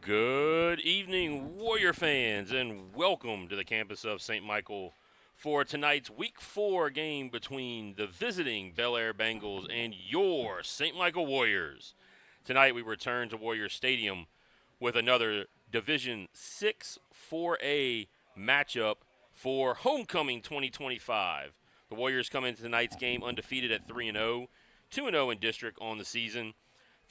Good evening, Warrior fans, and welcome to the campus of St. Michael for tonight's Week 4 game between the visiting BELAIRE Bengals and your St. Michael Warriors. Tonight we return to Warrior Stadium with another Division 6 4A matchup for Homecoming 2025. The Warriors come into tonight's game undefeated at 3-0, 2-0 in district on the season.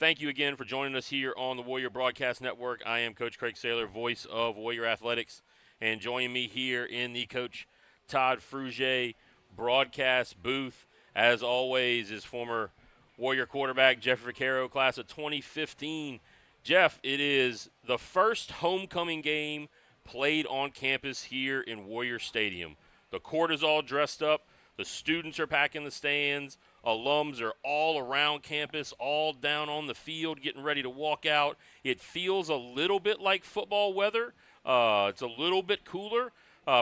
Thank you again for joining us here on the Warrior Broadcast Network. I am Coach Craig Saylor, voice of Warrior Athletics, and joining me here in the Coach Todd Frugier broadcast booth, as always, is former Warrior quarterback Jeffrey Vaccaro, class of 2015. Jeff, it is the first homecoming game played on campus here in Warrior Stadium. The court is all dressed up. The students are packing the stands. Alums are all around campus, all down on the field, getting ready to walk out. It feels a little bit like football weather. It's a little bit cooler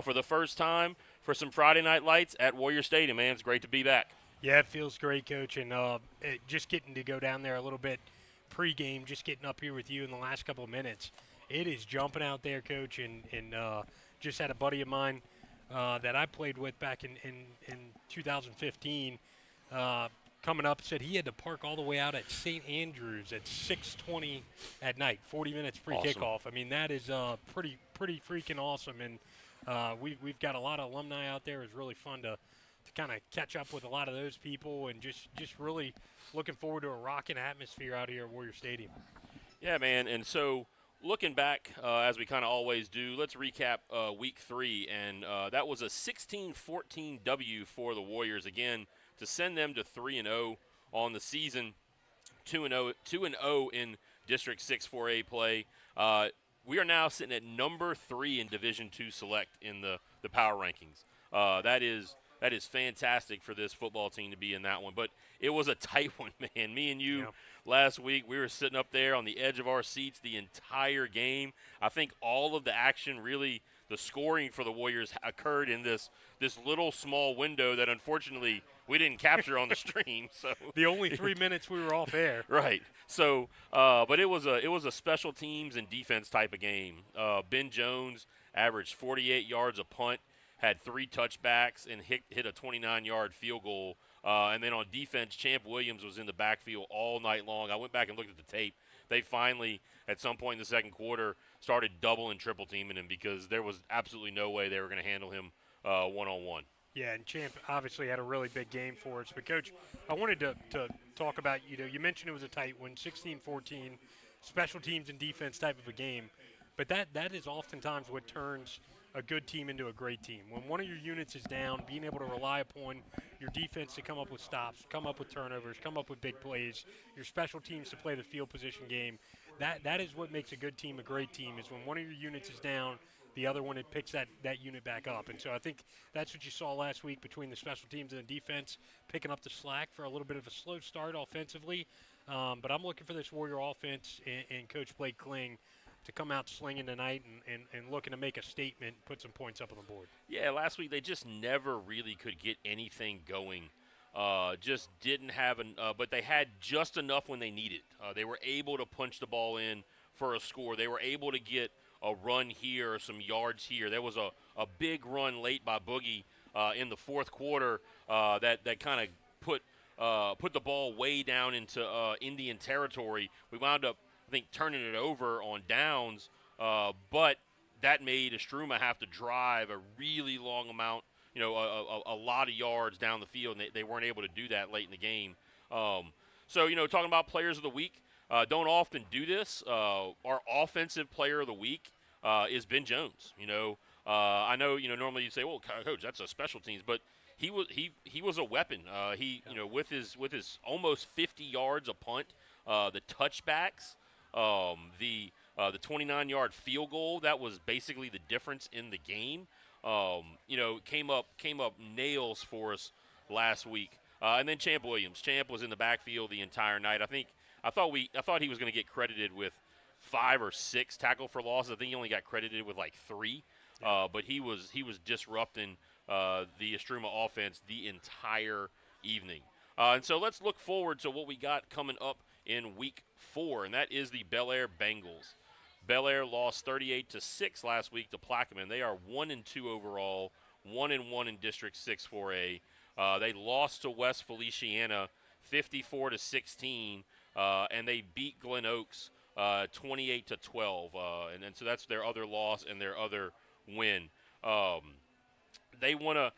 for the first time for some Friday night lights at Warrior Stadium, man. It's great to be back. Yeah, it feels great, Coach, and just getting to go down there a little bit pregame, just getting up here with you in the last couple of minutes. It is jumping out there, Coach, and just had a buddy of mine that I played with back in 2015 coming up, said he had to park all the way out at St. Andrews at 6:20 at night, 40 minutes pre-kickoff. Awesome. I mean, that is pretty freaking awesome, and we've got a lot of alumni out there. It's really fun to kind of catch up with a lot of those people, and just really looking forward to a rocking atmosphere out here at Warrior Stadium. Yeah, man, and so looking back, as we kind of always do, let's recap Week 3, and that was a 16-14 W for the Warriors, again, to send them to 3-0 on the season, 2-0 in District 6 4A play. We are now sitting at number 3 in Division II Select in the power rankings. That is fantastic for this football team to be in that one. But it was a tight one, man. Me and you last week, we were sitting up there on the edge of our seats the entire game. I think all of the action really, the scoring for the Warriors occurred in this little small window that unfortunately we didn't capture on the stream. So the only 3 minutes we were off air. Right. So, but it was a special teams and defense type of game. Ben Jones averaged 48 yards a punt, had 3 touchbacks, and hit a 29-yard field goal. And then on defense, Champ Williams was in the backfield all night long. I went back and looked at the tape. They finally, at some point in the second quarter, started double and triple teaming him because there was absolutely no way they were going to handle him one-on-one. Yeah, and Champ obviously had a really big game for us. But, Coach, I wanted to talk about, you mentioned it was a tight one, 16-14, special teams and defense type of a game. But that is oftentimes what turns a good team into a great team. When one of your units is down, being able to rely upon your defense to come up with stops, come up with turnovers, come up with big plays, your special teams to play the field position game, that is what makes a good team a great team, is when one of your units is down, the other one, it picks that unit back up. And so I think that's what you saw last week between the special teams and the defense, picking up the slack for a little bit of a slow start offensively. But I'm looking for this Warrior offense and Coach Blake Kling to come out slinging tonight and looking to make a statement, put some points up on the board. Yeah, last week they just never really could get anything going. Just didn't have but they had just enough when they needed. They were able to punch the ball in for a score. They were able to get a run here or some yards here. There was a big run late by Boogie in the fourth quarter that kind of put the ball way down into Indian territory. We wound up, I think, turning it over on downs, but that made Estruma have to drive a really long amount, a lot of yards down the field, and they weren't able to do that late in the game. So, talking about players of the week, don't often do this. Our offensive player of the week is Ben Jones. I know, normally you say, well, Coach, that's a special teams, but he was a weapon. With his almost 50 yards a punt, the touchbacks, the 29-yard field goal, that was basically the difference in the game. Came up nails for us last week. And then Champ Williams. Champ was in the backfield the entire night. I thought he was going to get credited with 5 or 6 tackle for losses. I think he only got credited with like 3. But he was disrupting the Estruma offense the entire evening. And so let's look forward to what we got coming up in Week 4, and that is the BELAIRE Bengals. BELAIRE lost 38-6 last week to Plaquemine. They are 1-2 overall, 1-1 in District 6 4A. They lost to West Feliciana 54-16, and they beat Glen Oaks 28-12. And so that's their other loss and their other win. They want to.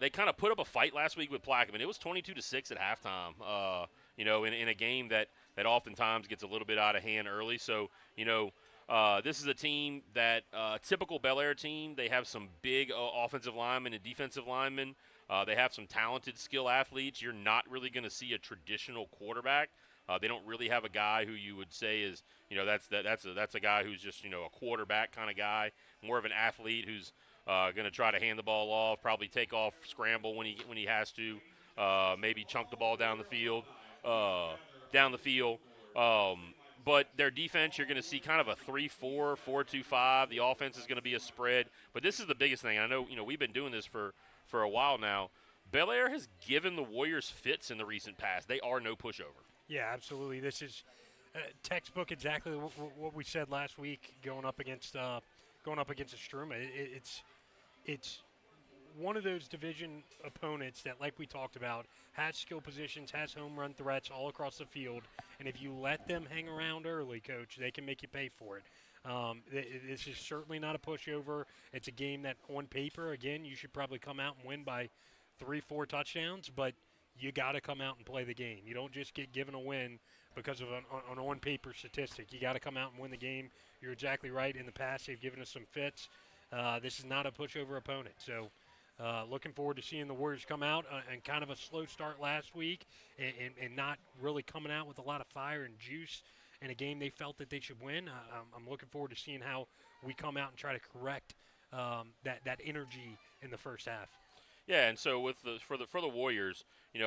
They kind of put up a fight last week with Plaquemine. It was 22-6 at halftime. In a game that oftentimes gets a little bit out of hand early. So this is a team that typical BELAIRE team. They have some big offensive linemen and defensive linemen. They have some talented skill athletes. You're not really going to see a traditional quarterback. They don't really have a guy who you would say is that's a guy who's just a quarterback kind of guy. More of an athlete who's going to try to hand the ball off, probably take off, scramble when he has to, maybe chunk the ball down the field. But their defense, you're going to see kind of a 3-4, 4-2-5. The offense is going to be a spread. But this is the biggest thing. I know we've been doing this for a while now. BELAIRE has given the Warriors fits in the recent past. They are no pushover. Yeah, absolutely. This is textbook exactly what we said last week going up against Estruma. It's one of those division opponents that, like we talked about, has skill positions, has home run threats all across the field, and if you let them hang around early, Coach, they can make you pay for it. This is certainly not a pushover. It's a game that, on paper, again, you should probably come out and win by 3-4 touchdowns, but you got to come out and play the game. You don't just get given a win because of an on-paper statistic. You got to come out and win the game. You're exactly right. In the past, they've given us some fits. This is not a pushover opponent. So looking forward to seeing the Warriors come out and kind of a slow start last week and not really coming out with a lot of fire and juice in a game they felt that they should win. I'm looking forward to seeing how we come out and try to correct that energy in the first half. Yeah, and so for the Warriors,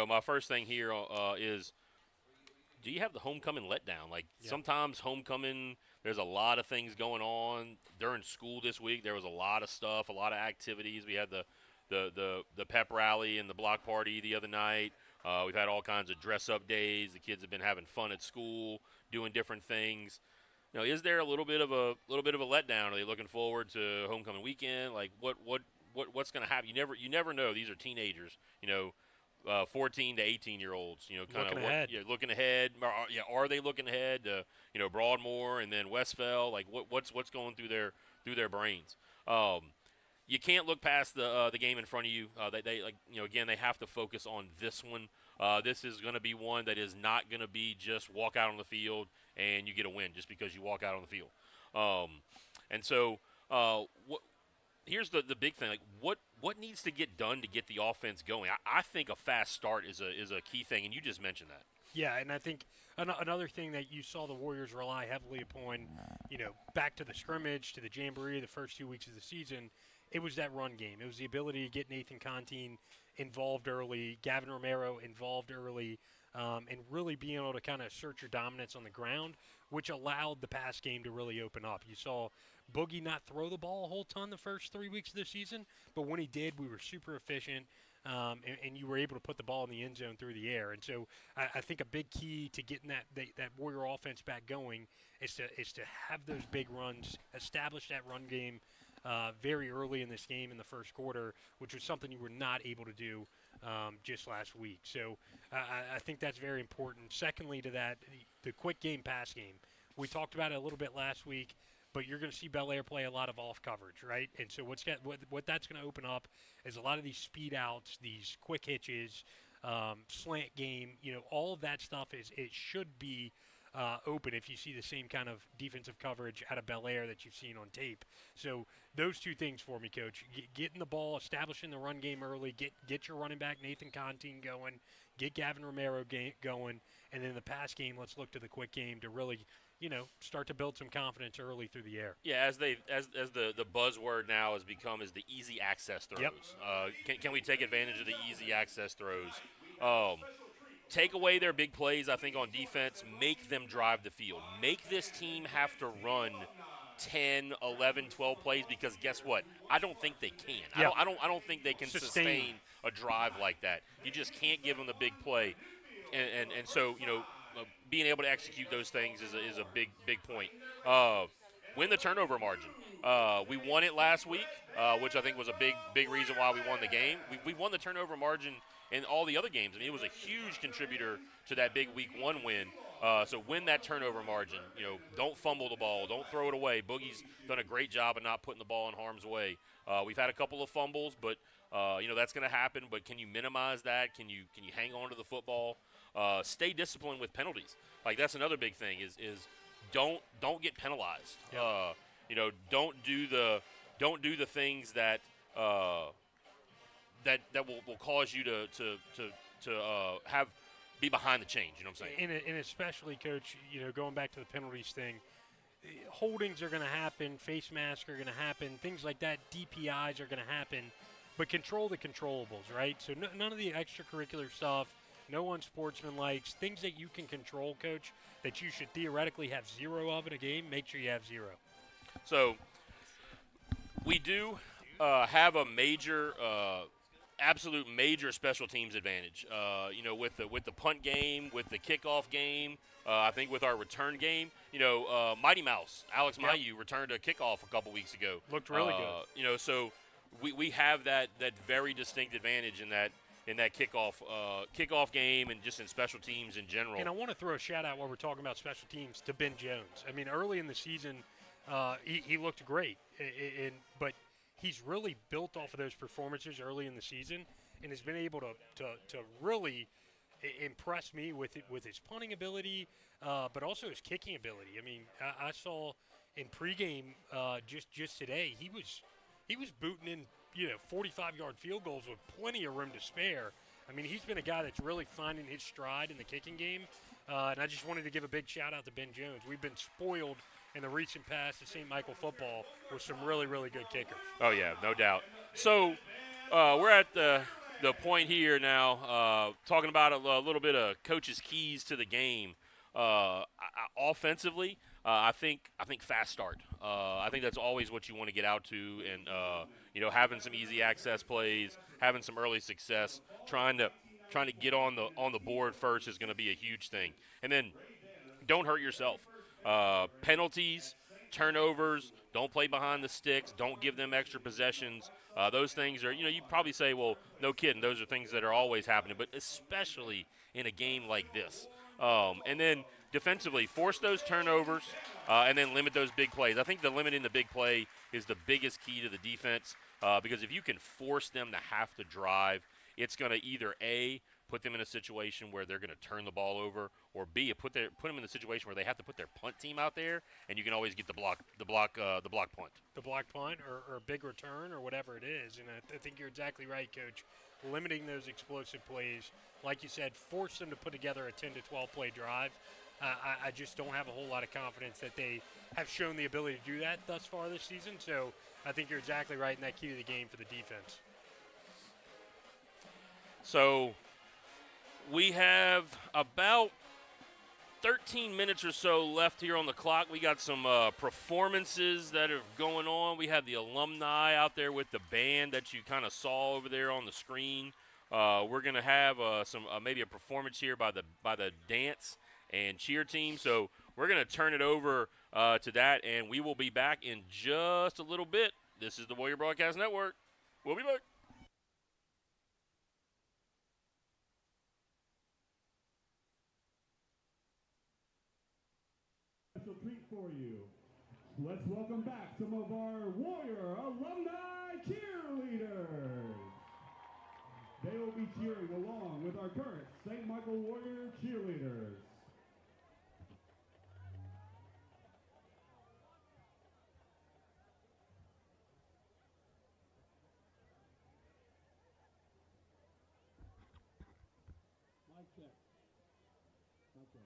my first thing here is, do you have the homecoming letdown? Sometimes homecoming, there's a lot of things going on during school this week. There was a lot of stuff, a lot of activities. We had the pep rally and the block party the other night. We've had all kinds of dress-up days. The kids have been having fun at school, doing different things. Is there a little bit of a letdown? Are they looking forward to homecoming weekend? Like what's going to happen? You never know. These are teenagers. 14 to 18-year-olds, kind of looking ahead. Are they looking ahead to, Broadmoor and then Westphal? Like what's going through their brains? You can't look past the game in front of you. Again, they have to focus on this one. This is going to be one that is not going to be just walk out on the field and you get a win just because you walk out on the field. Here's the big thing. What needs to get done to get the offense going? I think a fast start is a key thing, and you just mentioned that. Yeah, and I think another thing that you saw the Warriors rely heavily upon, back to the scrimmage, to the jamboree, the first 2 weeks of the season, it was that run game. It was the ability to get Nathan Conteen involved early, Gavin Romero involved early, and really being able to kind of assert your dominance on the ground, which allowed the pass game to really open up. You saw Boogie not throw the ball a whole ton the first 3 weeks of the season, but when he did, we were super efficient, and you were able to put the ball in the end zone through the air. And so I think a big key to getting that Warrior offense back going is to have those big runs, establish that run game very early in this game in the first quarter, which was something you were not able to do just last week. So I think that's very important. Secondly to that, the quick game, pass game. We talked about it a little bit last week, but you're going to see BELAIRE play a lot of off coverage, right? And so what that's going to open up is a lot of these speed outs, these quick hitches, slant game, all of that stuff it should be open if you see the same kind of defensive coverage out of BELAIRE that you've seen on tape. So those two things for me, Coach. Getting the ball, establishing the run game early, get your running back Nathan Conteen going, get Gavin Romero going, and then the pass game, let's look to the quick game to really start to build some confidence early through the air. Yeah, as the buzzword now has become is the easy access throws. Yep. Can we take advantage of the easy access throws? Take away their big plays, I think, on defense. Make them drive the field. Make this team have to run 10, 11, 12 plays because guess what? I don't think they can. Yeah. I don't think they can sustain a drive like that. You just can't give them the big play. And so, being able to execute those things is a big point. win the turnover margin. We won it last week, which I think was a big reason why we won the game. We won the turnover margin in all the other games. I mean, it was a huge contributor to that big week 1 win. So win that turnover margin. Don't fumble the ball. Don't throw it away. Boogie's done a great job of not putting the ball in harm's way. We've had a couple of fumbles, but that's going to happen. But can you minimize that? Can you hang on to the football? Stay disciplined with penalties. Like that's another big thing is don't get penalized. Yep. Don't do the things that that will cause you to be behind the change. You know what I'm saying? And especially, Coach, going back to the penalties thing, holdings are going to happen, face masks are going to happen, things like that, DPIs are going to happen, but control the controllables, right? So none of the extracurricular stuff, no unsportsmanlike, things that you can control, Coach, that you should theoretically have 0 of in a game, make sure you have 0. So we do have a major absolute major special teams advantage. With the punt game, with the kickoff game, I think with our return game. Mighty Mouse, Alex Mayu returned a kickoff a couple weeks ago. Looked really good. So we have that very distinct advantage in that kickoff game and just in special teams in general. And I want to throw a shout out while we're talking about special teams to Ben Jones. I mean, early in the season, he looked great, but he's really built off of those performances early in the season and has been able to really impress me with his punting ability, but also his kicking ability. I mean, I saw in pregame just today he was booting in 45-yard field goals with plenty of room to spare. I mean, he's been a guy that's really finding his stride in the kicking game, and I just wanted to give a big shout out to Ben Jones. We've been spoiled in the recent past at St. Michael football with some really, really good kickers. Oh, yeah, no doubt. So we're at the point here now talking about a little bit of coach's keys to the game. Offensively, I think fast start. I think that's always what you want to get out to, and having some easy access plays, having some early success, trying to get on the board first is going to be a huge thing. And then don't hurt yourself. Penalties, turnovers, don't play behind the sticks, don't give them extra possessions. Those things are, you probably say, well, no kidding, those are things that are always happening, but especially in a game like this. And then defensively, force those turnovers and then limit those big plays. I think the limiting the big play is the biggest key to the defense because if you can force them to have to drive, it's going to either A, put them in a situation where they're going to turn the ball over, or B, put them in a situation where they have to put their punt team out there, and you can always get the block punt. The block punt or a big return or whatever it is. And I think you're exactly right, Coach. Limiting those explosive plays, like you said, force them to put together a 10 to 12 play drive. I just don't have a whole lot of confidence that they have shown the ability to do that thus far this season. So I think you're exactly right in that key to the game for the defense. So we have about 13 minutes or so left here on the clock. We got some performances that are going on. We have the alumni out there with the band that you kind of saw over there on the screen. We're going to have some maybe a performance here by the dance and cheer team. So we're going to turn it over to that, and we will be back in just a little bit. This is the Warrior Broadcast Network. We'll be back. Treat for you. Let's welcome back some of our Warrior alumni cheerleaders. They will be cheering along with our current St. Michael Warrior cheerleaders. Mic check. Okay.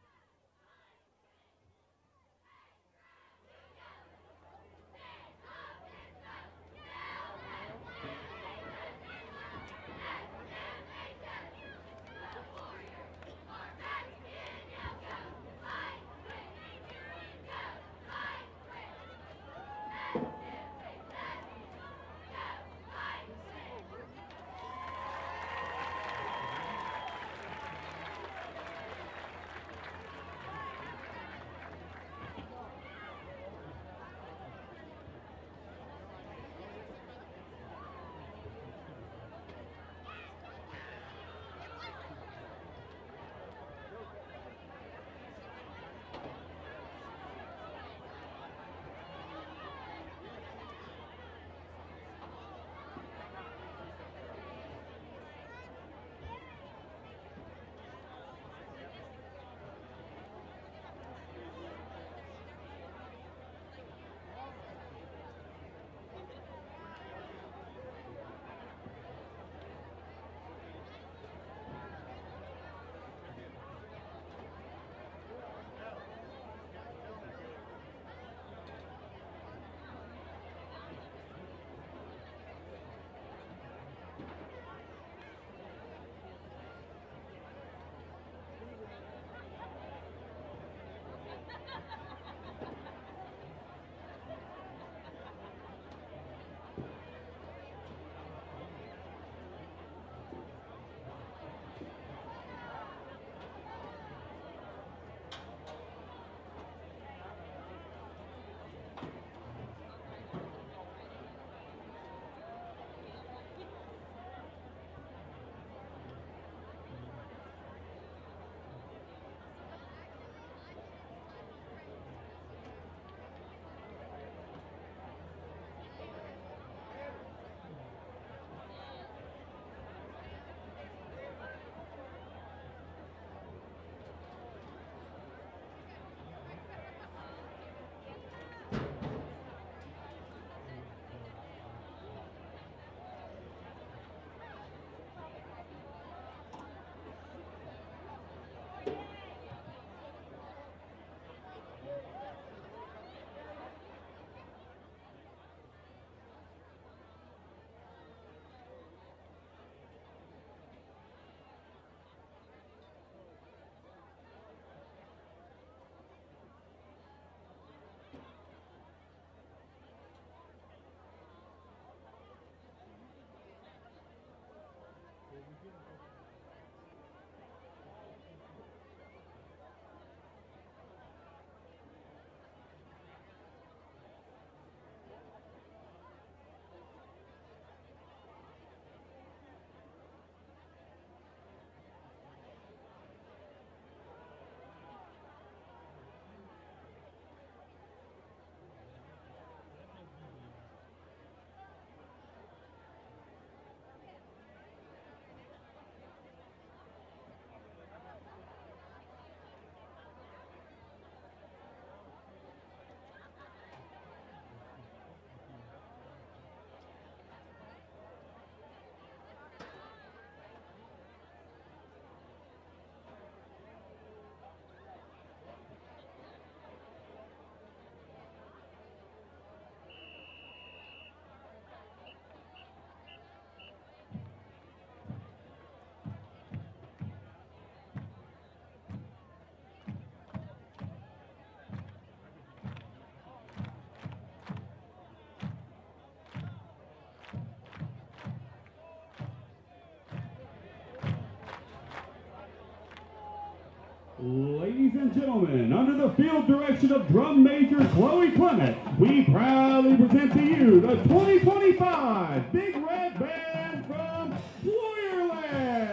and gentlemen, under the field direction of drum major Chloe Clement, we proudly present to you the 2025 Big Red Band from Warriorland.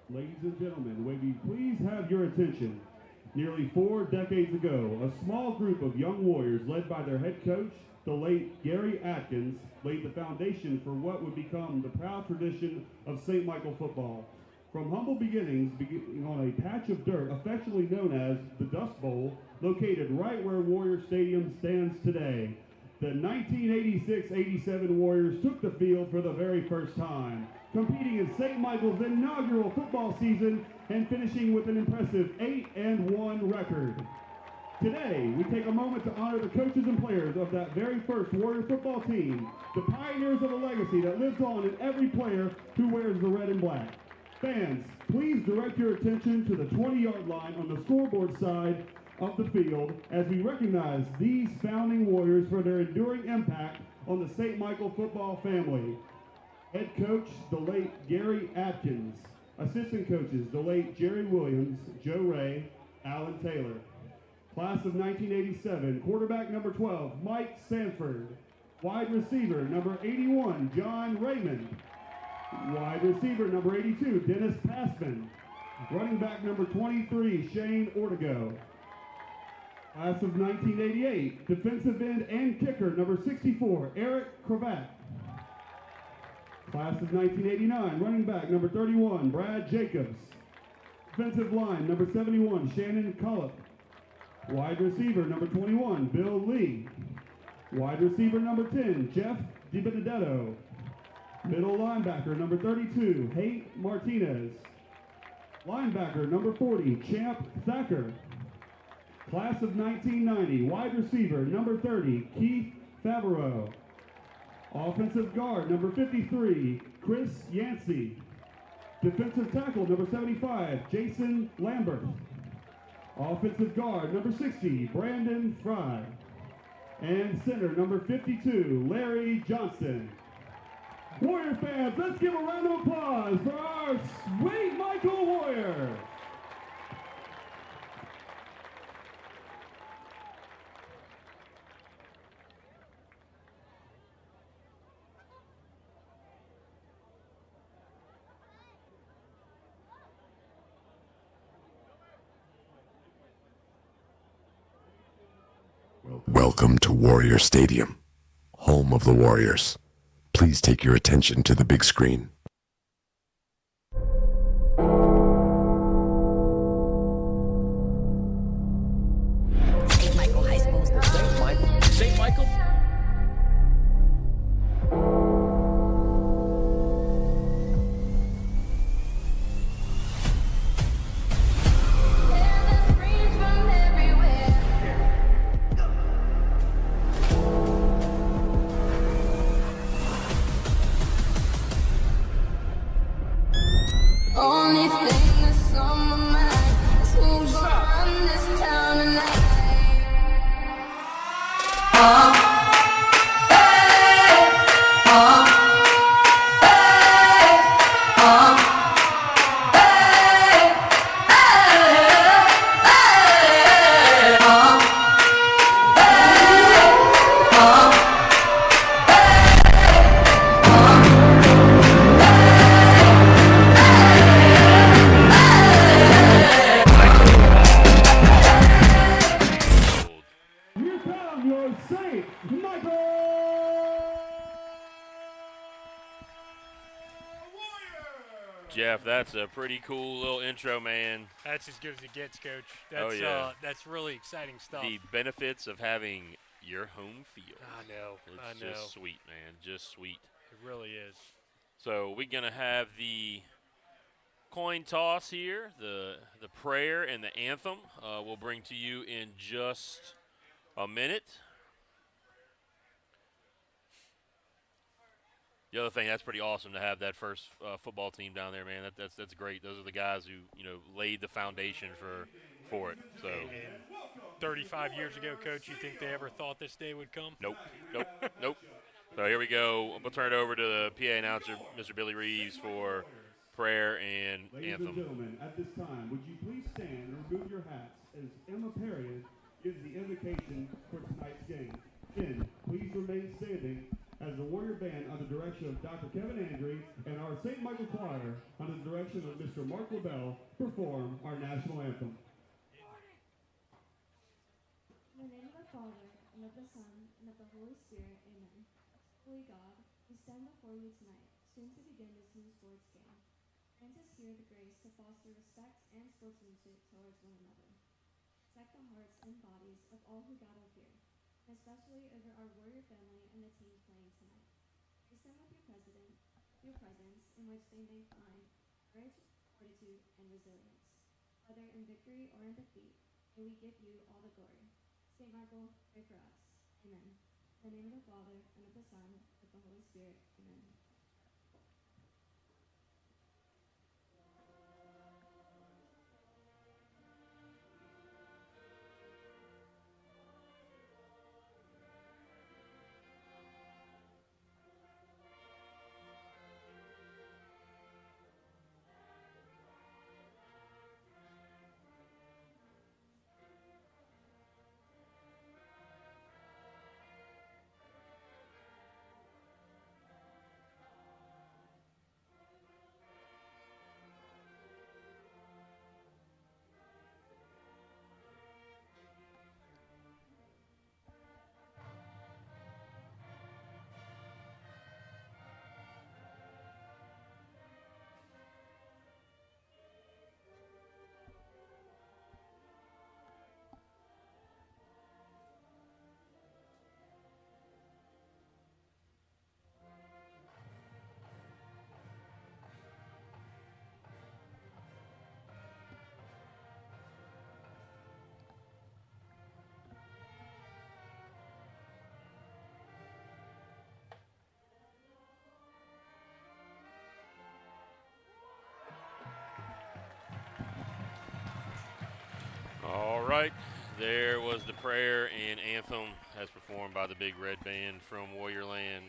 Ladies and gentlemen, may we please have your attention. Nearly 4 decades ago, a small group of young warriors led by their head coach, the late Gary Atkins, laid the foundation for what would become the proud tradition of St. Michael football. From humble beginnings, on a patch of dirt affectionately known as the Dust Bowl, located right where Warrior Stadium stands today, the 1986-87 Warriors took the field for the very first time, competing in St. Michael's inaugural football season and finishing with an impressive 8-1 record. Today, we take a moment to honor the coaches and players of that very first Warrior football team, the pioneers of a legacy that lives on in every player who wears the red and black. Fans, please direct your attention to the 20-yard line on the scoreboard side of the field as we recognize these founding Warriors for their enduring impact on the St. Michael football family. Head coach, the late Gary Atkins. Assistant coaches, the late Jerry Williams, Joe Ray, Alan Taylor. Class of 1987, quarterback number 12, Mike Sanford. Wide receiver, number 81, John Raymond. Wide receiver, number 82, Dennis Passman. Running back number 23, Shane Ortego. Class of 1988, defensive end and kicker, number 64, Eric Cravat. Class of 1989, running back, number 31, Brad Jacobs. Defensive line, number 71, Shannon Cullip. Wide receiver, number 21, Bill Lee. Wide receiver, number 10, Jeff DiBenedetto. Middle linebacker, number 32, Haight Martinez. Linebacker, number 40, Champ Thacker. Class of 1990, wide receiver, number 30, Keith Favreau. Offensive guard, number 53, Chris Yancey. Defensive tackle, number 75, Jason Lambert. Offensive guard, number 60, Brandon Fry. And center, number 52, Larry Johnston. Warrior fans, let's give a round of applause for our sweet Michael Warrior. Welcome to Warrior Stadium, home of the Warriors. Please take your attention to the big screen. St. Michael High School's St. Michael. Only thing that's on my mind is who's gonna run this town tonight. Here comes your St. Michael Warrior. Jeff, that's a pretty cool little intro, man. That's as good as it gets, Coach. Oh, That's, yeah. that's really exciting stuff. The benefits of having your home field. I know. It's I know. just sweet, man. Just sweet. It really is. So we're gonna have the coin toss here, the prayer and the anthem. We'll bring to you in just a minute. The other thing, that's pretty awesome to have that first football team down there, man. That's great. Those are the guys who laid the foundation for it. So And 35 years ago, Coach, you think they ever thought this day would come? nope. So here we go. We'll turn it over to the PA announcer, Mr. Billy Reeves, for prayer and Ladies and anthem. gentlemen, at this time, would you please stand and remove your hats as Emma Perriott gives the invocation for tonight's game. Then, please remain standing as the Warrior Band under the direction of Dr. Kevin Andre and our St. Michael Choir under the direction of Mr. Mark LaBelle perform our national anthem. In the name of the Father, and of the Son, and of the Holy Spirit, amen. Holy God, we stand before you tonight, soon to begin this new sports game. Grant us here the grace to foster respect and sportsmanship towards one another. Protect the hearts and bodies of all who gather here, and especially over our Warrior family and the teams playing tonight. We stand with your presence in which they may find courage, fortitude, and resilience. Whether in victory or in defeat, may we give you all the glory. St. Michael, pray for us. Amen. In the name of the Father, and of the Son, and of the Holy Spirit. Amen. All right, there was the prayer and anthem as performed by the Big Red Band from Warrior Land.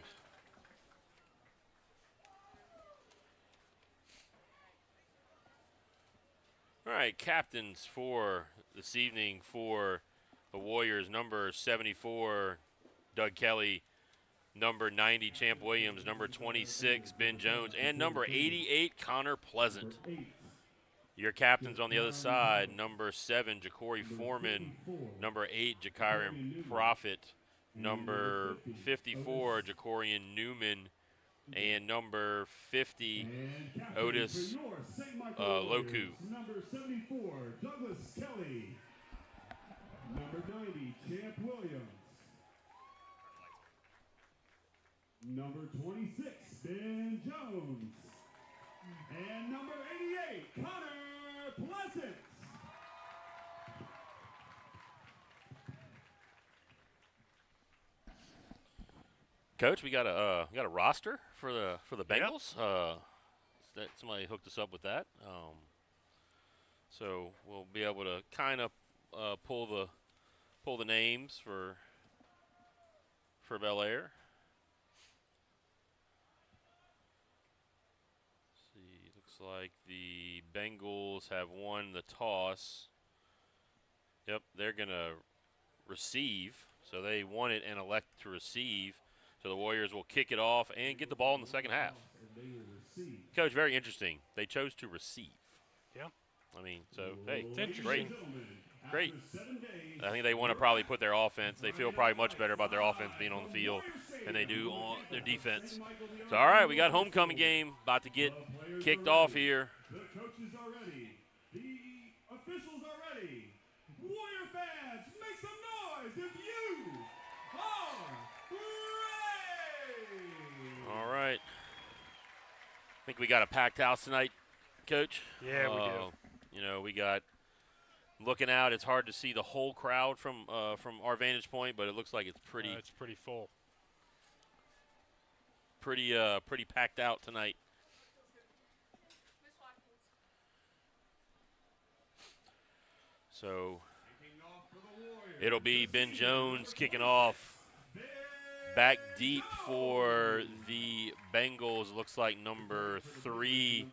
All right, captains for this evening for the Warriors, number 74, Doug Kelly, number 90, Champ Williams, number 26, Ben Jones, and number 88, Connor Pleasant. Your captains on the other side, number 7, Ja'Cory Foreman, number 8, Jakiron Prophet, number 54, Ja'Corian Newman, and number 50, Otis Loku. Number 74, Douglas Kelly. Number 90, Champ Williams. Number 26, Ben Jones. And number 88, Connor Pleasant. Coach, we got a roster for the Bengals. That somebody hooked us up with that, so we'll be able to kind of pull the names for BELAIRE. See, looks like the Bengals have won the toss. Yep, they're gonna receive, so they won it and elect to receive. So the Warriors will kick it off and get the ball in the second half. Coach, very interesting. They chose to receive. Yeah. I mean, so, hey, It's interesting. Great. I think they want to probably put their offense. They feel probably much better about their offense being on the field than they do on their defense. So, all right, we got homecoming game about to get kicked off here. The coaches are ready. The officials are ready. Warrior fans, make some noise if you are ready. All right. I think we got a packed house tonight, Coach. Yeah, we do. You know, we got looking out. It's hard to see the whole crowd from our vantage point, but it looks like it's pretty full. Pretty packed out tonight. So it'll be Ben Jones kicking off. Back deep for the Bengals, looks like number 3,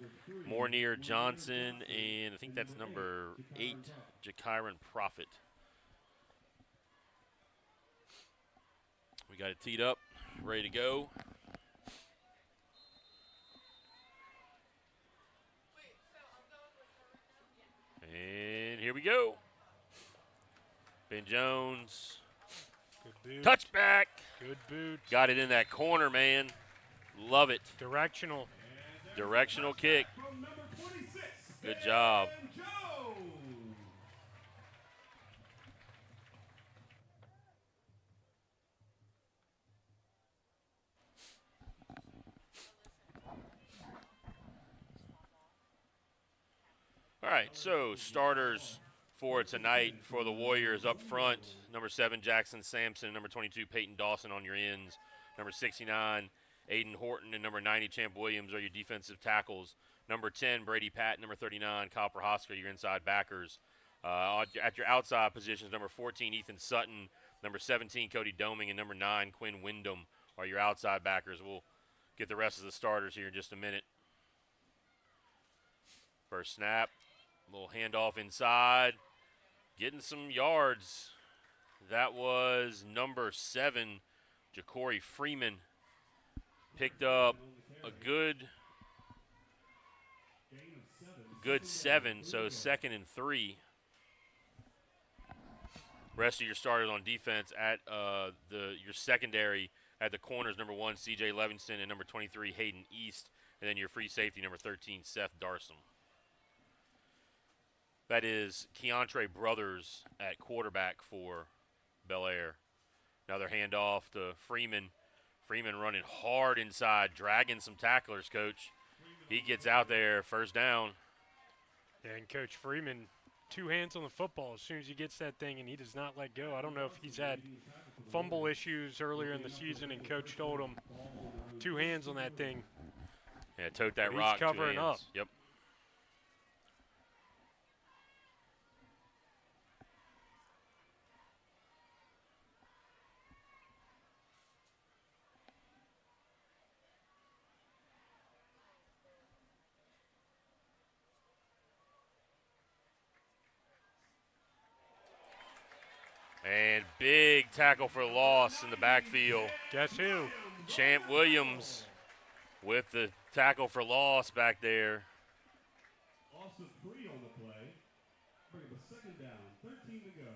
Morneer Johnson, and I think that's number 8, Jakiron Prophet. We got it teed up, ready to go. And here we go. Ben Jones. Good boot. Touchback. Good boot. Got it in that corner, man. Love it. Directional. Directional kick. From number 26, Good job. Ben Jones. All right, so starters for tonight for the Warriors up front. Number 7, Jackson Sampson. Number 22, Peyton Dawson on your ends. Number 69, Aiden Horton. And number 90, Champ Williams are your defensive tackles. Number 10, Brady Patton. Number 39, Kyle Prohaska, your inside backers. At your outside positions, number 14, Ethan Sutton. Number 17, Cody Doming. And number 9, Quinn Wyndham are your outside backers. We'll get the rest of the starters here in just a minute. First snap. Little handoff inside. Getting some yards. That was number 7, Ja'Cory Freeman. Picked up a good 7, so 2nd and 3. Rest of your starters on defense at your secondary at the corners, number 1, C.J. Livingston, and number 23, Hayden East. And then your free safety, number 13, Seth Darsom. That is Keontre Brothers at quarterback for BELAIRE. Another handoff to Freeman. Freeman running hard inside, dragging some tacklers, Coach. He gets out there, first down. And Coach Freeman, 2 hands on the football as soon as he gets that thing, and he does not let go. I don't know if he's had fumble issues earlier in the season, and Coach told him 2 hands on that thing. Yeah, tote that But rock. he's covering 2 hands. up. Yep. And big tackle for loss in the backfield. Guess who? Champ Williams with the tackle for loss back there. Loss of 3 on the play. Bring up a second down, 13 to go.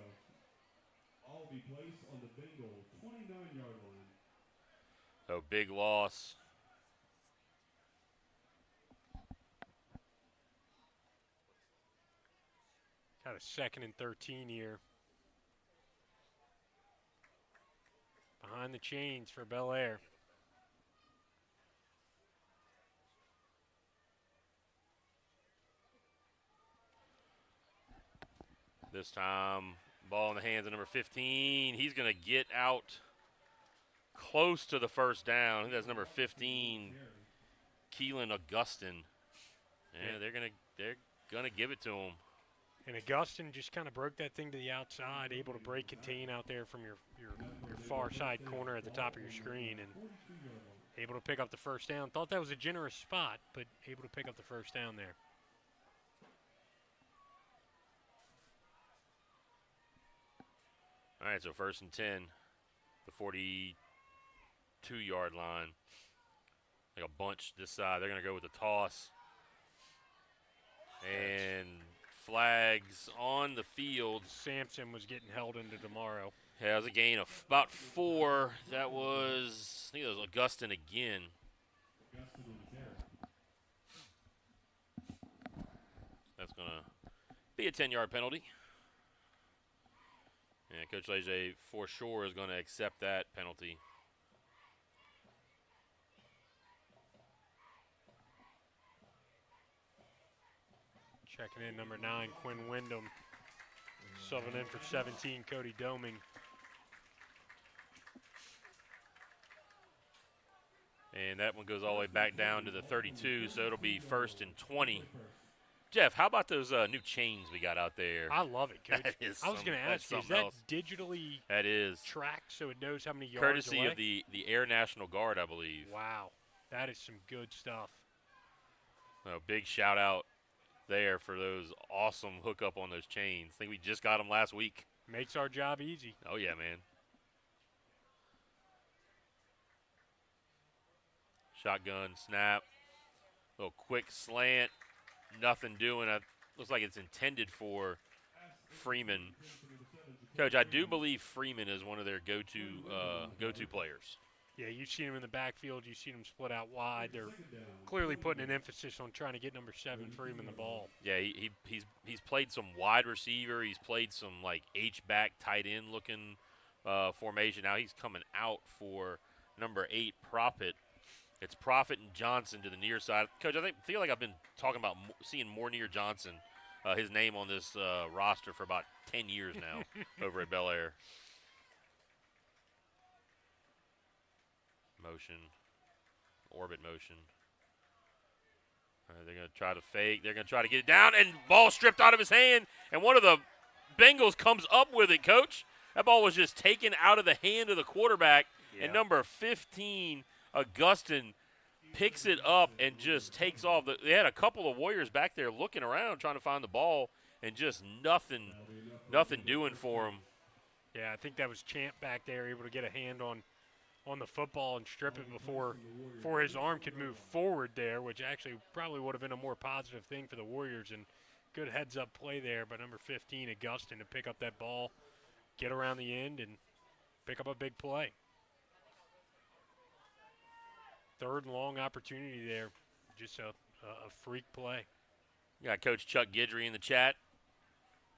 All will be placed on the Bengal 29-yard line. So big loss. Got a 2nd and 13 here. Behind the chains for BELAIRE. This time, ball in the hands of number 15. He's going to get out close to the first down. I think that's number 15, Keelan Augustin. Yeah, they're gonna give it to him. And Augustin just kind of broke that thing to the outside, able to break contain out there from your far side corner at the top of your screen, and able to pick up the first down. Thought that was a generous spot, but able to pick up the first down there. All right, so 1st and 10, the 42-yard line. Like a bunch this side. They're going to go with the toss. And flags on the field. Sampson was getting held into tomorrow. Yeah, it was a gain of about 4. That was, I think it was Augustin again. That's going to be a 10-yard penalty. And Coach Leger for sure is going to accept that penalty. Checking in number 9, Quinn Wyndham. Subbing in for 17, Cody Doming. And that one goes all the way back down to the 32, so it'll be 1st and 20. Jeff, how about those new chains we got out there? I love it, Coach. That is I was going to ask you, is that else. digitally That is. tracked so it knows how many yards Courtesy away? of the Air National Guard, I believe. Wow, that is some good stuff. Big shout out there for those awesome hookup on those chains. I think we just got them last week. Makes our job easy. Oh, yeah, man. Shotgun snap. Little quick slant. Nothing doing. Looks like it's intended for Freeman. Coach, I do believe Freeman is one of their go-to players. Yeah, you've seen him in the backfield. You've seen him split out wide. They're clearly putting an emphasis on trying to get number 7 Freeman the ball. Yeah, he's played some wide receiver. He's played some like H-back tight end looking formation. Now he's coming out for number 8 Profit. It's Profit and Johnson to the near side. Coach, I feel like I've been talking about seeing Morneer Johnson, his name on this roster for about 10 years now over at BELAIRE. Motion, orbit motion. They're going to try to fake. They're going to try to get it down, and ball stripped out of his hand, and one of the Bengals comes up with it, Coach. That ball was just taken out of the hand of the quarterback, and number 15, Augustin, picks it up and just takes off. They had a couple of Warriors back there looking around trying to find the ball, and just nothing doing for him. Yeah, I think that was Champ back there able to get a hand on the football and strip it before his arm could move forward there, which actually probably would have been a more positive thing for the Warriors. And good heads-up play there by number 15, Augustin, to pick up that ball, get around the end, and pick up a big play. 3rd and long opportunity there. Just a freak play. You got Coach Chuck Guidry in the chat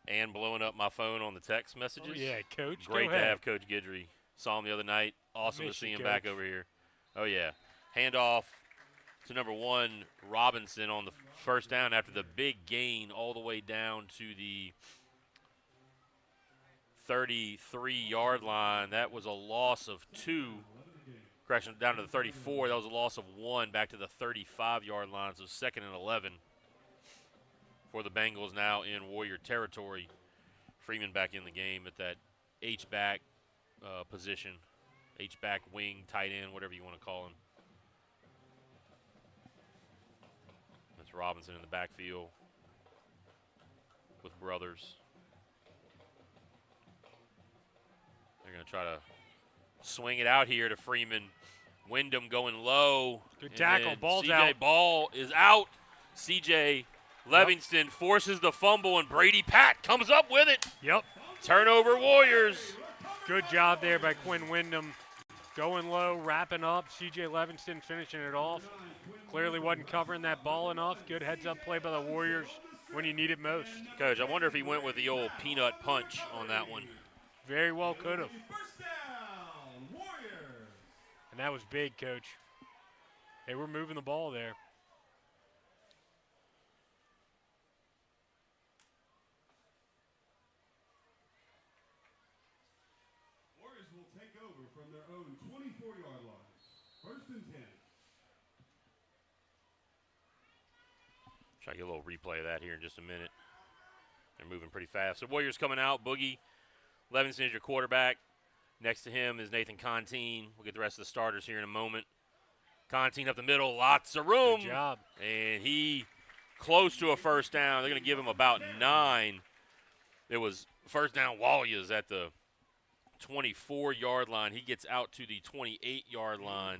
and blowing up my phone on the text messages. Oh, yeah, Coach. Great go to ahead. have Coach Guidry. Saw him the other night. Awesome to Miss see you, him back Coach. over here. Oh, yeah. Handoff to number 1, Robinson, on the first down after the big gain all the way down to the 33-yard line. That was a loss of 2. Correction, down to the 34. That was a loss of 1 back to the 35-yard line. So 2nd and 11 for the Bengals now in Warrior territory. Freeman back in the game at that H-back position. H-back, wing, tight end, whatever you want to call him. That's Robinson in the backfield with brothers. They're going to try to swing it out here to Freeman. Wyndham going low. Good tackle. Ball's CJ out. Ball is out. CJ Levingston forces the fumble, and Brady Pat comes up with it. Yep. Turnover Warriors. Good job there by Quinn Wyndham. Going low, wrapping up. C.J. Levingston finishing it off. Clearly wasn't covering that ball enough. Good heads-up play by the Warriors when you need it most. Coach, I wonder if he went with the old peanut punch on that one. Very well could have. And that was big, Coach. They were moving the ball there. Warriors will take over from their own 24-yard line. First and 10. Try to get a little replay of that here in just a minute. They're moving pretty fast. So Warriors coming out. Boogie Levingston is your quarterback. Next to him is Nathan Contine. We'll get the rest of the starters here in a moment. Contine up the middle, lots of room. Good job. And he close to a first down. They're going to give him about 9. It was first down. Wallias at the 24-yard line. He gets out to the 28-yard line.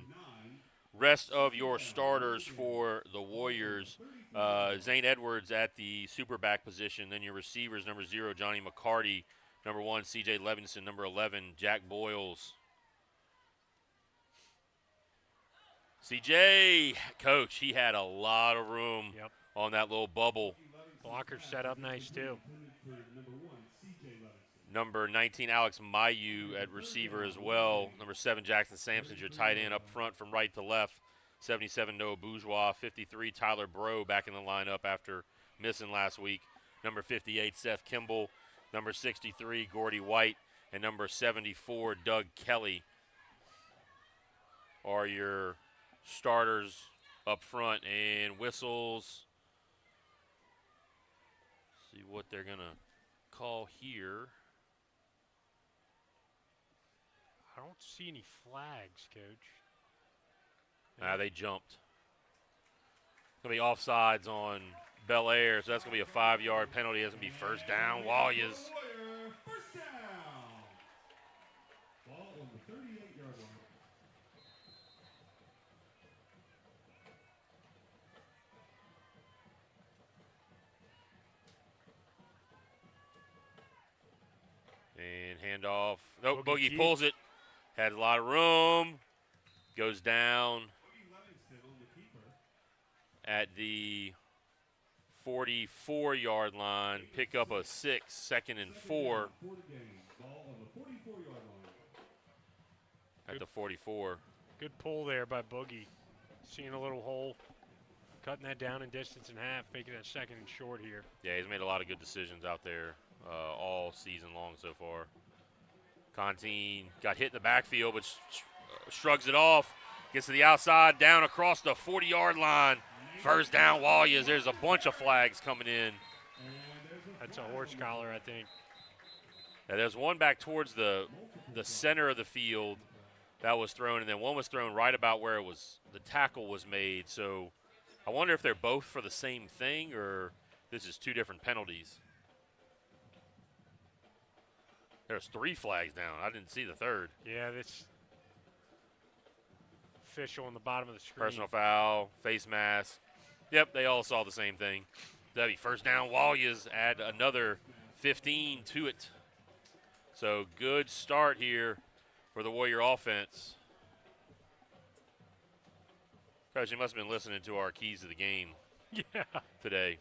Rest of your starters for the Warriors. Zane Edwards at the super back position. Then your receivers, number 0, Johnny McCarty. Number 1, C.J. Levinson. Number 11, Jack Boyles. C.J., Coach, he had a lot of room on that little bubble. Blocker set up nice, too. Number 19, Alex Mayu at receiver as well. Number 7, Jackson Sampson's your tight end up front from right to left. 77, Noah Bourgeois. 53, Tyler Breaux back in the lineup after missing last week. Number 58, Seth Kimball. Number 63, Gordy White. And number 74, Doug Kelly are your starters up front. And whistles. See what they're going to call here. I don't see any flags, Coach. They jumped. Going to be offsides on BELAIRE, so that's going to be a 5-yard penalty. That's going to be first down. Warriors. First down. Ball on the 38-yard line. And handoff. Nope, Boogie Boogie pulls it. Had a lot of room. Goes down at the 44-yard line. Pick up a 6, second and 4. At the 44. Good pull there by Boogie. Seeing a little hole. Cutting that down in distance in half, making that second and short here. Yeah, he's made a lot of good decisions out there all season long so far. Contine got hit in the backfield, but shrugs it off. Gets to the outside, down across the 40-yard line. First down, Warriors. There's a bunch of flags coming in. That's a horse collar, I think. Yeah, there's one back towards the center of the field that was thrown, and then one was thrown right about where the tackle was made. So I wonder if they're both for the same thing or this is 2 different penalties. There's 3 flags down. I didn't see the third. Yeah, this official on the bottom of the screen. Personal foul, face mask. Yep, they all saw the same thing. That'd be first down. Warriors add another 15 to it. So good start here for the Warrior offense. Coach, you must have been listening to our keys to the game today.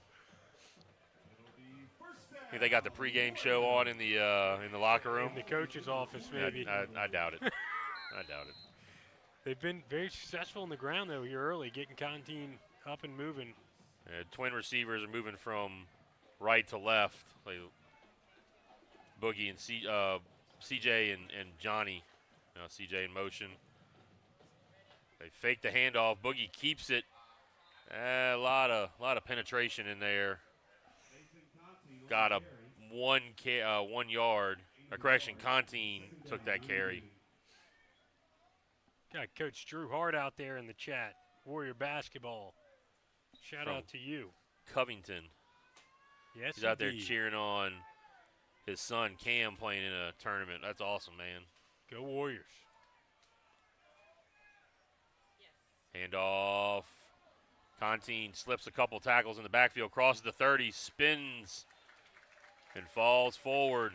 I think they got the pregame show on in the locker room. In the coach's office, maybe. I doubt it. I doubt it. They've been very successful on the ground, though, here early, getting Contine up and moving. Twin receivers are moving from right to left. Like Boogie and CJ and Johnny. CJ in motion. They fake the handoff. Boogie keeps it. A lot of penetration in there. Got a 1 yard. Correction, Contine took that carry. Got Coach Drew Hart out there in the chat. Warrior basketball. Shout out to you. Covington. Yes, He's out there indeed. cheering on his son Cam playing in a tournament. That's awesome, man. Go Warriors. Handoff. Contine slips a couple tackles in the backfield, crosses the 30, spins, and falls forward.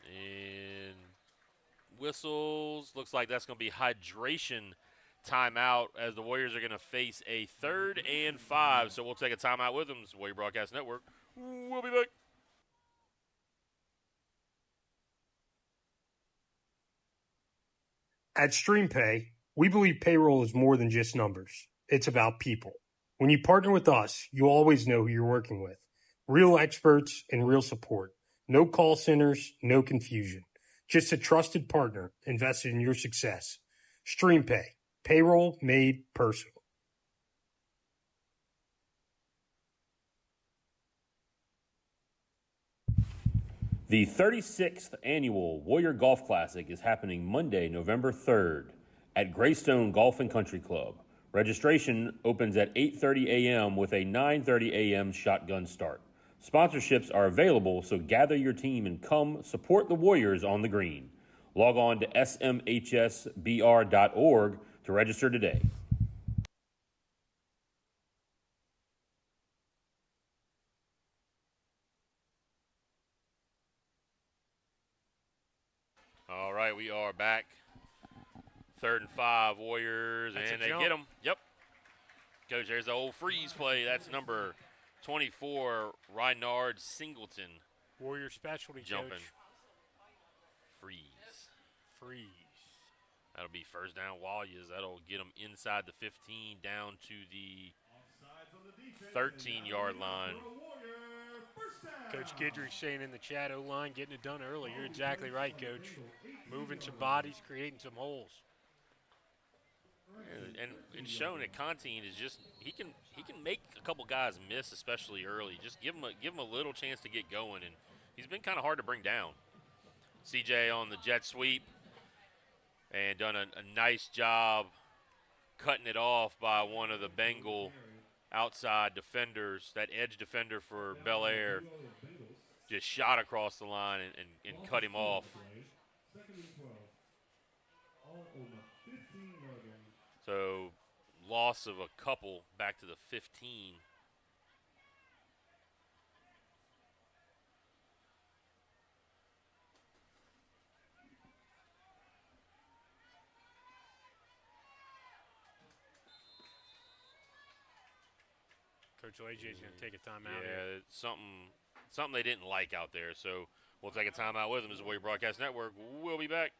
And whistles. Looks like that's going to be hydration timeout as the Warriors are going to face a 3rd and 5. So we'll take a timeout with them. This is Warrior Broadcast Network. We'll be back. At StreamPay, we believe payroll is more than just numbers. It's about people. When you partner with us, you always know who you're working with. Real experts and real support. No call centers, no confusion. Just a trusted partner invested in your success. StreamPay. Payroll made personal. The 36th Annual Warrior Golf Classic is happening Monday, November 3rd at Greystone Golf and Country Club. Registration opens at 8:30 a.m. with a 9:30 a.m. shotgun start. Sponsorships are available, so gather your team and come support the Warriors on the green. Log on to smhsbr.org to register today. All right, we are back. 3rd and 5, Warriors, That's and a they jump. get them. Yep. Coach, there's the old freeze play. That's number 24, Reinard Singleton. Warrior specialty Jumping. coach. Freeze. That'll be first down Warriors. That'll get them inside the 15 down to the 13-yard line. Coach Guidry saying in the chat, O-line getting it done early. You're exactly right, Coach. Moving some bodies, creating some holes. And showing that Contine is just he can make a couple guys miss, especially early. Just give him a little chance to get going, and he's been kind of hard to bring down. CJ on the jet sweep and done a nice job cutting it off by one of the Bengal outside defenders, that edge defender for BELAIRE. Just shot across the line and cut him off. So loss of a couple back to the 15. Coach AJ's going to take a timeout Yeah, here. it's something they didn't like out there. So we'll take a timeout with them. This is Warrior Broadcast Network. We'll be back.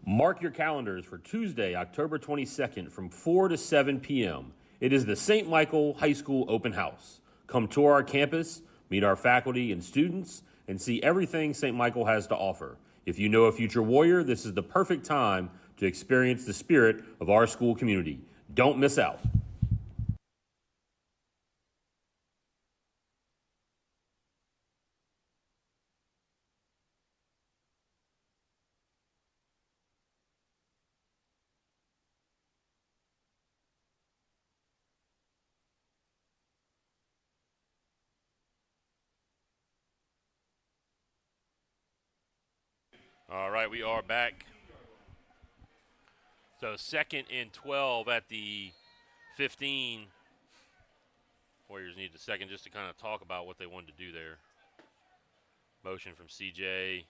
Mark your calendars for Tuesday, October 22nd from 4 to 7 p.m. It is the St. Michael High School Open House. Come tour our campus, meet our faculty and students, and see everything St. Michael has to offer. If you know a future Warrior, this is the perfect time to experience the spirit of our school community. Don't miss out. All right, we are back. So 2nd and 12 at the 15. Warriors need the second just to kind of talk about what they wanted to do there. Motion from CJ.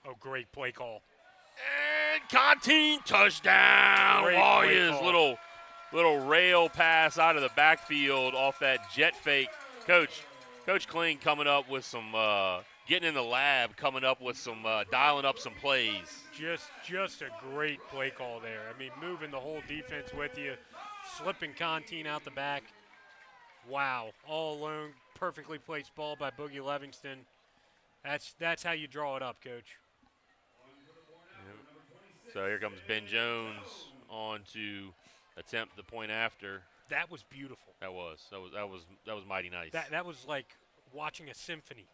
Oh, great play call. And Contine touchdown. Great Warriors play call. little rail pass out of the backfield off that jet fake. Coach Kling coming up with some getting in the lab, coming up with some dialing up some plays. Just a great play call there. I mean, moving the whole defense with you, slipping Contine out the back. Wow, all alone, perfectly placed ball by Boogie Livingston. That's how you draw it up, Coach. So here comes Ben Jones on to attempt the point after. That was beautiful. That was mighty nice. That was like watching a symphony.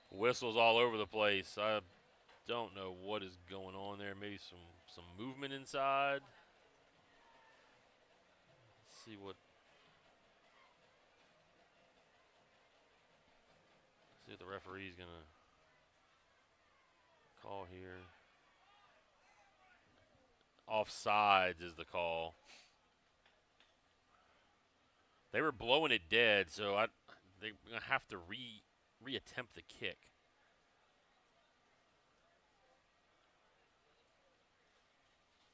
Whistles all over the place. I don't know what is going on there. Maybe some movement inside. Let's see what. Referee's going to call here. Offsides is the call. They were blowing it dead, so they're going to have to reattempt the kick.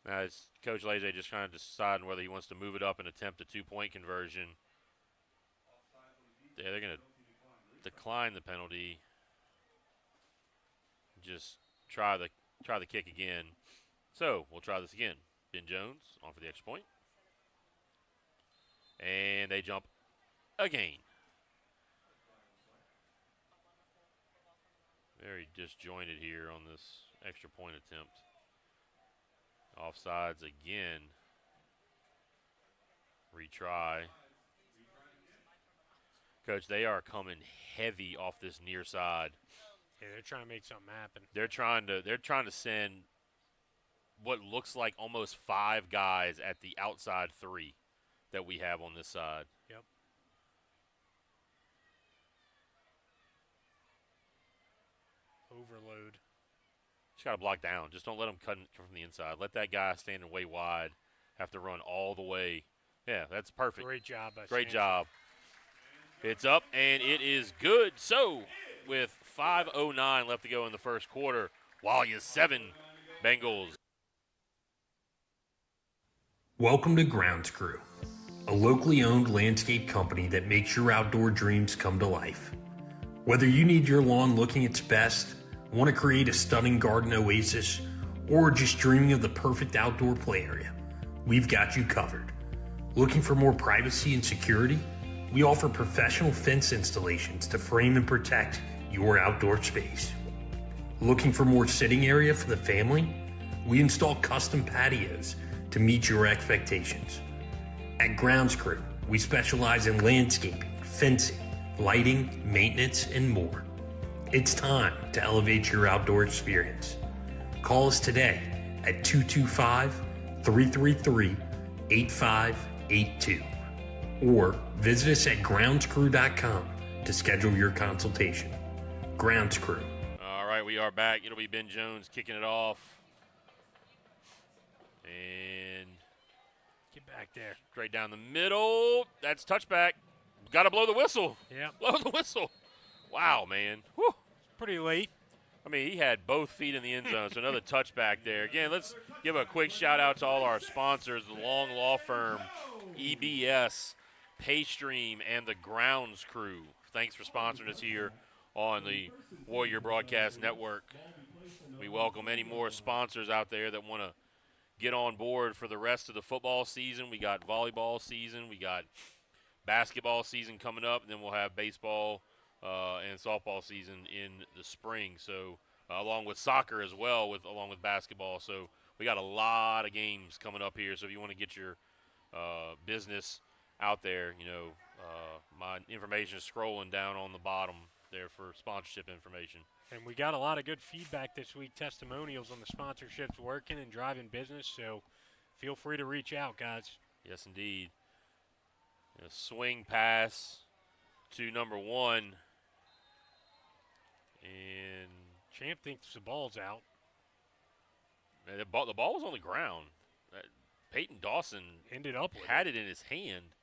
Now, it's Coach Laje just trying to decide whether he wants to move it up and attempt a 2-point conversion. Yeah, they're going to decline the penalty. Just try the kick again. So we'll try this again. Ben Jones on for the extra point. And they jump again. Very disjointed here on this extra point attempt. Offsides again. Retry. Coach, they are coming heavy off this near side. Yeah, they're trying to make something happen. They're trying to send what looks like almost 5 guys at the outside 3 that we have on this side. Yep. Overload. Just got to block down. Just don't let them come from the inside. Let that guy standing way wide have to run all the way. Yeah, that's perfect. Great job by Great Sanford. job. It's up, and it is good. So, with 5:09 left to go in the first quarter, Walia's 7, Bengals. Welcome to Grounds Crew, a locally owned landscape company that makes your outdoor dreams come to life. Whether you need your lawn looking its best, want to create a stunning garden oasis, or just dreaming of the perfect outdoor play area, we've got you covered. Looking for more privacy and security? We offer professional fence installations to frame and protect your outdoor space. Looking for more sitting area for the family? We install custom patios to meet your expectations. At Grounds Crew, we specialize in landscaping, fencing, lighting, maintenance, and more. It's time to elevate your outdoor experience. Call us today at 225-333-8582 or visit us at groundscrew.com to schedule your consultation. Grounds Crew. All right, we are back. It'll be Ben Jones kicking it off. And get back there. Straight down the middle. That's touchback. Got to blow the whistle. Yeah. Blow the whistle. Wow, man. Whew. Pretty late. I mean, he had both feet in the end zone, so another touchback there. Again, let's give a quick shout-out to all our sponsors, the Long Law Firm, EBS, Paystream, and the Grounds Crew. Thanks for sponsoring us here on the Warrior Broadcast Network. We welcome any more sponsors out there that want to get on board for the rest of the football season. We got volleyball season. We got basketball season coming up, and then we'll have baseball and softball season in the spring. So along with soccer as well, along with basketball. So we got a lot of games coming up here. So if you want to get your business out there, my information is scrolling down on the bottom there for sponsorship information. And we got a lot of good feedback this week, testimonials on the sponsorships working and driving business. So feel free to reach out, guys. Yes, indeed. A swing pass to number 1. And Champ thinks the ball's out. The ball was on the ground. Peyton Dawson ended up with had it in his hand.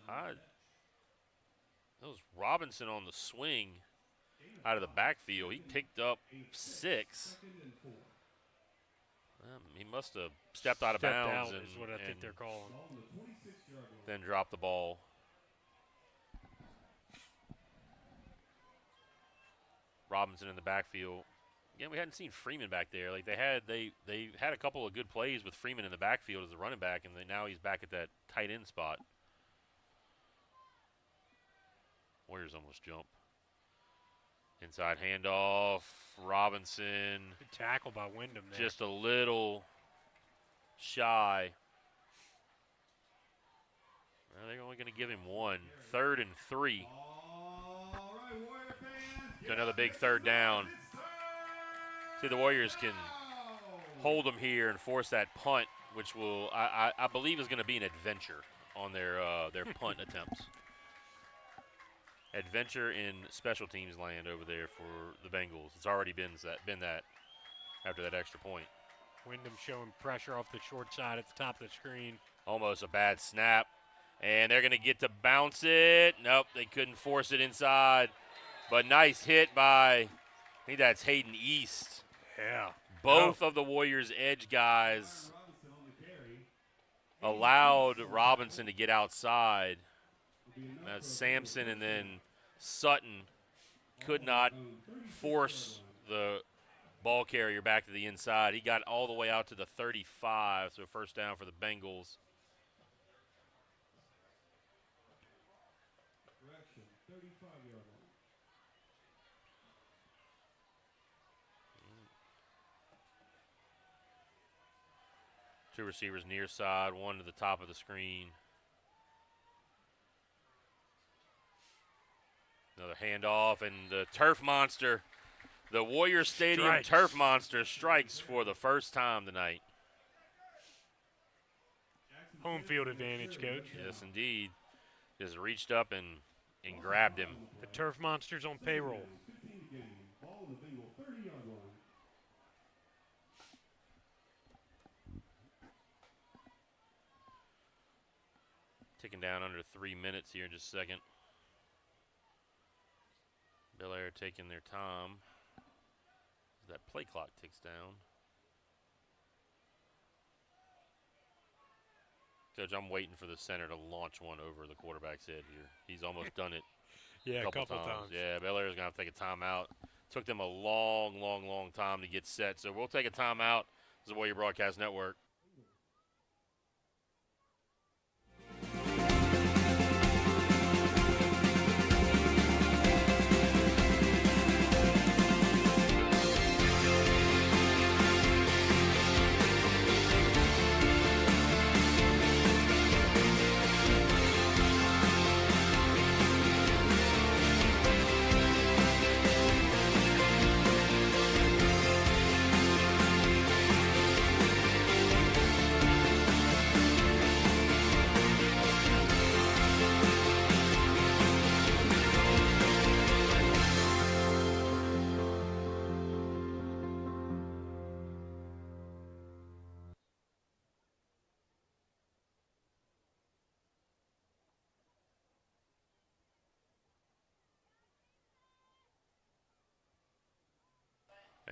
That was Robinson on the swing out of the backfield. He picked up 6. He must have stepped out of bounds. Is what I think they're calling. Then dropped the ball. Robinson in the backfield. Again, we hadn't seen Freeman back there. Like they had a couple of good plays with Freeman in the backfield as a running back, and now he's back at that tight end spot. Warriors almost jump. Inside handoff, Robinson. Good tackle by Wyndham there. Just a little shy. Well, they're only going to give him 1. 3rd and 3. To another big 3rd down. See, the Warriors can hold them here and force that punt, which will, I believe, is going to be an adventure on their punt attempts. adventure in special teams land over there for the Bengals. It's already been that after that extra point. Wyndham showing pressure off the short side at the top of the screen. Almost a bad snap. And they're going to get to bounce it. Nope, they couldn't force it inside. But nice hit by, I think that's Hayden East. Yeah. Both of the Warriors' edge guys allowed Robinson to get outside. Sampson and then Sutton could not force the ball carrier back to the inside. He got all the way out to the 35, so first down for the Bengals. Correction, 35-yard line. Two receivers near side, one to the top of the screen. Another handoff, and the turf monster, the Warrior Stadium Strikes. turf monster strikes for the first time tonight. Home field advantage, Coach. Yes, indeed. Just reached up and grabbed him. The turf monster's on payroll. 15 game. Ball in the Bengal 30-yard line. Ticking down under 3 minutes here in just a second. BELAIRE taking their time. That play clock ticks down. Coach, I'm waiting for the center to launch one over the quarterback's head here. He's almost done it Yeah, a couple times. Yeah, BELAIRE's going to have to take a timeout. Took them a long time to get set. So we'll take a timeout. This is the Warrior Broadcast Network.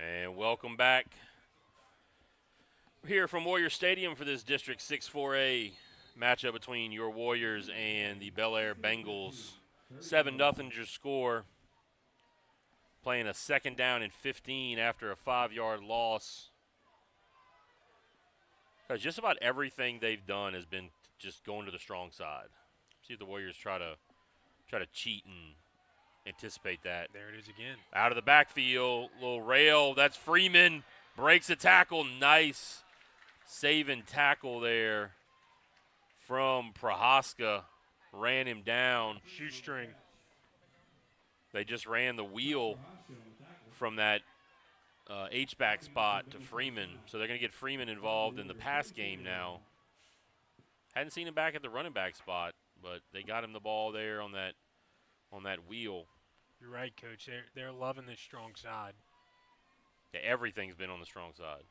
And welcome back. We're here from Warrior Stadium for this District 6-4A matchup between your Warriors and the BELAIRE Bengals. 7-0 your score. Playing a second down and 15 after a 5-yard loss. Because just about everything they've done has been just going to the strong side. See if the Warriors try to cheat and anticipate that. There it is again. Out of the backfield, little rail. That's Freeman. Breaks a tackle. Nice saving tackle there from Prohaska. Ran him down. Shoestring. They just ran the wheel from that H-back spot to Freeman. So they're going to get Freeman involved in the pass game now. Hadn't seen him back at the running back spot, but they got him the ball there on that wheel. You're right, Coach. They're loving this strong side. Yeah, everything's been on the strong side.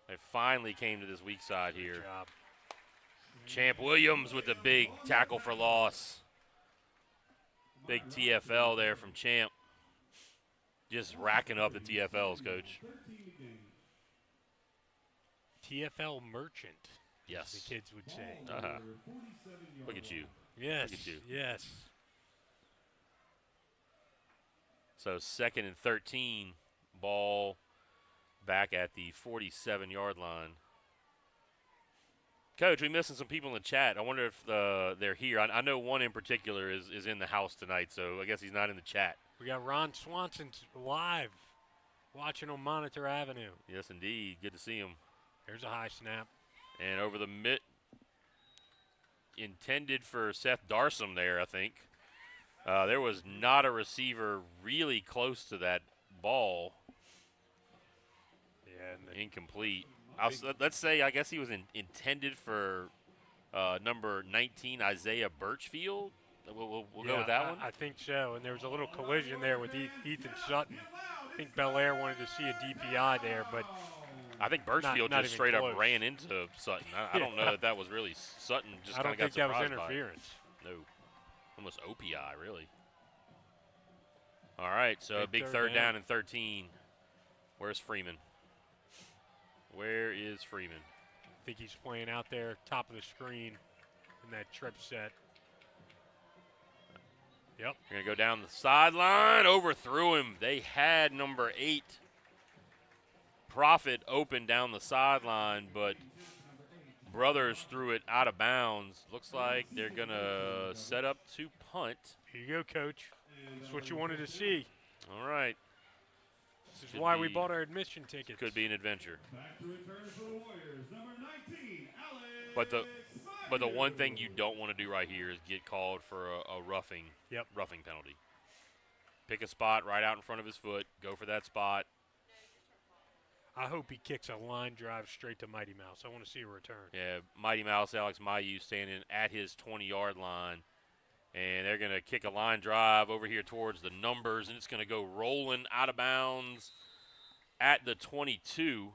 They finally came to this weak side here. Good job. Champ Williams with the big tackle for loss. Big TFL there from Champ. Just racking up the TFLs, Coach. TFL merchant. Yes. The kids would say. Look at you. Yes. Look at you. Yes. So 2nd and 13, ball back at the 47-yard line. Coach, we're missing some people in the chat. I wonder if they're here. I know one in particular is in the house tonight, so I guess he's not in the chat. We got Ron Swanson live watching on Monitor Avenue. Yes, indeed. Good to see him. There's a high snap. And over the mid, intended for Seth Darsam there, I think. There was not a receiver really close to that ball. Yeah. Incomplete. let's say I guess he was intended for number 19, Isaiah Birchfield. We'll go with that one. I think so. And there was a little collision there with Ethan Sutton. I think Belaire wanted to see a DPI there, but I think Birchfield not just even straight close. up ran into Sutton. I don't know that was really Sutton. Just I kind don't of got think that was surprised by it. interference. No, almost OPI really. All right, so big third down and 13. Where's Freeman? Where is Freeman? I think he's playing out there, top of the screen in that trip set. Yep. You're going to go down the sideline, overthrew him. They had number 8, Profit, open down the sideline, but Brothers threw it out of bounds. Looks like they're going to set up to punt. Here you go, Coach. That's what you wanted to see. All right. This is why we bought our admission tickets. Could be an adventure. Back to return for the Warriors, number 19, Alex. But the one thing you don't want to do right here is get called for a roughing penalty. Pick a spot right out in front of his foot. Go for that spot. I hope he kicks a line drive straight to Mighty Mouse. I want to see a return. Yeah, Mighty Mouse, Alex Mayu standing at his 20-yard line. And they're going to kick a line drive over here towards the numbers, and it's going to go rolling out of bounds at the 22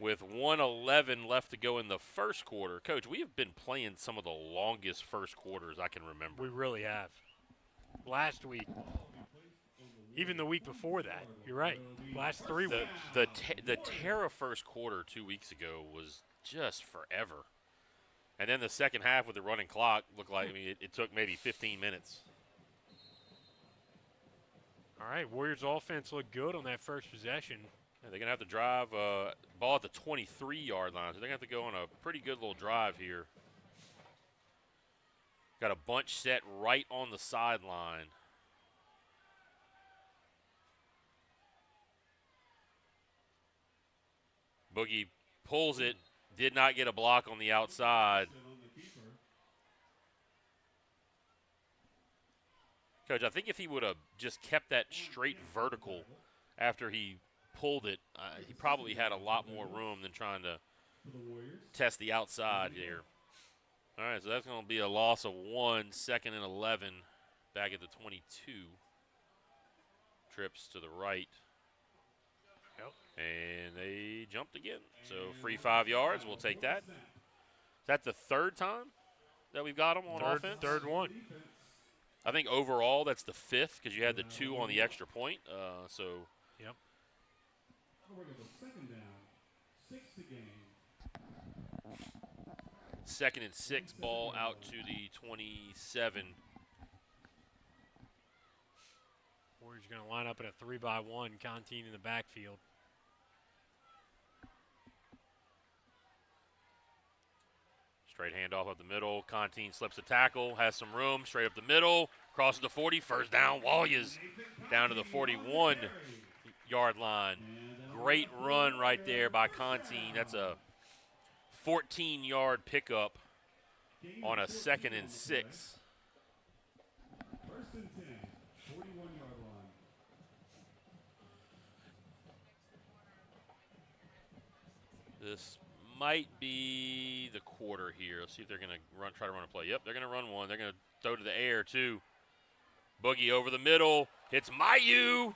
with 1:11 left to go in the first quarter. Coach, we have been playing some of the longest first quarters I can remember. We really have. Last week, even the week before that, you're right. Last 3 weeks. The Terra first quarter 2 weeks ago was just forever. And then the second half with the running clock looked like, it took maybe 15 minutes. All right, Warriors offense looked good on that first possession. Yeah, they're going to have to drive ball at the 23-yard line. So they're going to have to go on a pretty good little drive here. Got a bunch set right on the sideline. Boogie pulls it. Did not get a block on the outside. Coach, I think if he would have just kept that straight vertical after he pulled it, he probably had a lot more room than trying to test the outside here. All right, so that's going to be a loss of 1, 2nd and 11 back at the 22. Trips to the right. Yep. And they jumped again. So free 5 yards. We'll take that. Is that the third time that we've got them on offense? Third one. I think overall that's the 5th because you had the 2 on the extra point. Yep. Second down, 6 to gain. 2nd and 6, ball out to the 27. Warriors going to line up in a 3-by-1, Contine in the backfield. Straight handoff up the middle. Contine slips a tackle, has some room, straight up the middle, crosses the 40, first down. Warriors down to the 41-yard line. Great run right there by Contine. That's a 14-yard pickup on a 2nd and 6. First and 10, 41-yard line. This might be the quarter here. Let's see if they're going to try to run a play. Yep, they're going to run one. They're going to throw to the air, too. Boogie over the middle. Hits Mayu.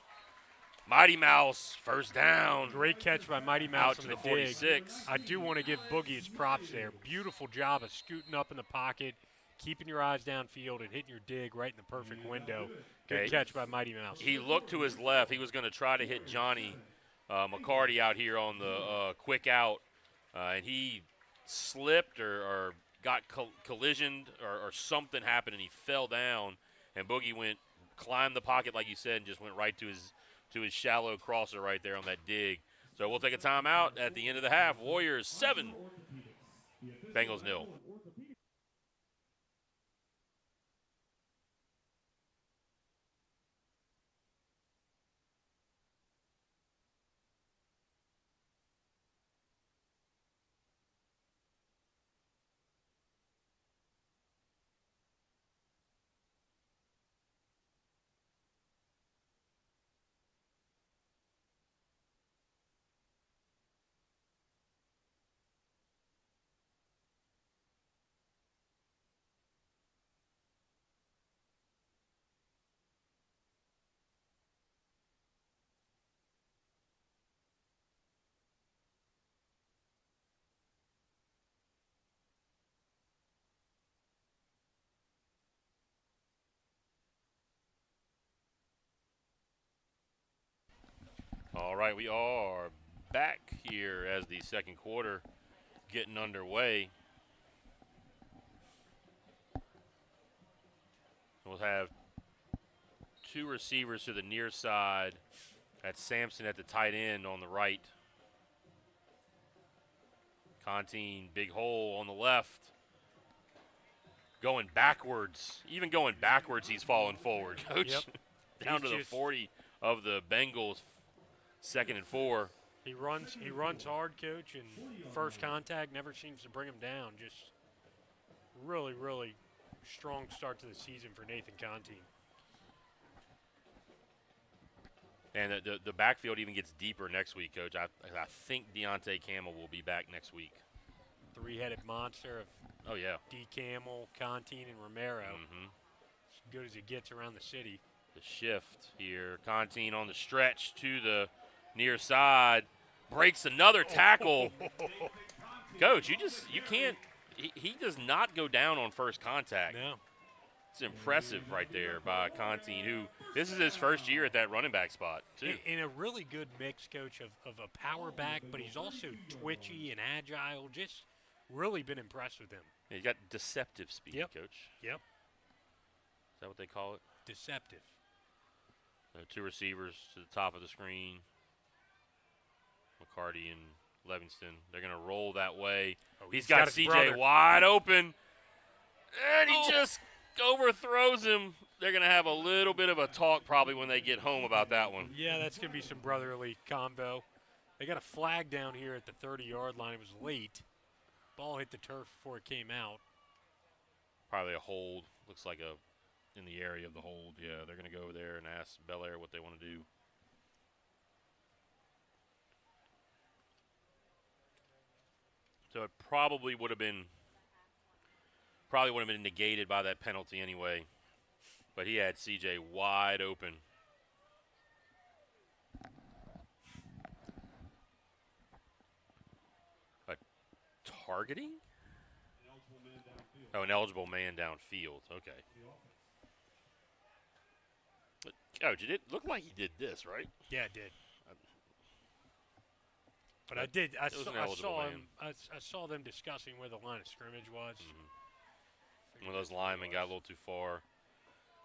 Mighty Mouse, first down. Great catch by Mighty Mouse out on to the the 46. dig. I do want to give Boogie his props there. Beautiful job of scooting up in the pocket, keeping your eyes downfield, and hitting your dig right in the perfect window. Good catch by Mighty Mouse. He looked to his left. He was going to try to hit Johnny McCarty out here on the quick out, and he slipped or got collisioned or something happened, and he fell down. And Boogie climbed the pocket, like you said, and just went right to his shallow crosser right there on that dig. So we'll take a timeout at the end of the half. Warriors 7, Bengals 0. All right, we are back here as the second quarter getting underway. We'll have two receivers to the near side. That's Sampson at the tight end on the right. Contine, big hole on the left. Going backwards. Even going backwards, he's falling forward, Coach. Yep. Down He's to the 40 of the Bengals, 2nd and 4. He runs hard, Coach, and first contact never seems to bring him down. Just really, really strong start to the season for Nathan Contine. And the backfield even gets deeper next week, Coach. I think Deontay Campbell will be back next week. Three-headed monster of Oh, yeah. D. Campbell, Contine, and Romero. Mm-hmm. As good as it gets around the city. The shift here. Contine on the stretch to the near side. Breaks another tackle. Coach, you can't – he does not go down on first contact. No. It's impressive right there by Contine, who this is his first year at that running back spot, too. In a really good mix, Coach, of a power back, but he's also twitchy and agile. Just really been impressed with him. Yeah, he's got deceptive speed, Yep. Coach. Yep. Is that what they call it? Deceptive. Two receivers to the top of the screen. McCarty and Livingston. They're going to roll that way. Oh, he's got his CJ brother. wide open. And he just overthrows him. They're going to have a little bit of a talk probably when they get home about that one. Yeah, that's going to be some brotherly combo. They got a flag down here at the 30-yard line. It was late. Ball hit the turf before it came out. Probably a hold. Looks like in the area of the hold. Yeah, they're going to go over there and ask BELAIRE what they want to do. So it probably would have been negated by that penalty anyway. But he had CJ wide open. A targeting? Oh, an eligible man downfield. Okay. But, Coach, it looked like he did this, right? Yeah, it did. But I did. I saw them discussing where the line of scrimmage was. Mm-hmm. One of those linemen got a little too far,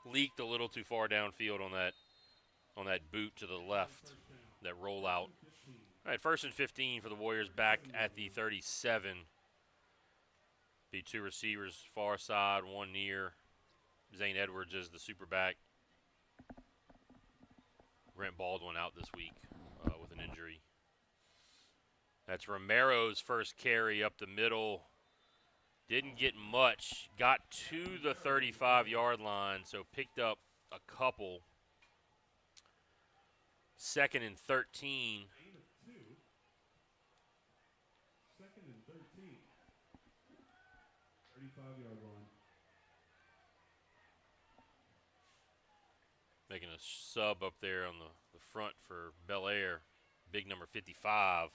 leaked a little too far downfield on that boot to the left, that rollout. All right, 1st and 15 for the Warriors back at the 37. Be two receivers far side, one near. Zane Edwards is the super back. Brent Baldwin out this week with an injury. That's Romero's first carry up the middle. Didn't get much. Got to the 35-yard line, so picked up a couple. 2nd and 13. 2nd and 13. 35-yard line. Making a sub up there on the front for BELAIRE. Big number 55.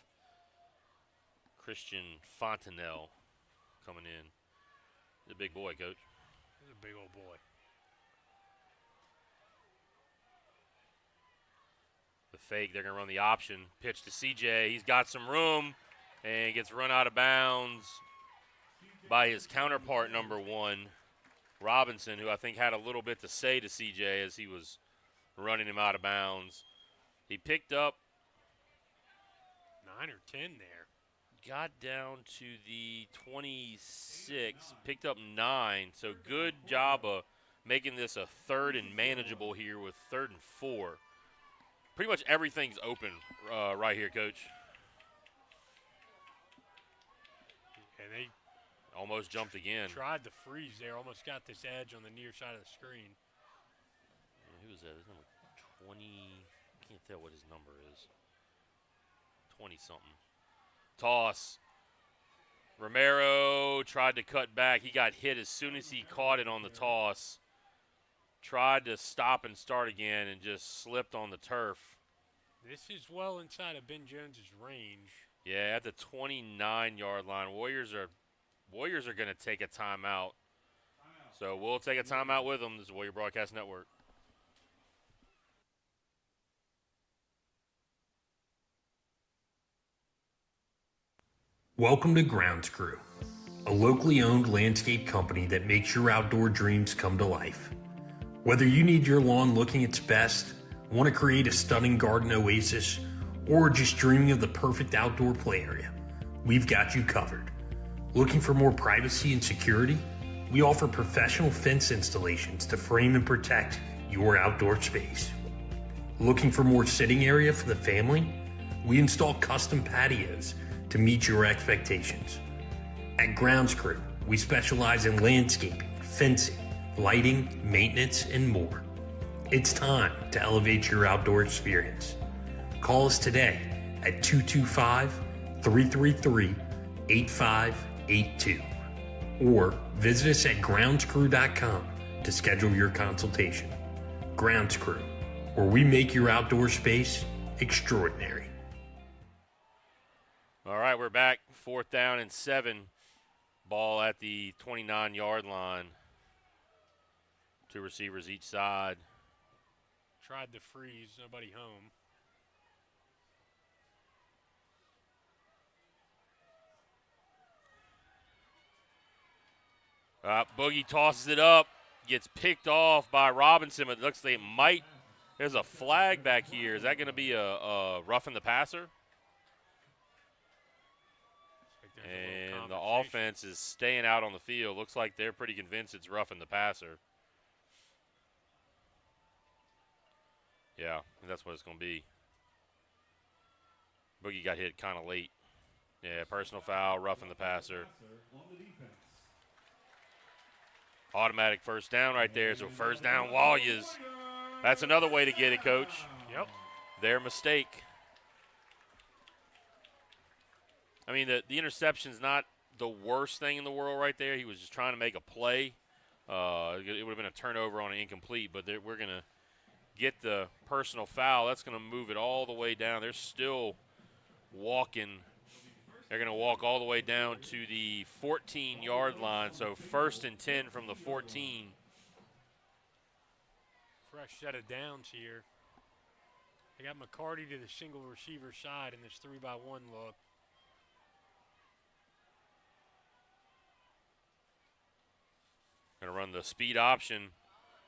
Christian Fontenelle coming in. He's a big boy, Coach. He's a big old boy. The fake, they're going to run the option. Pitch to CJ. He's got some room and gets run out of bounds by his counterpart, number 1, Robinson, who I think had a little bit to say to CJ as he was running him out of bounds. He picked up 9 or 10 there. Got down to the 26, picked up 9. So good job of making this a 3rd and manageable here with 3rd and 4. Pretty much everything's open right here, Coach. And they almost jumped again. Tried to freeze there, almost got this edge on the near side of the screen. Who is that? His number 20. Can't tell what his number is. 20-something. Toss. Romero tried to cut back. He got hit as soon as he caught it on the toss. Tried to stop and start again and just slipped on the turf. This is well inside of Ben Jones's range. Yeah, at the 29-yard line. Warriors are going to take a timeout. So we'll take a timeout with them. This is Warrior Broadcast Network. Welcome to Grounds Crew, a locally owned landscape company that makes your outdoor dreams come to life. Whether you need your lawn looking its best, want to create a stunning garden oasis, or just dreaming of the perfect outdoor play area, we've got you covered. Looking for more privacy and security? We offer professional fence installations to frame and protect your outdoor space. Looking for more sitting area for the family? We install custom patios to meet your expectations. At Grounds Crew, we specialize in landscaping, fencing, lighting, maintenance, and more. It's time to elevate your outdoor experience. Call us today at 225-333-8582 or visit us at groundscrew.com to schedule your consultation. Grounds Crew, where we make your outdoor space extraordinary. All right, we're back. 4th down and 7. Ball at the 29-yard line. 2 receivers each side. Tried to freeze, nobody home. Boogie tosses it up, gets picked off by Robinson. It looks like it might. There's a flag back here. Is that going to be a roughing the passer? And the offense is staying out on the field. Looks like they're pretty convinced it's roughing the passer. Yeah, that's what it's going to be. Boogie got hit kind of late. Yeah, personal foul, roughing the passer. Automatic first down right there. So first down, Warriors. That's another way to get it, Coach. Yep. Their mistake. I mean, the interception's not the worst thing in the world right there. He was just trying to make a play. It would have been a turnover on an incomplete, but we're going to get the personal foul. That's going to move it all the way down. They're still walking. They're going to walk all the way down to the 14-yard line. So 1st and 10 from the 14. Fresh set of downs here. They got McCarty to the single receiver side in this 3-by-1 look. Going to run the speed option.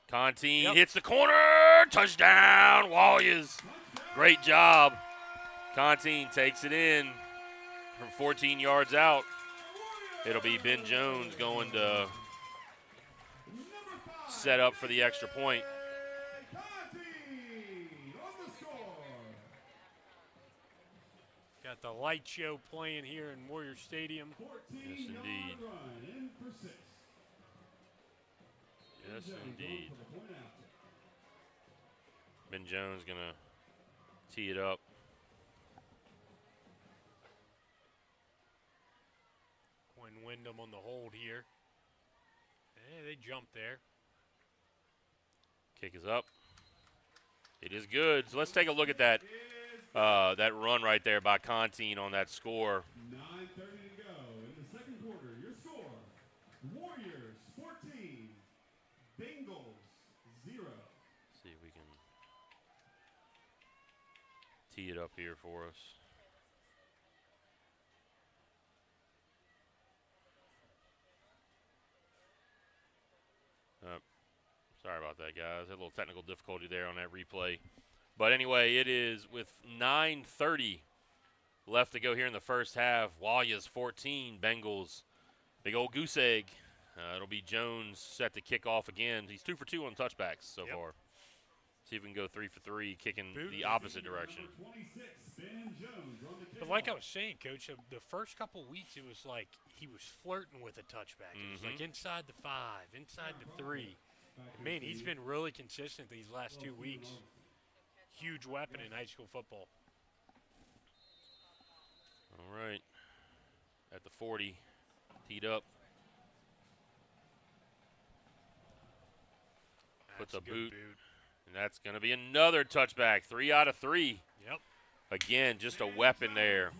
Contine hits the corner. Touchdown, Warriors. Great job. Contine takes it in from 14 yards out. It'll be Ben Jones going to set up for the extra point. Got the light show playing here in Warrior Stadium. Yes, indeed. Yes, indeed. Ben Jones going to tee it up. Quinn Wyndham on the hold here. They jumped there. Kick is up. It is good. So let's take a look at that that run right there by Contine on that score. 9:30 to go in the second quarter. Your score: Warriors 14, Bengals 0. See if we can tee it up here for us. Sorry about that, guys. Had a little technical difficulty there on that replay. But anyway, it is with 9:30 left to go here in the first half. Warriors 14, Bengals, big old goose egg. It'll be Jones set to kick off again. He's 2 for 2 on touchbacks so far. See if we can go 3 for 3, kicking the opposite direction. But like I was saying, Coach, the first couple of weeks, it was like he was flirting with a touchback. It was like inside the 5, inside the 3. And man, he's been really consistent these last 2 weeks. Huge weapon in high school football. All right. At the 40, teed up. Puts a boot. And that's going to be another touchback. 3 out of 3. Yep. Again, just a weapon there.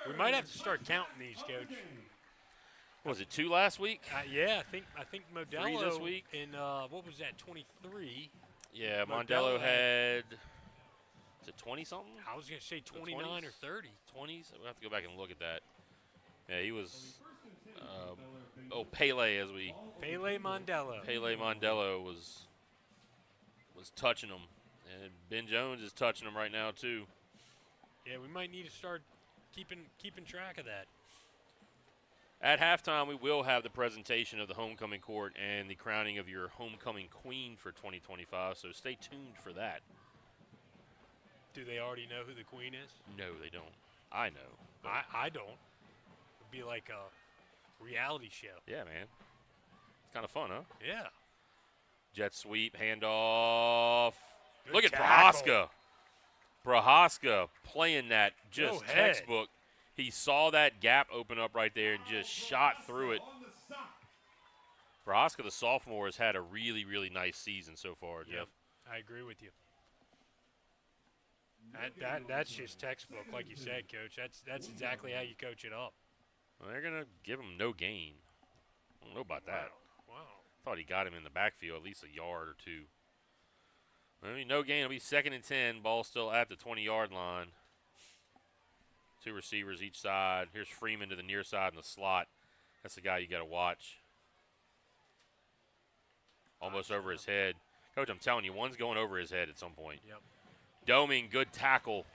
We might have to start counting these, Coach. Was it 2 last week? Yeah, I think Modelo 3 this week. In what was that, 23? Yeah, Modelo had is it 20 something? I was going to say 29 or 30. 20s. We'll have to go back and look at that. Yeah, he was. Pele Pele Mondello was touching him, and Ben Jones is touching him right now too. Yeah, we might need to start keeping track of that. At halftime, we will have the presentation of the homecoming court and the crowning of your homecoming queen for 2025, so stay tuned for that. Do they already know who the queen is? No, they don't. I know. I don't. It'd be like a reality show. Yeah, man. It's kind of fun, huh? Yeah. Jet sweep, handoff. Good Look at tackle. Prohaska playing that just textbook. He saw that gap open up right there and just shot through it. Prohaska, the sophomore, has had a really, really nice season so far, Jeff. Yep, I agree with you. That's just textbook, like you said, Coach. That's exactly how you coach it up. Well, they're going to give him no gain. I don't know about that. Wow. Thought he got him in the backfield at least a yard or two. I mean, no gain. It'll be 2nd and 10. Ball still at the 20-yard line. 2 receivers each side. Here's Freeman to the near side in the slot. That's the guy you got to watch. Almost over his head. Coach, I'm telling you, one's going over his head at some point. Yep. Doming, good tackle.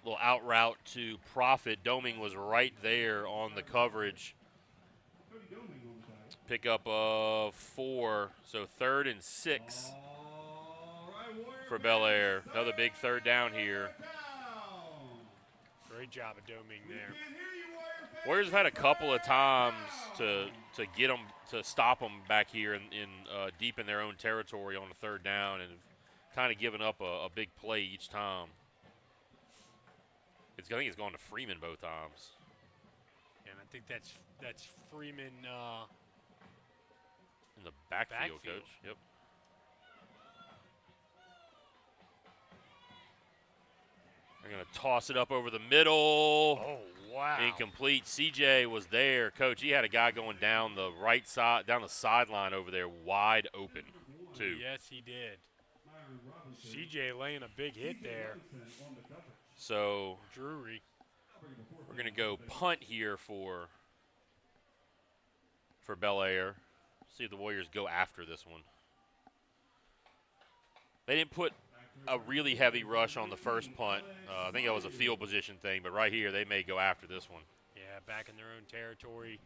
Little out route to Profit. Doming was right there on the coverage. Pick up 4, so 3rd and 6 for BELAIRE. Another big 3rd down here. Great job of Doming there. Warriors have had a couple of times to get them, to stop them back here in deep in their own territory on the 3rd down, and kind of given up a big play each time. I think it's gone to Freeman both times. And I think that's Freeman in the backfield, Coach. Yep. They're going to toss it up over the middle. Oh, wow. Incomplete. CJ was there. Coach, he had a guy going down the right side, down the sideline over there, wide open, too. Yes, he did. CJ laying a big hit there. So Drury. We're going to go punt here for BELAIRE. See if the Warriors go after this one. They didn't put a really heavy rush on the first punt. I think that was a field position thing, but right here they may go after this one. Yeah, back in their own territory.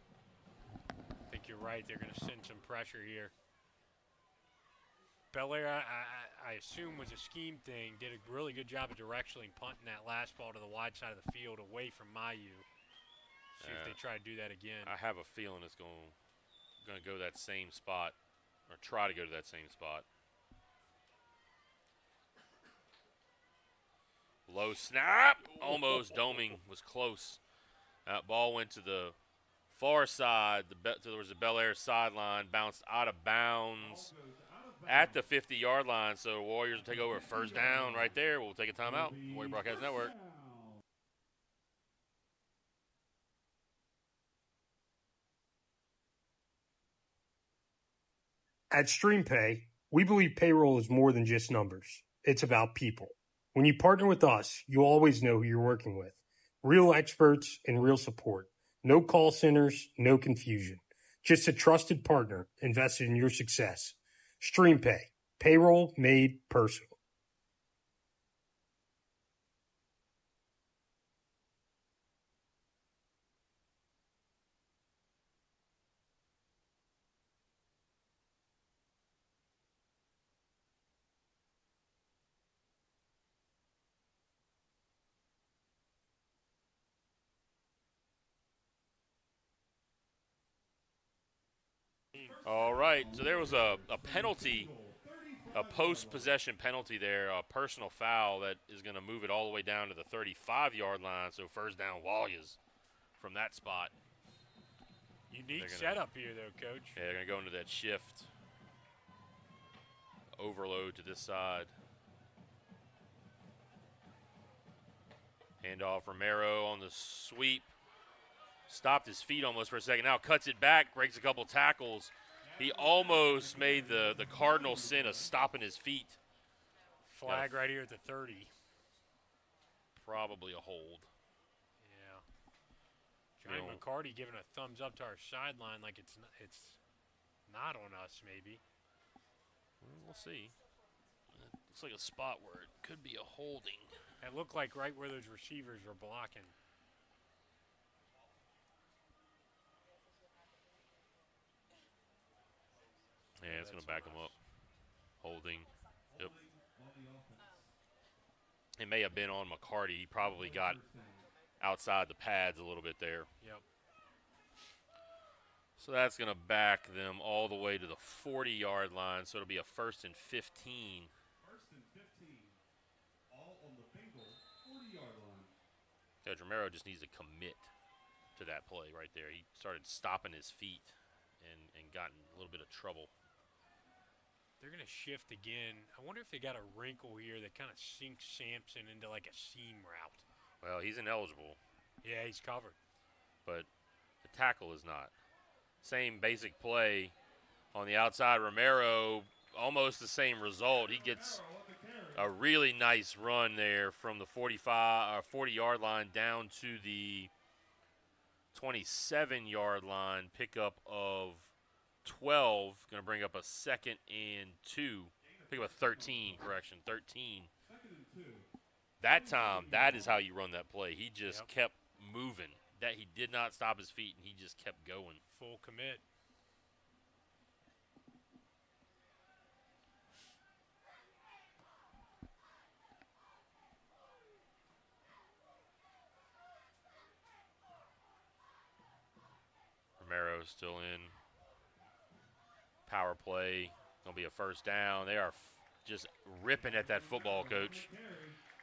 I think you're right. They're going to send some pressure here. BELAIRE, I assume, was a scheme thing. Did a really good job of directionally punting that last ball to the wide side of the field away from Mayu. See if they try to do that again. I have a feeling it's going to go that same spot, or try to go to that same spot. Low snap. Almost. Doming was close. That ball went to the far side. There was a BELAIRE sideline. Bounced out of bounds at the 50-yard line. So Warriors will take over 1st down right there. We'll take a timeout. Warrior Broadcast Network. At StreamPay, we believe payroll is more than just numbers. It's about people. When you partner with us, you always know who you're working with. Real experts and real support. No call centers, no confusion. Just a trusted partner invested in your success. StreamPay. Payroll made personal. All right, so there was a penalty, a post-possession penalty there, a personal foul that is going to move it all the way down to the 35-yard line, so 1st down Warriors from that spot. Unique setup here, though, Coach. Yeah, they're going to go into that shift. Overload to this side. Handoff Romero on the sweep. Stopped his feet almost for a second. Now cuts it back, breaks a couple tackles. He almost made the cardinal sin of stopping his feet. Flag right here at the 30. Probably a hold. Yeah. Ryan McCarty giving a thumbs up to our sideline like it's not on us, maybe. We'll see. It looks like a spot where it could be a holding. It looked like right where those receivers were blocking. Yeah, it's going to back him up. Holding. Yep. It may have been on McCarty. He probably got outside the pads a little bit there. Yep. So that's going to back them all the way to the 40-yard line. So it'll be a 1st and 15. 1st and 15. All on the Bengal 40-yard line. Coach Romero just needs to commit to that play right there. He started stopping his feet and got in a little bit of trouble. They're going to shift again. I wonder if they got a wrinkle here that kind of sinks Sampson into like a seam route. Well, he's ineligible. Yeah, he's covered. But the tackle is not. Same basic play on the outside. Romero, almost the same result. He gets a really nice run there from the 40-yard line down to the 27-yard line. Pickup of 12, going to bring up a 2nd and 2. Pick up a 13, correction, 13. That time, that is how you run that play. He just kept moving. That he did not stop his feet, and he just kept going. Full commit. Romero still in. Power play. Going to be a 1st down. They are just ripping at that football, Coach.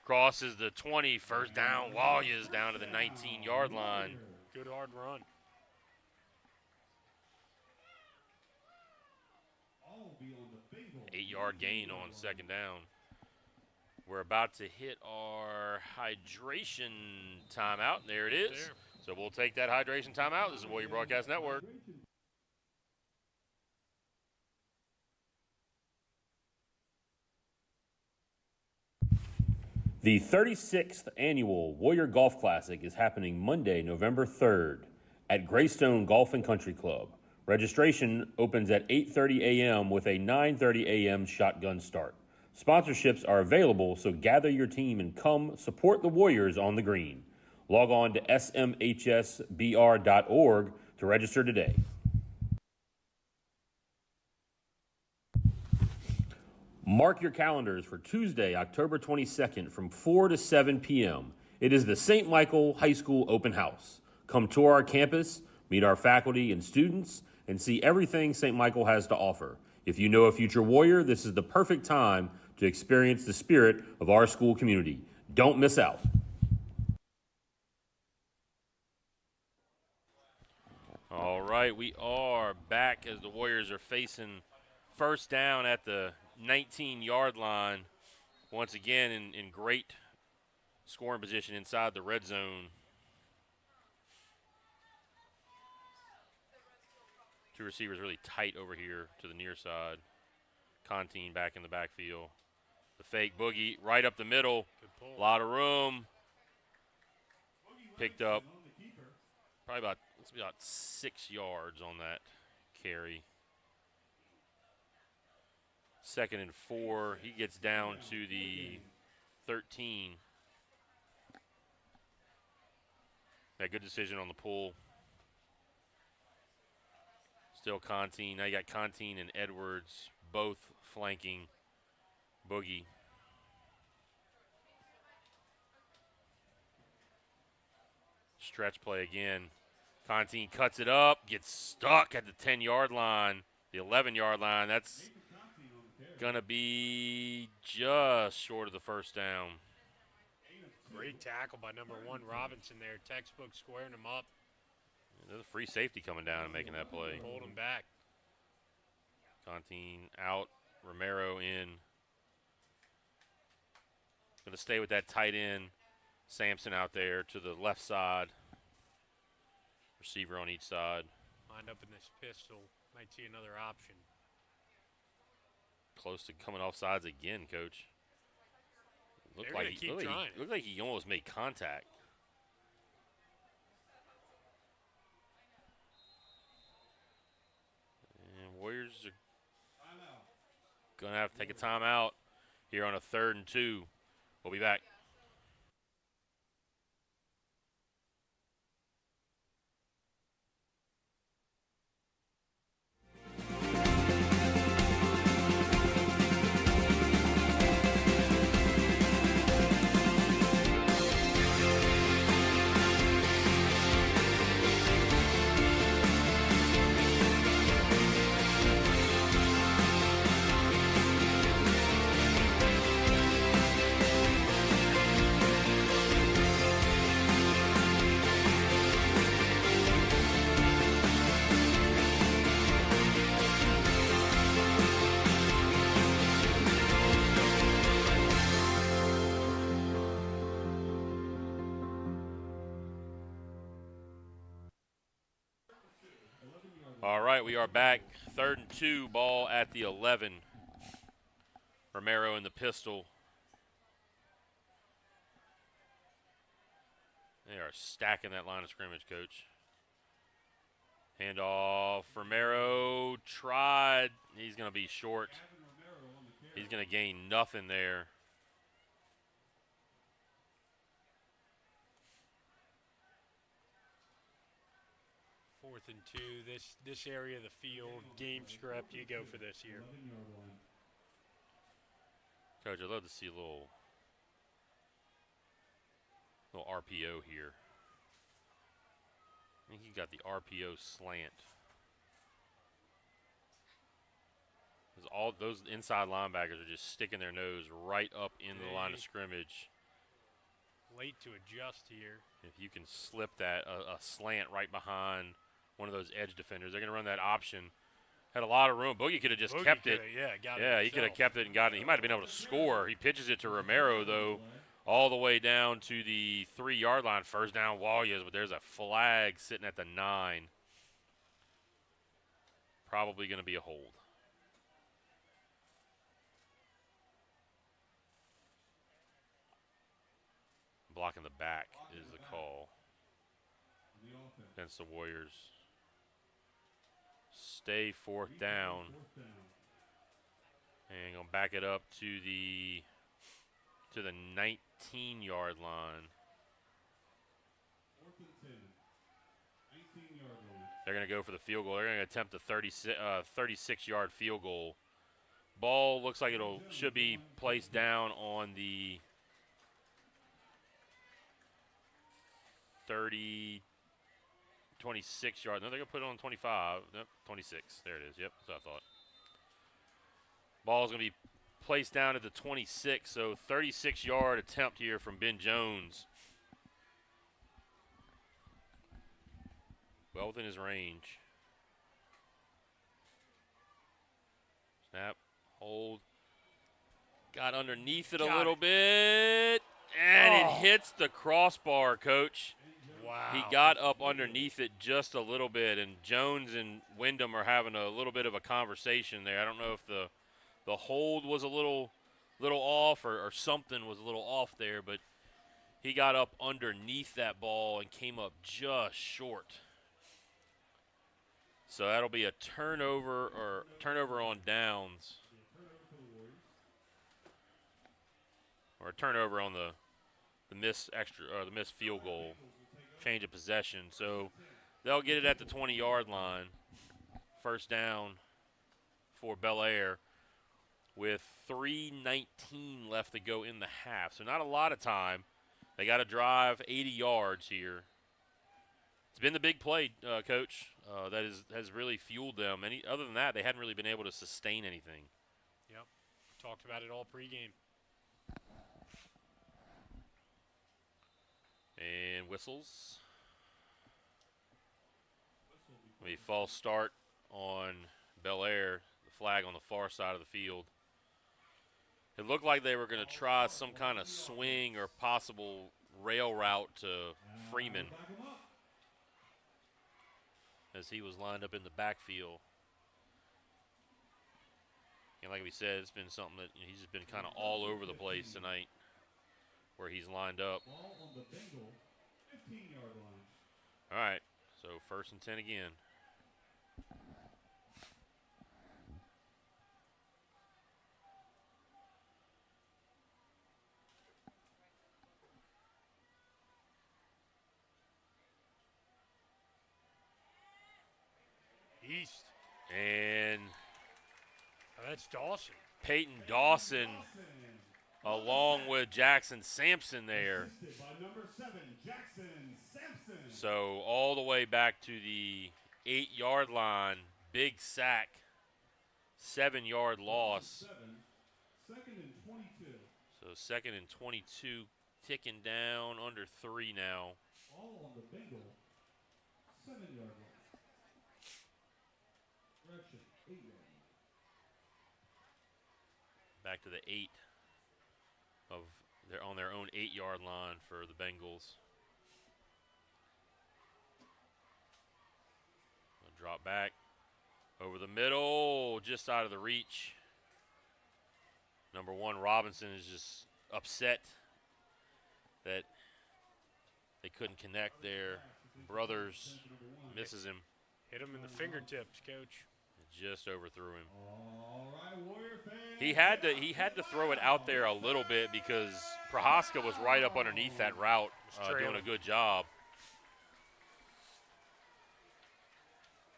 Crosses the 20, 1st down. Wallia's down to the 19-yard line. Good hard run. All be on the Bengal. 8-yard gain on 2nd down. We're about to hit our hydration timeout. And there it is. So we'll take that hydration timeout. This is Warrior Broadcast Network. The 36th annual Warrior Golf Classic is happening Monday, November 3rd at Greystone Golf and Country Club. Registration opens at 8:30 a.m. with a 9:30 a.m. shotgun start. Sponsorships are available, so gather your team and come support the Warriors on the green. Log on to smhsbr.org to register today. Mark your calendars for Tuesday, October 22nd from 4 to 7 p.m. It is the St. Michael High School Open House. Come tour our campus, meet our faculty and students, and see everything St. Michael has to offer. If you know a future Warrior, this is the perfect time to experience the spirit of our school community. Don't miss out. All right, we are back as the Warriors are facing 1st down at the 19-yard line. Once again in great scoring position inside the red zone. Two receivers really tight over here to the near side. Contine back in the backfield. The fake Boogie right up the middle. A lot of room. Picked up probably about 6 yards on that carry. 2nd and 4. He gets down to the 13. That good decision on the pull. Still Contine. Now you got Contine and Edwards both flanking Boogie. Stretch play again. Contine cuts it up, gets stuck at the 10-yard line, the 11-yard line. That's going to be just short of the 1st down. Great tackle by number 1, Robinson there. Textbook squaring him up. There's a free safety coming down and making that play. Pulled him back. Contine out, Romero in. Going to stay with that tight end. Sampson out there to the left side. Receiver on each side. Lined up in this pistol. Might see another option. Close to coming off sides again, Coach. Looked like he almost made contact. Warriors are going to have to take a timeout here on a 3rd and 2. We'll be back. All right, we are back. 3rd and 2, ball at the 11. Romero in the pistol. They are stacking that line of scrimmage, Coach. Handoff. Romero tried. He's going to be short. He's going to gain nothing there. Fourth and 2. This area of the field, game script, you go for this here. Coach, I'd love to see a little RPO here. I think he got the RPO slant. All those inside linebackers are just sticking their nose right up into the line of scrimmage. Late to adjust here. If you can slip that a slant right behind one of those edge defenders, they're going to run that option. Had a lot of room. Boogie could have just kept it. Yeah, he could have kept it and gotten it. He might have been able to score. He pitches it to Romero, though, all the way down to the 3-yard line. First down, Warriors, but there's a flag sitting at the 9. Probably going to be a hold. Blocking the back is the call against the Warriors. Stay 4th down. And going to back it up to the 19-yard line. They're going to go for the field goal. They're going to attempt a 36-yard field goal. Ball looks like should be placed down on the 26 yard. No, they're going to put it on 25. Nope, 26. There it is. Yep, that's what I thought. Ball's going to be placed down at the 26, so 36-yard attempt here from Ben Jones. Well within his range. Snap, hold. Got underneath it a little bit, and it hits the crossbar, Coach. Wow. He got up underneath it just a little bit, and Jones and Wyndham are having a little bit of a conversation there. I don't know if the hold was a little off or something was a little off there, but he got up underneath that ball and came up just short. So that'll be a turnover on downs, or a turnover on the missed field goal. Change of possession. So they'll get it at the 20-yard line. First down for BELAIRE with 3:19 left to go in the half. So not a lot of time. They got to drive 80 yards here. It's been the big play, Coach, that has really fueled them. Other than that, they hadn't really been able to sustain anything. Yep. Talked about it all pregame. And whistles. A false start on BELAIRE, the flag on the far side of the field. It looked like they were going to try some kind of swing or possible rail route to Freeman as he was lined up in the backfield. And like we said, it's been something that he's just been kind of all over the place tonight where he's lined up. All right, so 1st and 10 again. beast. And That's Dawson. Peyton Dawson along with Jackson Sampson there. Assisted by number 7, Jackson Sampson. So all the way back to the 8-yard line, big sack, 7-yard loss. 2nd and 22. So 2nd and 22, ticking down under 3 now. All on the Bengal 7-yard line. Correction, 8-yard line. Back to the 8 of they're on their own 8-yard line for the Bengals. Drop back over the middle, just out of the reach. Number 1, Robinson, is just upset that they couldn't connect there. Brothers misses him. Hit him in the fingertips, Coach. Just overthrew him. All right, Warrior fans. He had to throw it out there a little bit because Prohaska was right up underneath that route, doing a good job.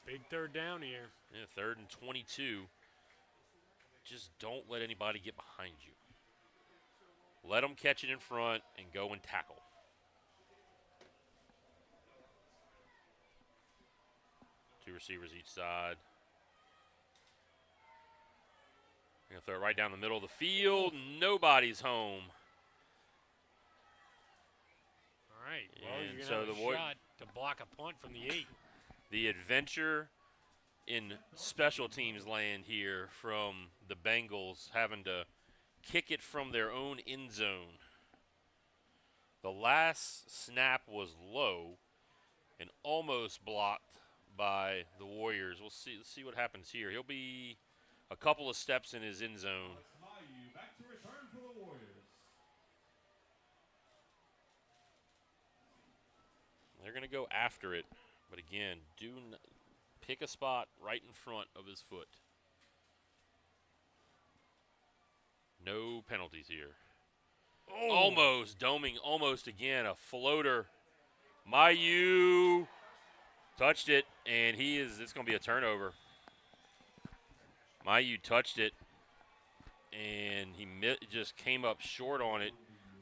Big third down here. Yeah, 3rd and 22. Just don't let anybody get behind you. Let them catch it in front and go and tackle. Two receivers each side. Going to throw it right down the middle of the field. Nobody's home. All right. Well, And you're so going to have a shot to block a punt from the 8. The adventure in special teams land here from the Bengals, having to kick it from their own end zone. The last snap was low and almost blocked by the Warriors. Let's see what happens here. He'll be a couple of steps in his end zone. Back to return for the Warriors. They're going to go after it. But again, pick a spot right in front of his foot. No penalties here. Oh. Almost, doming almost again. A floater. Mayu touched it, and it's going to be a turnover. Mayu touched it, and he just came up short on it.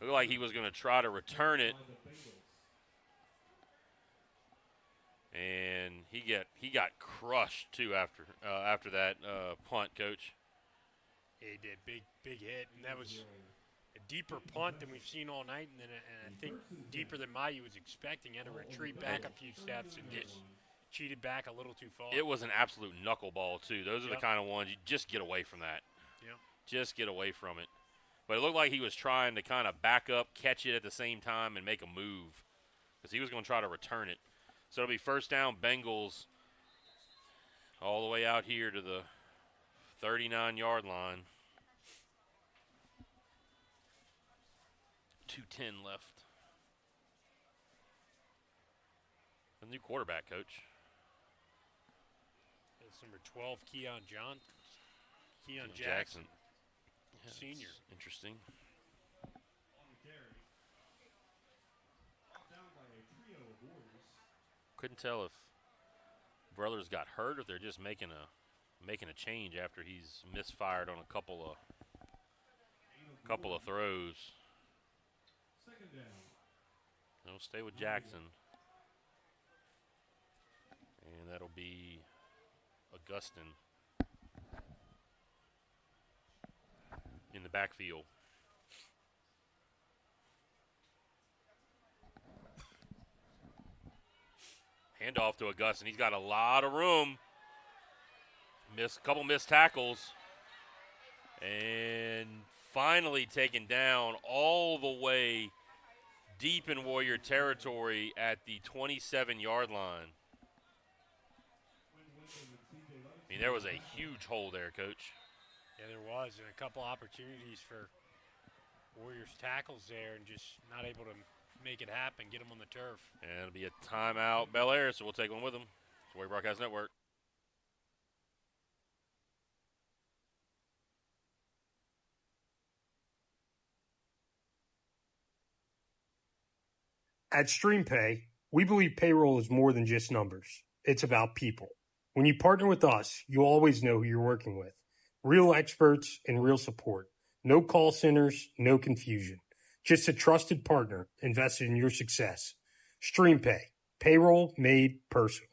Looked like he was going to try to return it. And he got crushed too after that punt, Coach. He did big hit, and that was a deeper punt than we've seen all night, and I think deeper than Mayu was expecting. He had to retreat back a few steps and just cheated back a little too far. It was an absolute knuckleball too. Those are the kind of ones you just get away from that. Yep. Just get away from it. But it looked like he was trying to kind of back up, catch it at the same time, and make a move because he was going to try to return it. So it'll be first down Bengals all the way out here to the 39-yard line. 2:10 left. The new quarterback, Coach. That's number 12, Keon Jackson. Yeah, Senior. Interesting. Couldn't tell if Brothers got hurt or if they're just making a change after he's misfired on a couple of throws. Second down. They'll stay with Jackson. And that'll be Augustin in the backfield. Handoff to Augustin. He's got a lot of room. Couple missed tackles. And finally taken down all the way deep in Warrior territory at the 27-yard line. I mean, there was a huge hole there, Coach. Yeah, there was, and a couple opportunities for Warriors tackles there and just not able to make it happen, get them on the turf. And it'll be a timeout, BELAIRE, so we'll take one with them. It's Warrior Broadcast Network. At StreamPay, we believe payroll is more than just numbers. It's about people. When you partner with us, you always know who you're working with. Real experts and real support. No call centers, no confusion. Just a trusted partner invested in your success. StreamPay. Payroll made personal.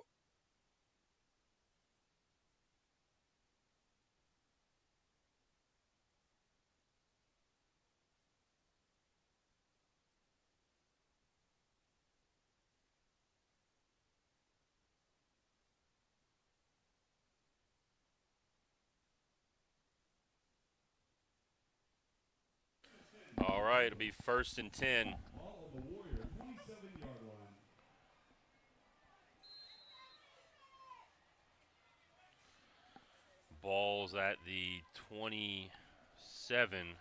All right, it'll be 1st and 10. All of the Warrior 27-yard line. Ball's at the 27.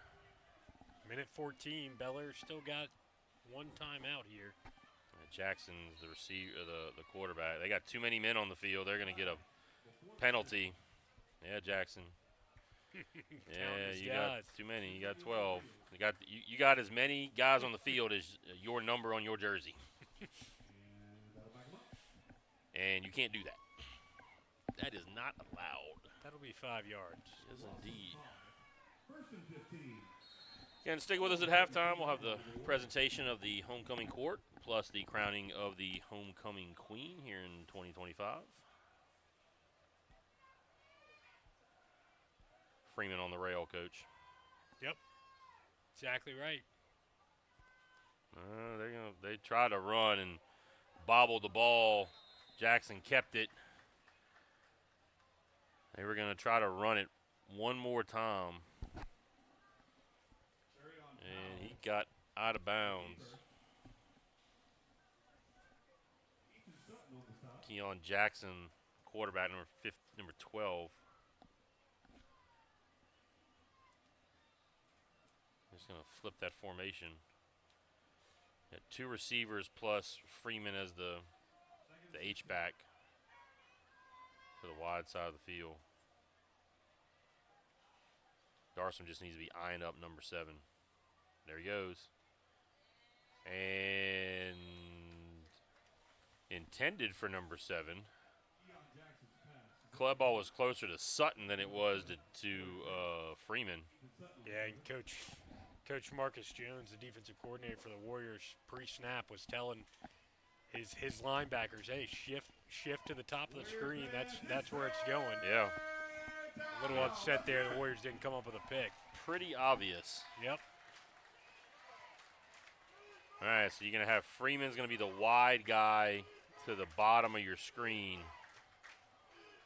Minute 14. Belaire still got one timeout here. Jackson's the receiver, the quarterback. They got too many men on the field. They're going to get a penalty. Yeah, Jackson. Yeah, you got too many. You got 12. You got as many guys on the field as your number on your jersey. And you can't do that. That is not allowed. That'll be 5 yards. Yes, indeed. 1st and 15. Again, stick with us at halftime. We'll have the presentation of the homecoming court, plus the crowning of the homecoming queen here in 2025. Freeman on the rail, Coach. Yep, exactly right. They tried to run and bobbled the ball. Jackson kept it. They were going to try to run it one more time. And he got out of bounds. Keon Jackson, quarterback, number 12. Just going to flip that formation. Got 2 receivers plus Freeman as the H-back to the wide side of the field. Darsom just needs to be eyeing up number 7. There he goes. And intended for number 7. Club ball was closer to Sutton than it was to Freeman. Yeah, and Coach Marcus Jones, the defensive coordinator for the Warriors, pre-snap was telling his linebackers, "Hey, shift to the top of the screen. That's where it's going." Yeah. A little upset there. The Warriors didn't come up with a pick. Pretty obvious. Yep. All right, so you're going to have Freeman's going to be the wide guy to the bottom of your screen.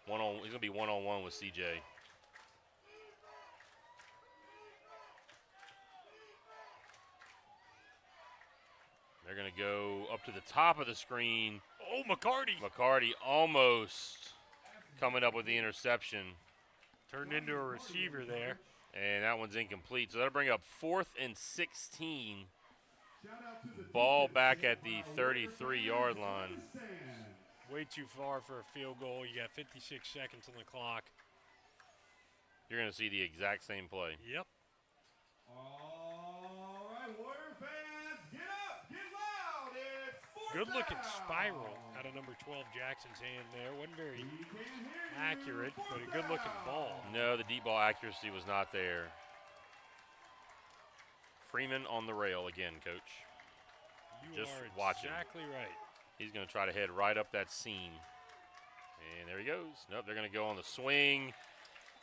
He's going to be one-on-one with CJ. They're going to go up to the top of the screen. Oh, McCarty. McCarty almost coming up with the interception. Turned into a receiver there. And that one's incomplete. So that'll bring up 4th and 16. Ball back at the 33-yard line. Way too far for a field goal. You got 56 seconds on the clock. You're going to see the exact same play. Yep. All right, Warrior fans, get up, get loud. It's Good-looking spiral out of number 12 Jackson's hand there. Wasn't very accurate, but a good-looking ball. No, the deep ball accuracy was not there. Freeman on the rail again, Coach. You Just are watching. exactly right. He's going to try to head right up that seam. And there he goes. Nope, they're going to go on the swing.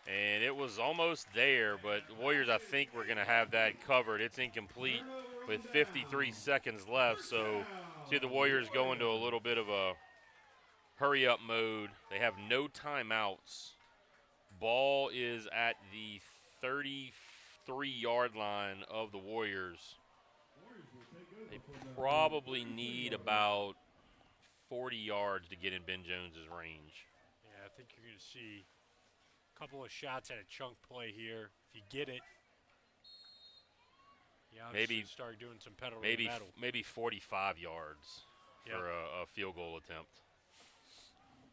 And it was almost there, but Warriors, I think, we're going to have that covered. It's incomplete with 53 seconds left. So see the Warriors go into a little bit of a hurry-up mode. They have no timeouts. Ball is at the 33-yard line of the Warriors. They probably need about 40 yards to get in Ben Jones's range. Yeah, I think you're going to see a couple of shots at a chunk play here. If you get it, you obviously start doing some pedal to the metal. Maybe 45 yards for a field goal attempt.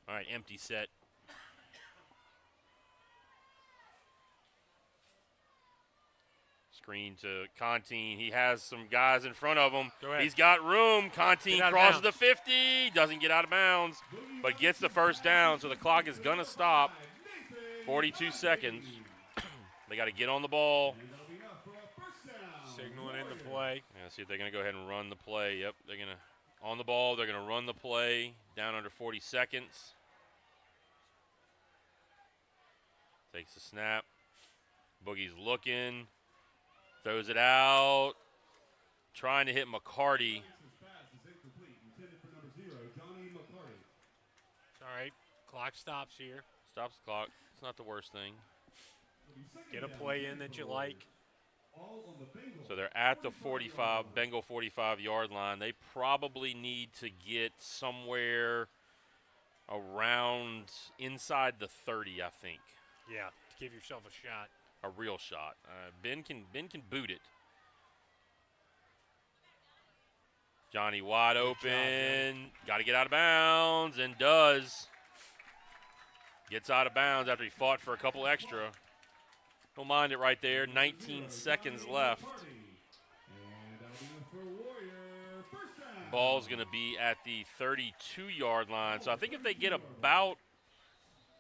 All right, empty set. Screen to Contine. He has some guys in front of him. Go ahead. He's got room. Contine Get out of crosses the bounds. 50. Doesn't get out of bounds, but gets the first down. So the clock is going to stop. 42 seconds. They got to get on the ball. Signaling in the play. Yeah, see if they're going to go ahead and run the play. Yep, they're going to on the ball. They're going to run the play down under 40 seconds. Takes the snap. Boogie's looking. Throws it out. Trying to hit McCarty. It's all right. Clock stops here. Stops the clock. It's not the worst thing. Get a play in that you like. So they're at the 45, Bengal 45-yard line. They probably need to get somewhere around inside the 30, I think. Yeah, to give yourself a shot. A real shot. Ben can boot it. Johnny wide open. Got to get out of bounds, and does. Gets out of bounds after he fought for a couple extra. Don't mind it right there. 19 seconds left. Ball's going to be at the 32-yard line. So I think if they get about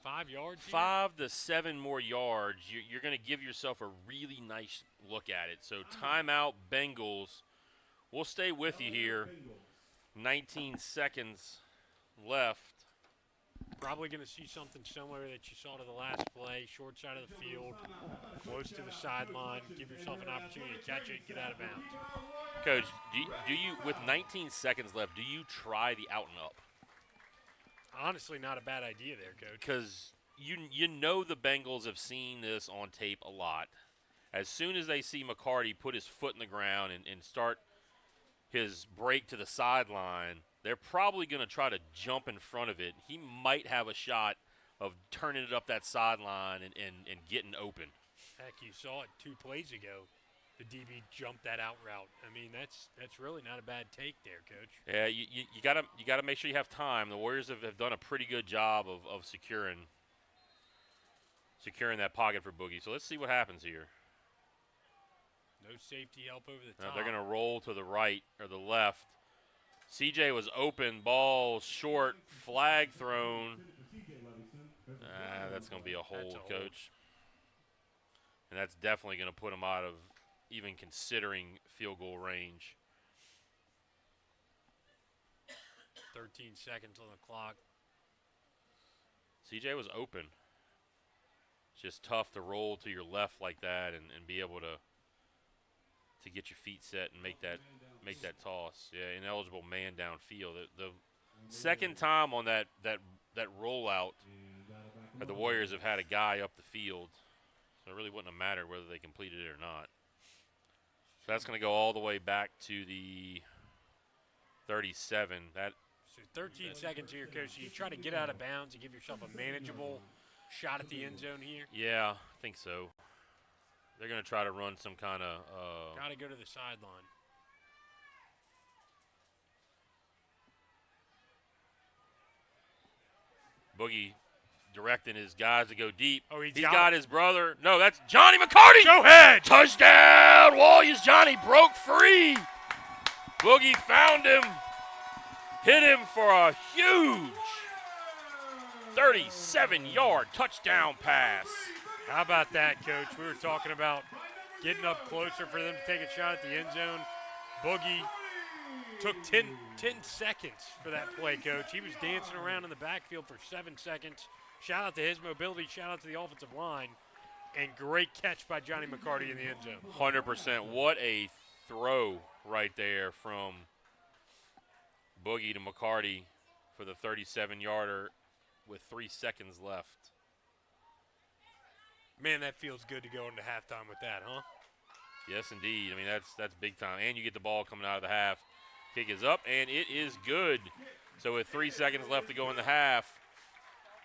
5 yards? 5 to 7 more yards, you're going to give yourself a really nice look at it. So timeout, Bengals. We'll stay with you here. 19 seconds left. Probably going to see something similar that you saw to the last play. Short side of the field, close to the sideline. Give yourself an opportunity to catch it, get out of bounds. Coach, do you with 19 seconds left, do you try the out and up? Honestly, not a bad idea there, Coach. Because you know the Bengals have seen this on tape a lot. As soon as they see McCarty put his foot in the ground and start his break to the sideline, they're probably going to try to jump in front of it. He might have a shot of turning it up that sideline and getting open. Heck, you saw it 2 plays ago. The DB jumped that out route. I mean, that's really not a bad take there, Coach. Yeah, you gotta make sure you have time. The Warriors have done a pretty good job of securing that pocket for Boogie. So let's see what happens here. No safety help over the Now top. they're going to roll to the right or the left. CJ was open, ball short, flag thrown. That's going to be a hold, Coach. And that's definitely going to put him out of even considering field goal range. 13 seconds on the clock. CJ was open. It's just tough to roll to your left like that and be able to get your feet set and make that toss. Yeah, ineligible man downfield. The second time on that rollout that the Warriors have had a guy up the field, so it really wouldn't have mattered whether they completed it or not. So that's going to go all the way back to the 37. So 13 seconds here, Coach. You try to get out of bounds and give yourself a manageable shot at the end zone here. Yeah, I think so. They're going to try to run some kind of got to go to the sideline. Boogie directing his guys to go deep. Oh, he's got his brother. No, that's Johnny McCarty. Go ahead. Touchdown. Warriors. Johnny broke free. Boogie found him. Hit him for a huge 37-yard touchdown pass. How about that, Coach? We were talking about getting up closer for them to take a shot at the end zone. Boogie took 10 seconds for that play, Coach. He was dancing around in the backfield for 7 seconds. Shout out to his mobility. Shout out to the offensive line. And great catch by Johnny McCarty in the end zone. 100%. What a throw right there from Boogie to McCarty for the 37-yarder with 3 seconds left. Man, that feels good to go into halftime with that, huh? Yes, indeed. I mean, that's big time. And you get the ball coming out of the half. Kick is up, and it is good. So with 3 seconds left to go in the half,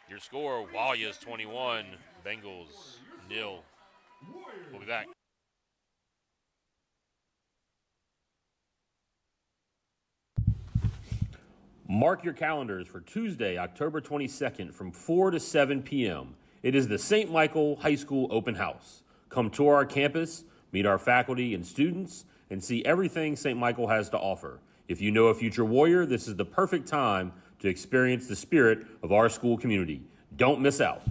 your score, Warriors 21, Bengals 0. We'll be back. Mark your calendars for Tuesday, October 22nd from 4 to 7 p.m. It is the St. Michael High School Open House. Come tour our campus, meet our faculty and students, and see everything St. Michael has to offer. If you know a future Warrior, this is the perfect time to experience the spirit of our school community. Don't miss out.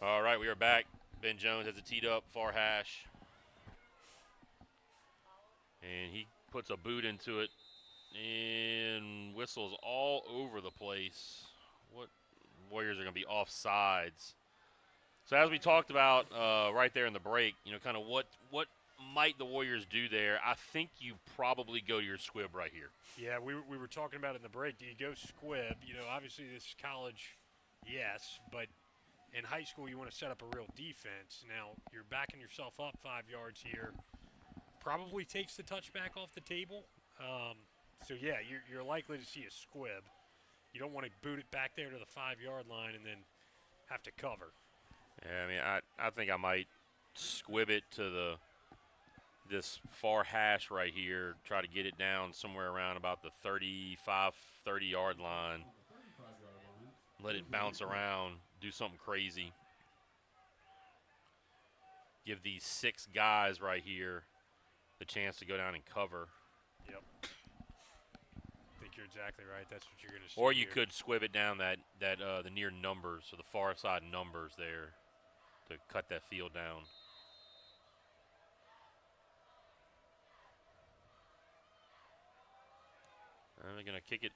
All right, we are back. Ben Jones has it teed up, far hash. And he puts a boot into it and whistles all over the place. What Warriors are going to be offsides. So as we talked about right there in the break, kind of what might the Warriors do there? I think you probably go to your squib right here. Yeah, we were talking about it in the break. Do you go squib? Obviously this is college, yes, but in high school you want to set up a real defense. Now you're backing yourself up 5 yards here. Probably takes the touchback off the table. So yeah, you're likely to see a squib. You don't want to boot it back there to the 5 yard line and then have to cover. Yeah, I mean, I think I might squib it to this far hash right here, try to get it down somewhere around about the 30 yard line. Let it bounce around, do something crazy. Give these 6 guys right here the chance to go down and cover. Yep. I think you're exactly right. That's what you're going to see. Or you here. could squib it down the near numbers, so the far side numbers there to cut that field down. And they're going to kick it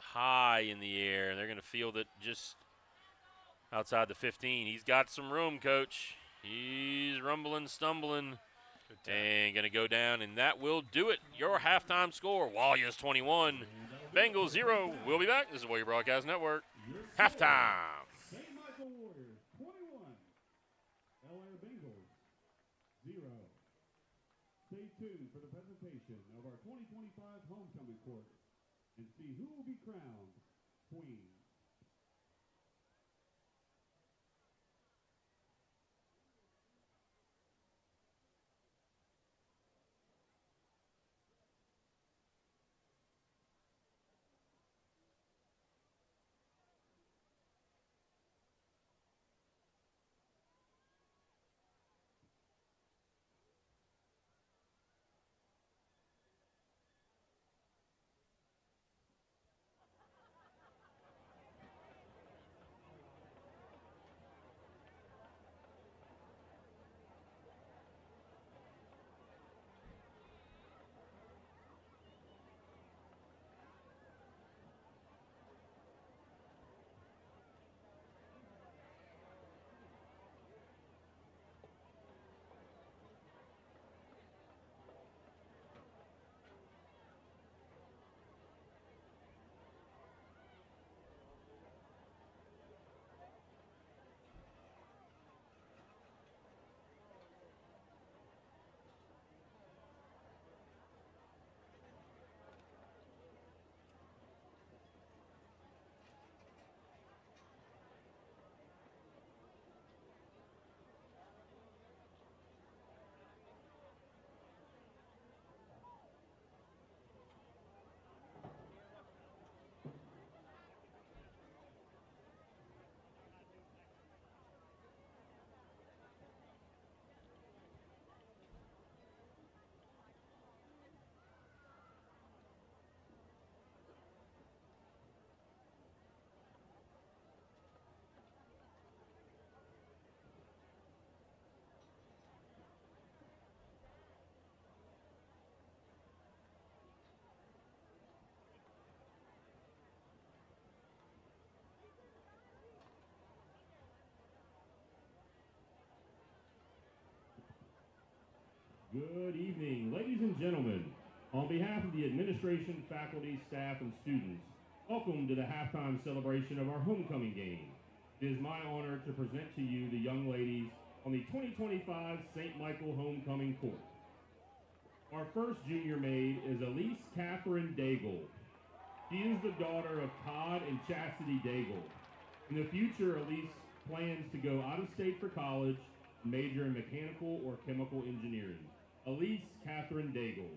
high in the air, and they're going to field it just outside the 15. He's got some room, Coach. He's rumbling, stumbling, and going to go down, and that will do it. Your halftime score, Warriors 21, Bengals 0. We'll be back. This is Warrior Broadcast Network. Halftime. St. Michael Warriors 21, BELAIRE Bengals 0. Stay tuned for the presentation of our 2025 homecoming court and see who will be crowned queen. Good evening, ladies and gentlemen. On behalf of the administration, faculty, staff, and students, welcome to the halftime celebration of our homecoming game. It is my honor to present to you the young ladies on the 2025 St. Michael Homecoming Court. Our first junior maid is Elise Catherine Daigle. She is the daughter of Todd and Chastity Daigle. In the future, Elise plans to go out of state for college and major in mechanical or chemical engineering. Elise Catherine Daigle.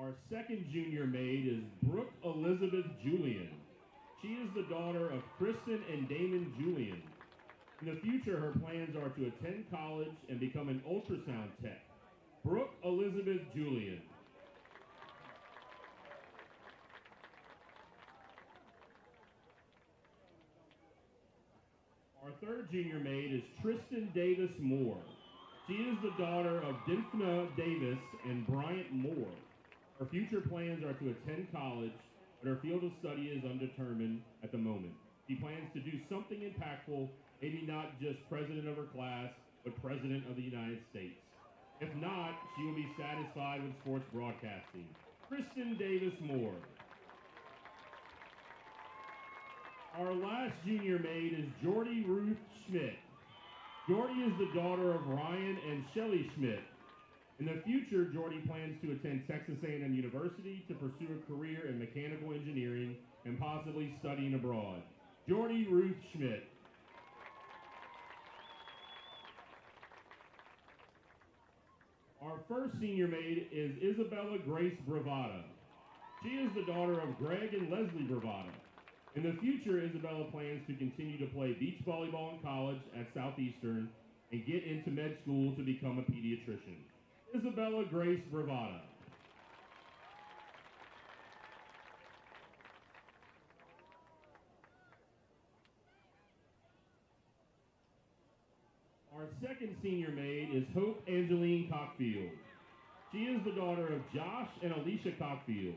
Our second junior maid is Brooke Elizabeth Julian. She is the daughter of Kristen and Damon Julian. In the future, her plans are to attend college and become an ultrasound tech. Brooke Elizabeth Julian. Our third junior maid is Tristan Davis Moore. She is the daughter of Dymphna Davis and Bryant Moore. Her future plans are to attend college, but her field of study is undetermined at the moment. She plans to do something impactful, maybe not just president of her class, but president of the United States. If not, she will be satisfied with sports broadcasting. Kristen Davis Moore. Our last junior maid is Jordy Ruth Schmidt. Jordy is the daughter of Ryan and Shelley Schmidt. In the future, Jordy plans to attend Texas A&M University to pursue a career in mechanical engineering and possibly studying abroad. Jordy Ruth Schmidt. Our first senior maid is Isabella Grace Bravata. She is the daughter of Greg and Leslie Bravata. In the future, Isabella plans to continue to play beach volleyball in college at Southeastern and get into med school to become a pediatrician. Isabella Grace Bravata. Our second senior maid is Hope Angeline Cockfield. She is the daughter of Josh and Alicia Cockfield.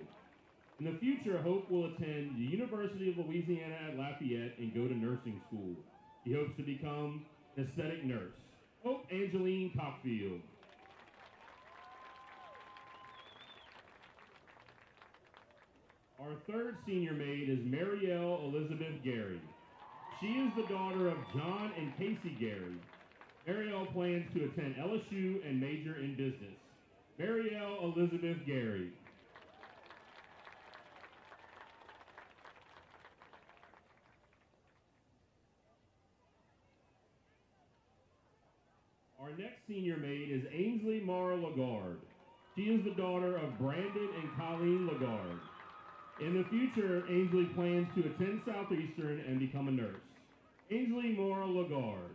In the future, Hope will attend the University of Louisiana at Lafayette and go to nursing school. He hopes to become an aesthetic nurse. Hope Angeline Cockfield. Our third senior maid is Marielle Elizabeth Gary. She is the daughter of John and Casey Gary. Marielle plans to attend LSU and major in business. Marielle Elizabeth Gary. Our next senior maid is Ainsley Mara Lagarde. She is the daughter of Brandon and Colleen Lagarde. In the future, Ainsley plans to attend Southeastern and become a nurse. Ainsley Mara Lagarde.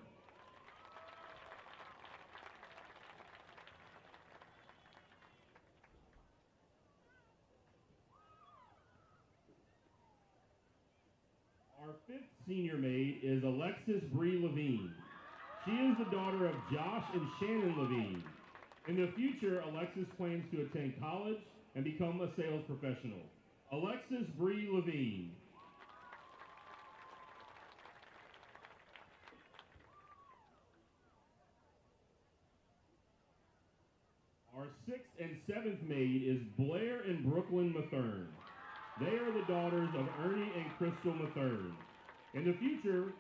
Our fifth senior maid is Alexis Bree Levine. She is the daughter of Josh and Shannon Levine. In the future, Alexis plans to attend college and become a sales professional. Alexis Bree Levine. Our sixth and seventh maid is Blair and Brooklyn Mathern. They are the daughters of Ernie and Crystal Mathern. In the future,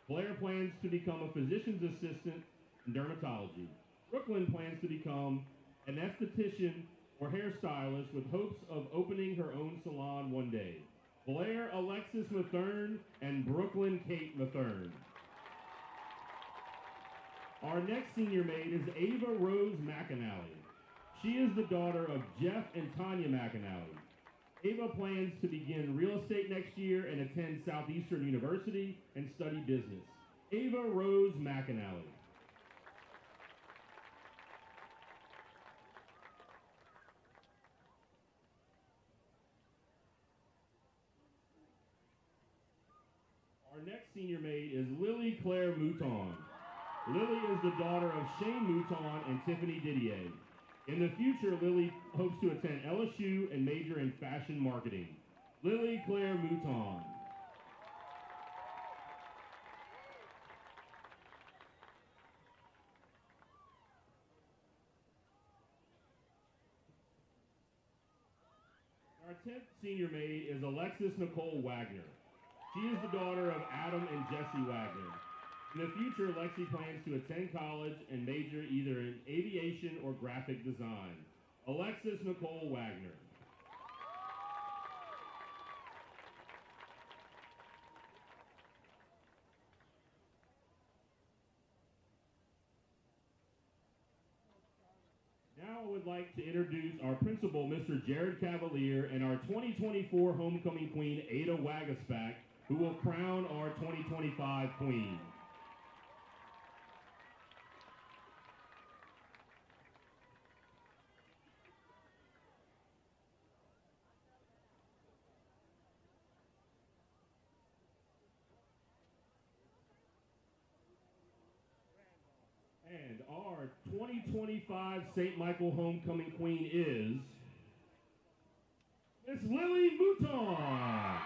Blair plans to become a physician's assistant in dermatology. Brooklyn plans to become an esthetician or hairstylist with hopes of opening her own salon one day. Blair Alexis Mathern and Brooklyn Kate Mathern. Our next senior maid is Ava Rose McAnally. She is the daughter of Jeff and Tanya McAnally. Ava plans to begin real estate next year and attend Southeastern University and study business. Ava Rose McAnally. Our next senior maid is Lily Claire Mouton. Lily is the daughter of Shane Mouton and Tiffany Didier. In the future, Lily hopes to attend LSU and major in fashion marketing. Lily Claire Mouton. 10th senior maid is Alexis Nicole Wagner. She is the daughter of Adam and Jesse Wagner. In the future, Lexi plans to attend college and major either in aviation or graphic design. Alexis Nicole Wagner. Now I would like to introduce our principal, Mr. Jared Cavalier, and our 2024 homecoming queen, Ada Wagaspak, who will crown our 2025 queen. And our 2025 St. Michael homecoming queen is Miss Lily Mouton.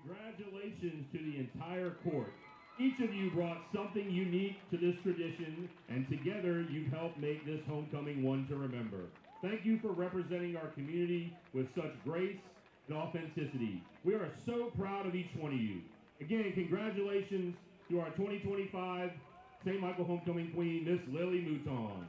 Congratulations to the entire court. Each of you brought something unique to this tradition, and together you've helped make this homecoming one to remember. Thank you for representing our community with such grace and authenticity. We are so proud of each one of you. Again, congratulations to our 2025 St. Michael homecoming queen, Miss Lily Mouton.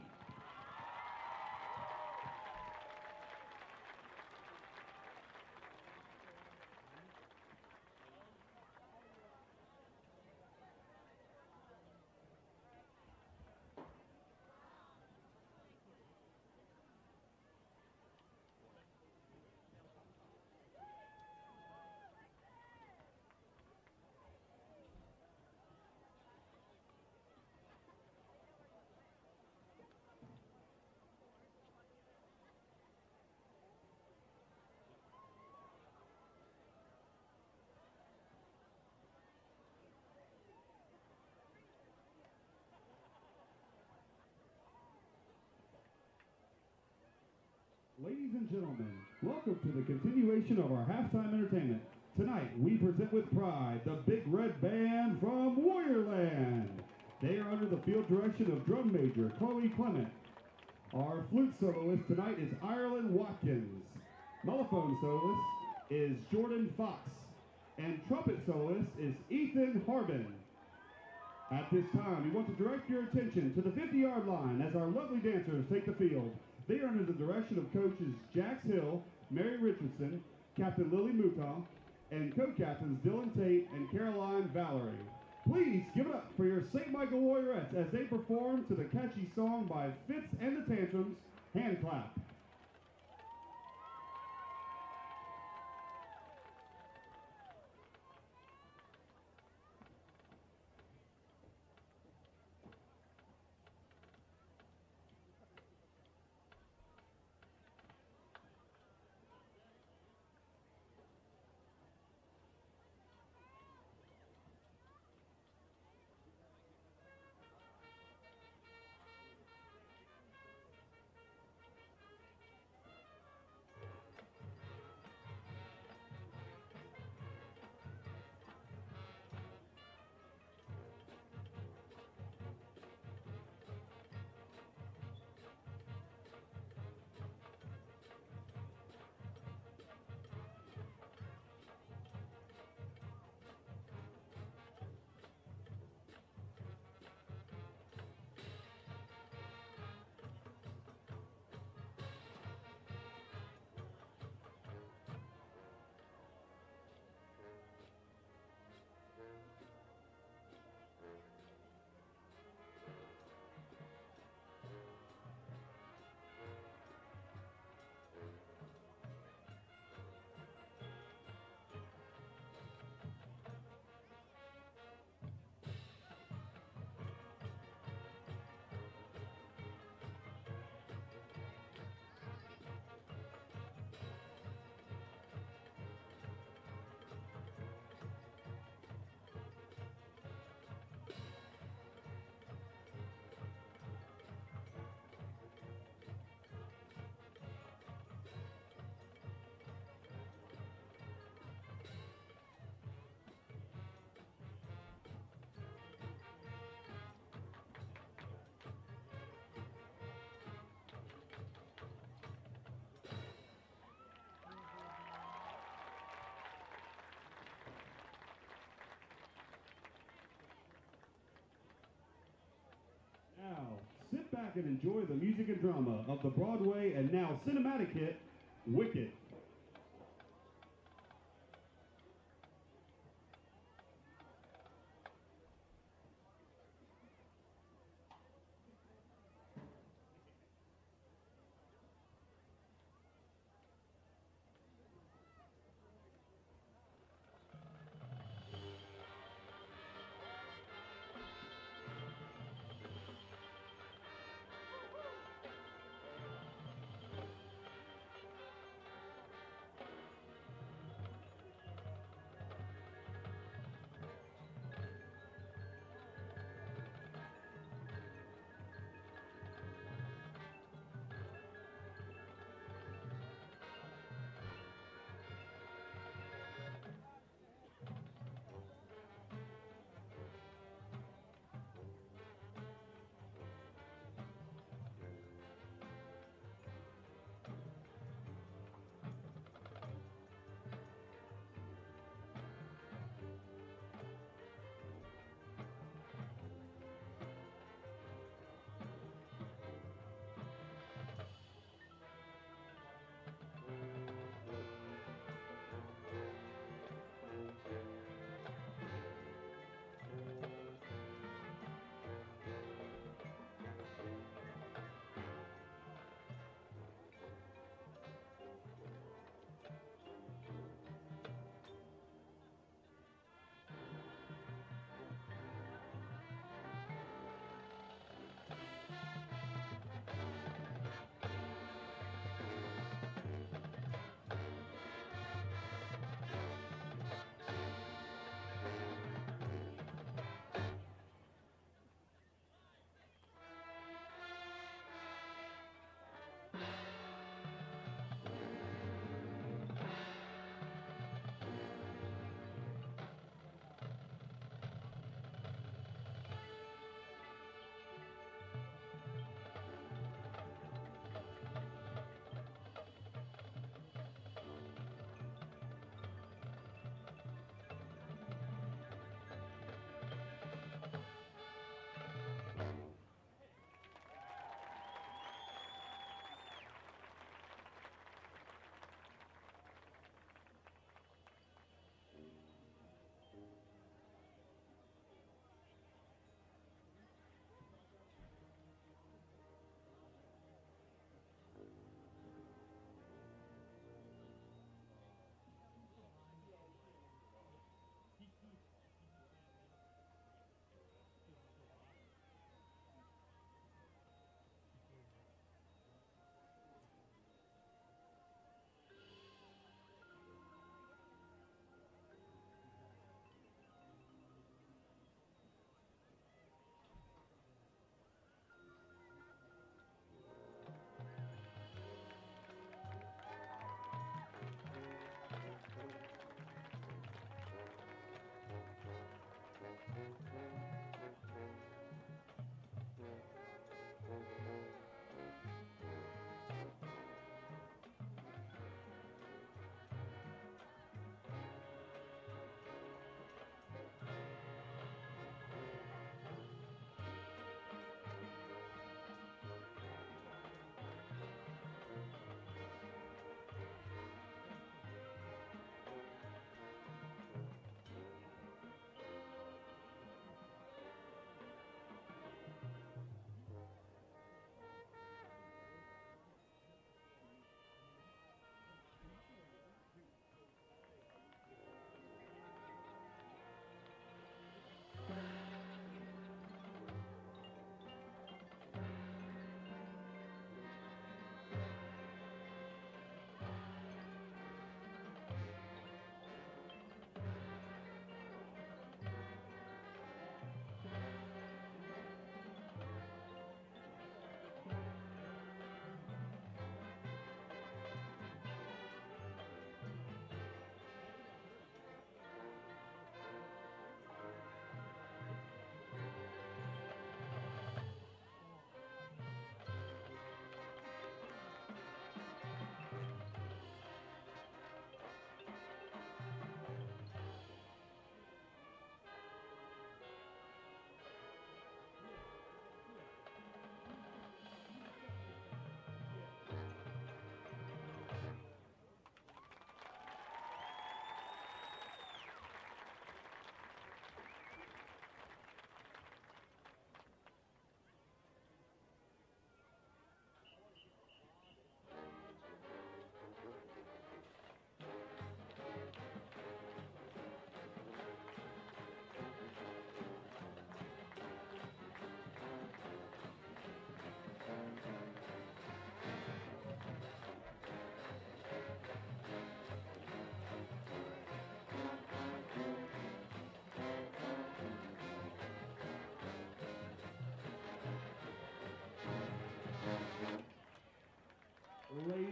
Ladies and gentlemen, welcome to the continuation of our halftime entertainment. Tonight, we present with pride the Big Red Band from Warriorland. They are under the field direction of drum major Chloe Clement. Our flute soloist tonight is Ireland Watkins. Mellophone soloist is Jordan Fox. And trumpet soloist is Ethan Harbin. At this time, we want to direct your attention to the 50-yard line as our lovely dancers take the field. They are under the direction of coaches Jax Hill, Mary Richardson, Captain Lily Mouton, and co-captains Dylan Tate and Caroline Valerie. Please give it up for your St. Michael Warriorettes as they perform to the catchy song by Fitz and the Tantrums, Hand Clap. back and enjoy the music and drama of the Broadway and now cinematic hit, Wicked.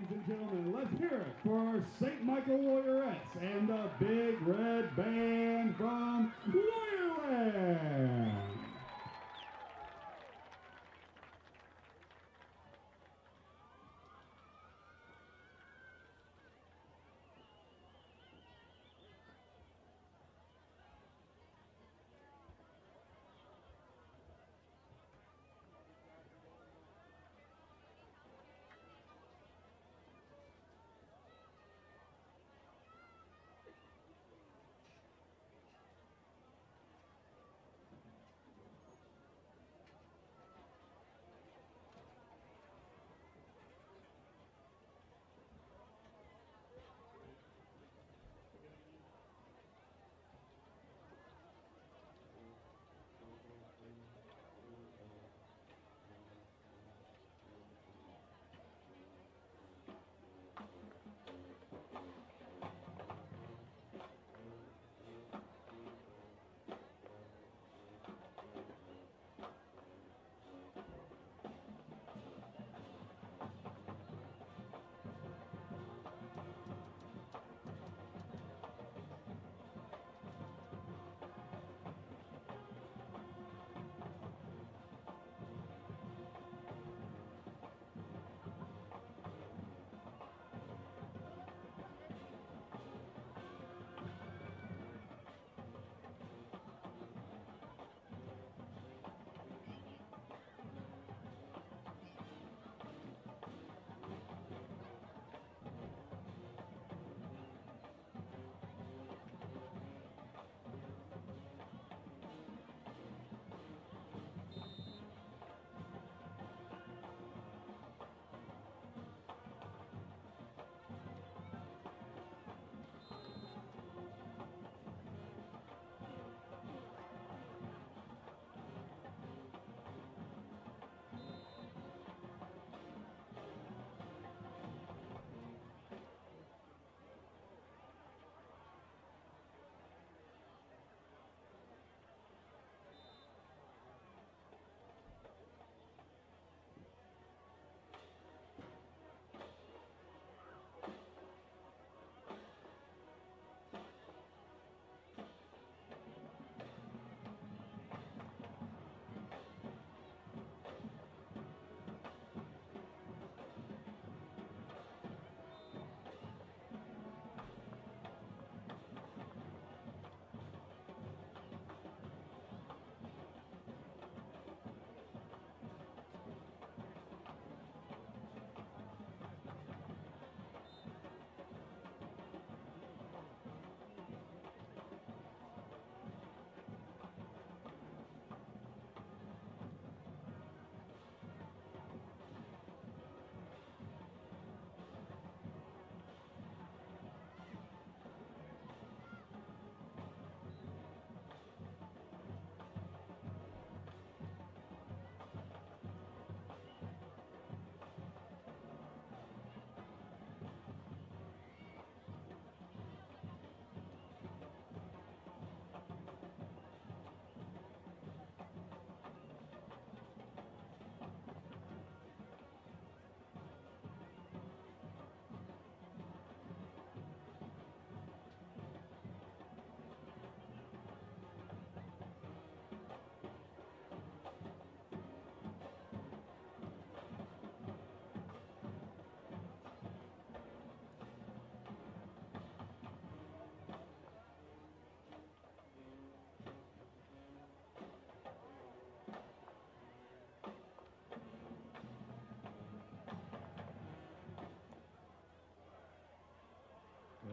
Ladies and gentlemen, let's hear it for our St. Michael Warriorettes and the Big Red Band from Warriorland.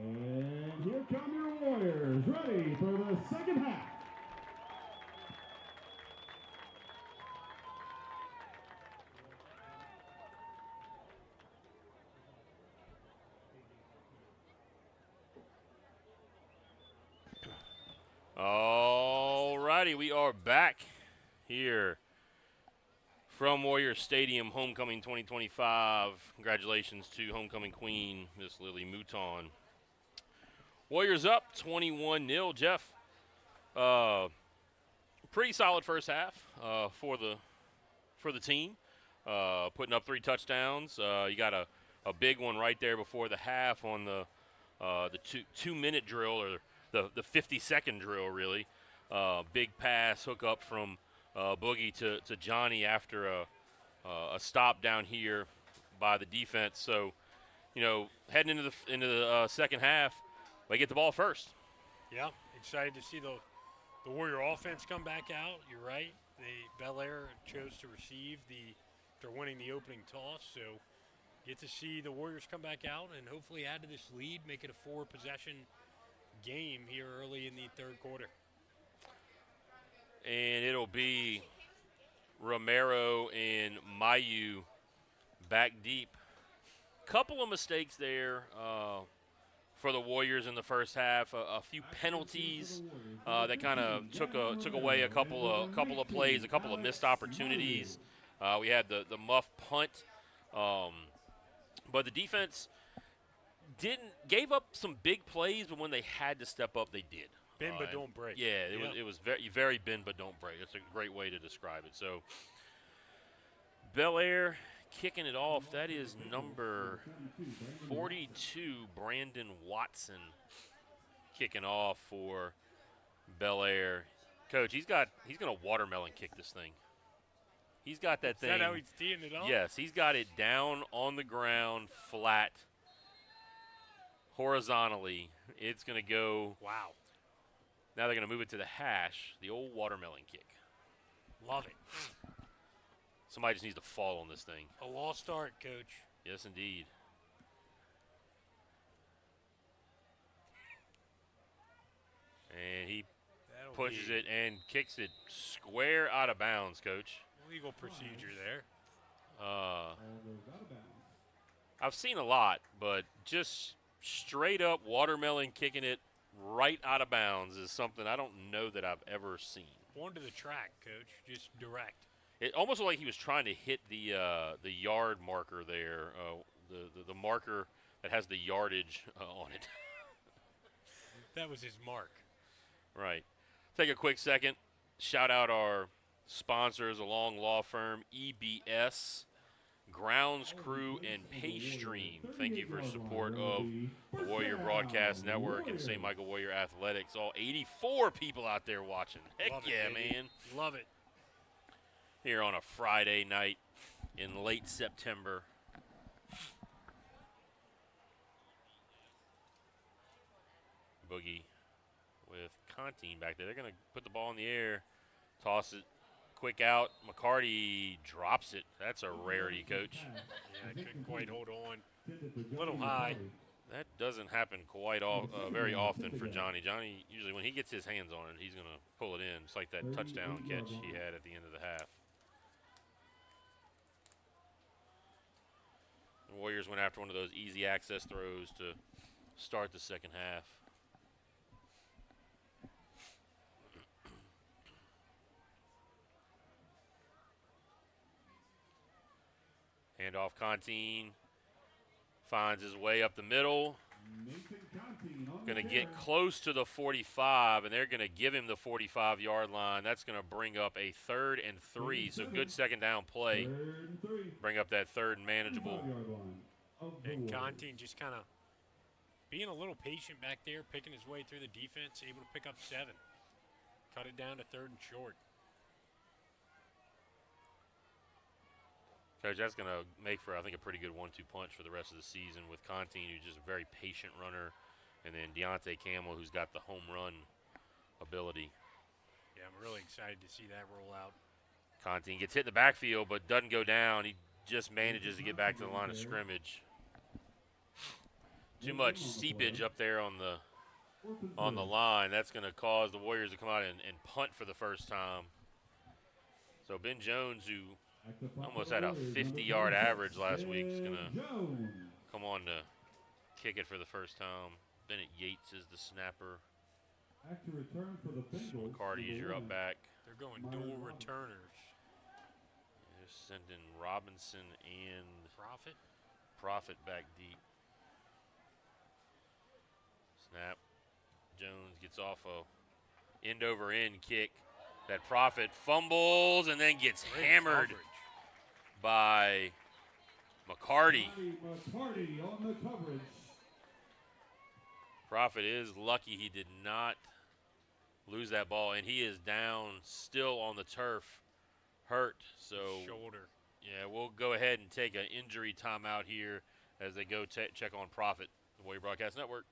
And here come your Warriors, ready for the second half. All righty, we are back here from Warrior Stadium, Homecoming 2025. Congratulations to Homecoming Queen, Miss Lily Mouton. Warriors up 21-0. Jeff, pretty solid first half for the team, putting up 3 touchdowns. You got a a big one right there before the half on the 2-minute drill, or the 50-second drill, really. Big pass, hook up from Boogie to Johnny after a stop down here by the defense. So, heading into the second half, they get the ball first. Yeah, excited to see the Warrior offense come back out. You're right. BELAIRE chose to receive they're winning the opening toss, so get to see the Warriors come back out and hopefully add to this lead, make it a 4-possession game here early in the third quarter. And it'll be Romero and Mayu back deep. Couple of mistakes there for the Warriors in the first half. A few penalties that kind of took away a couple of plays, a couple of missed opportunities. We had the muff punt, but the defense gave up some big plays, but when they had to step up, they did. Bend but don't break. Yeah, it was very bend but don't break. That's a great way to describe it. So BELAIRE kicking it off. That is number 42, Brandon Watson, kicking off for BELAIRE. Coach, he's going to watermelon kick this thing. He's got that thing. Is that how he's teeing it off? Yes, he's got it down on the ground, flat, horizontally. It's going to go. Wow. Now they're going to move it to the hash, the old watermelon kick. Love it. Somebody just needs to fall on this thing. A lost start, Coach. Yes, indeed. And he pushes it and kicks it square out of bounds, Coach. Legal procedure there. I've seen a lot, but just straight up watermelon kicking it right out of bounds is something I don't know that I've ever seen. Onto the track, Coach. Just direct. It almost looked like he was trying to hit the yard marker there, the marker that has the yardage on it. That was his mark. Right. Take a quick second. Shout out our sponsors, along law firm EBS, Grounds Crew, and PayStream. Thank you for support of the Warrior Broadcast Network and St. Michael Warrior Athletics. All 84 people out there watching. Heck Love yeah, it, baby. man. Love it. Here on a Friday night in late September. Boogie with Contine back there. They're going to put the ball in the air, toss it, quick out. McCarty drops it. That's a rarity, Coach. Yeah, I couldn't quite hold on. A little high. That doesn't happen very often for Johnny. Johnny, usually when he gets his hands on it, he's going to pull it in. It's like that touchdown catch he had at the end of the half. The Warriors went after one of those easy access throws to start the second half. Handoff, Contine finds his way up the middle. Going to get close to the 45, and they're going to give him the 45-yard line. That's going to bring up a 3rd and 3, so good second down play. Bring up that 3rd and manageable. And Contine just kind of being a little patient back there, picking his way through the defense, able to pick up 7. Cut it down to 3rd and short. Coach, that's going to make for, I think, a pretty good 1-2 punch for the rest of the season with Contine, who's just a very patient runner, and then Deontay Campbell, who's got the home run ability. Yeah, I'm really excited to see that roll out. Contine gets hit in the backfield, but doesn't go down. He just manages to get back to the line of scrimmage. Too much seepage up there on the line. That's going to cause the Warriors to come out and punt for the first time. So Ben Jones, who almost had a 50-yard average last week, is going to come on to kick it for the first time. Bennett Yates is the snapper. McCarty is your up back. They're going dual returners. They're sending Robinson and Profit back deep. Snap. Jones gets off a end-over-end kick. That Profit fumbles and then gets hammered by McCarty. McCarty on the coverage. Prophet is lucky he did not lose that ball, and he is down still on the turf, hurt. So Shoulder. yeah, we'll go ahead and take an injury timeout here as they go check on Prophet, the Warrior Broadcast Network.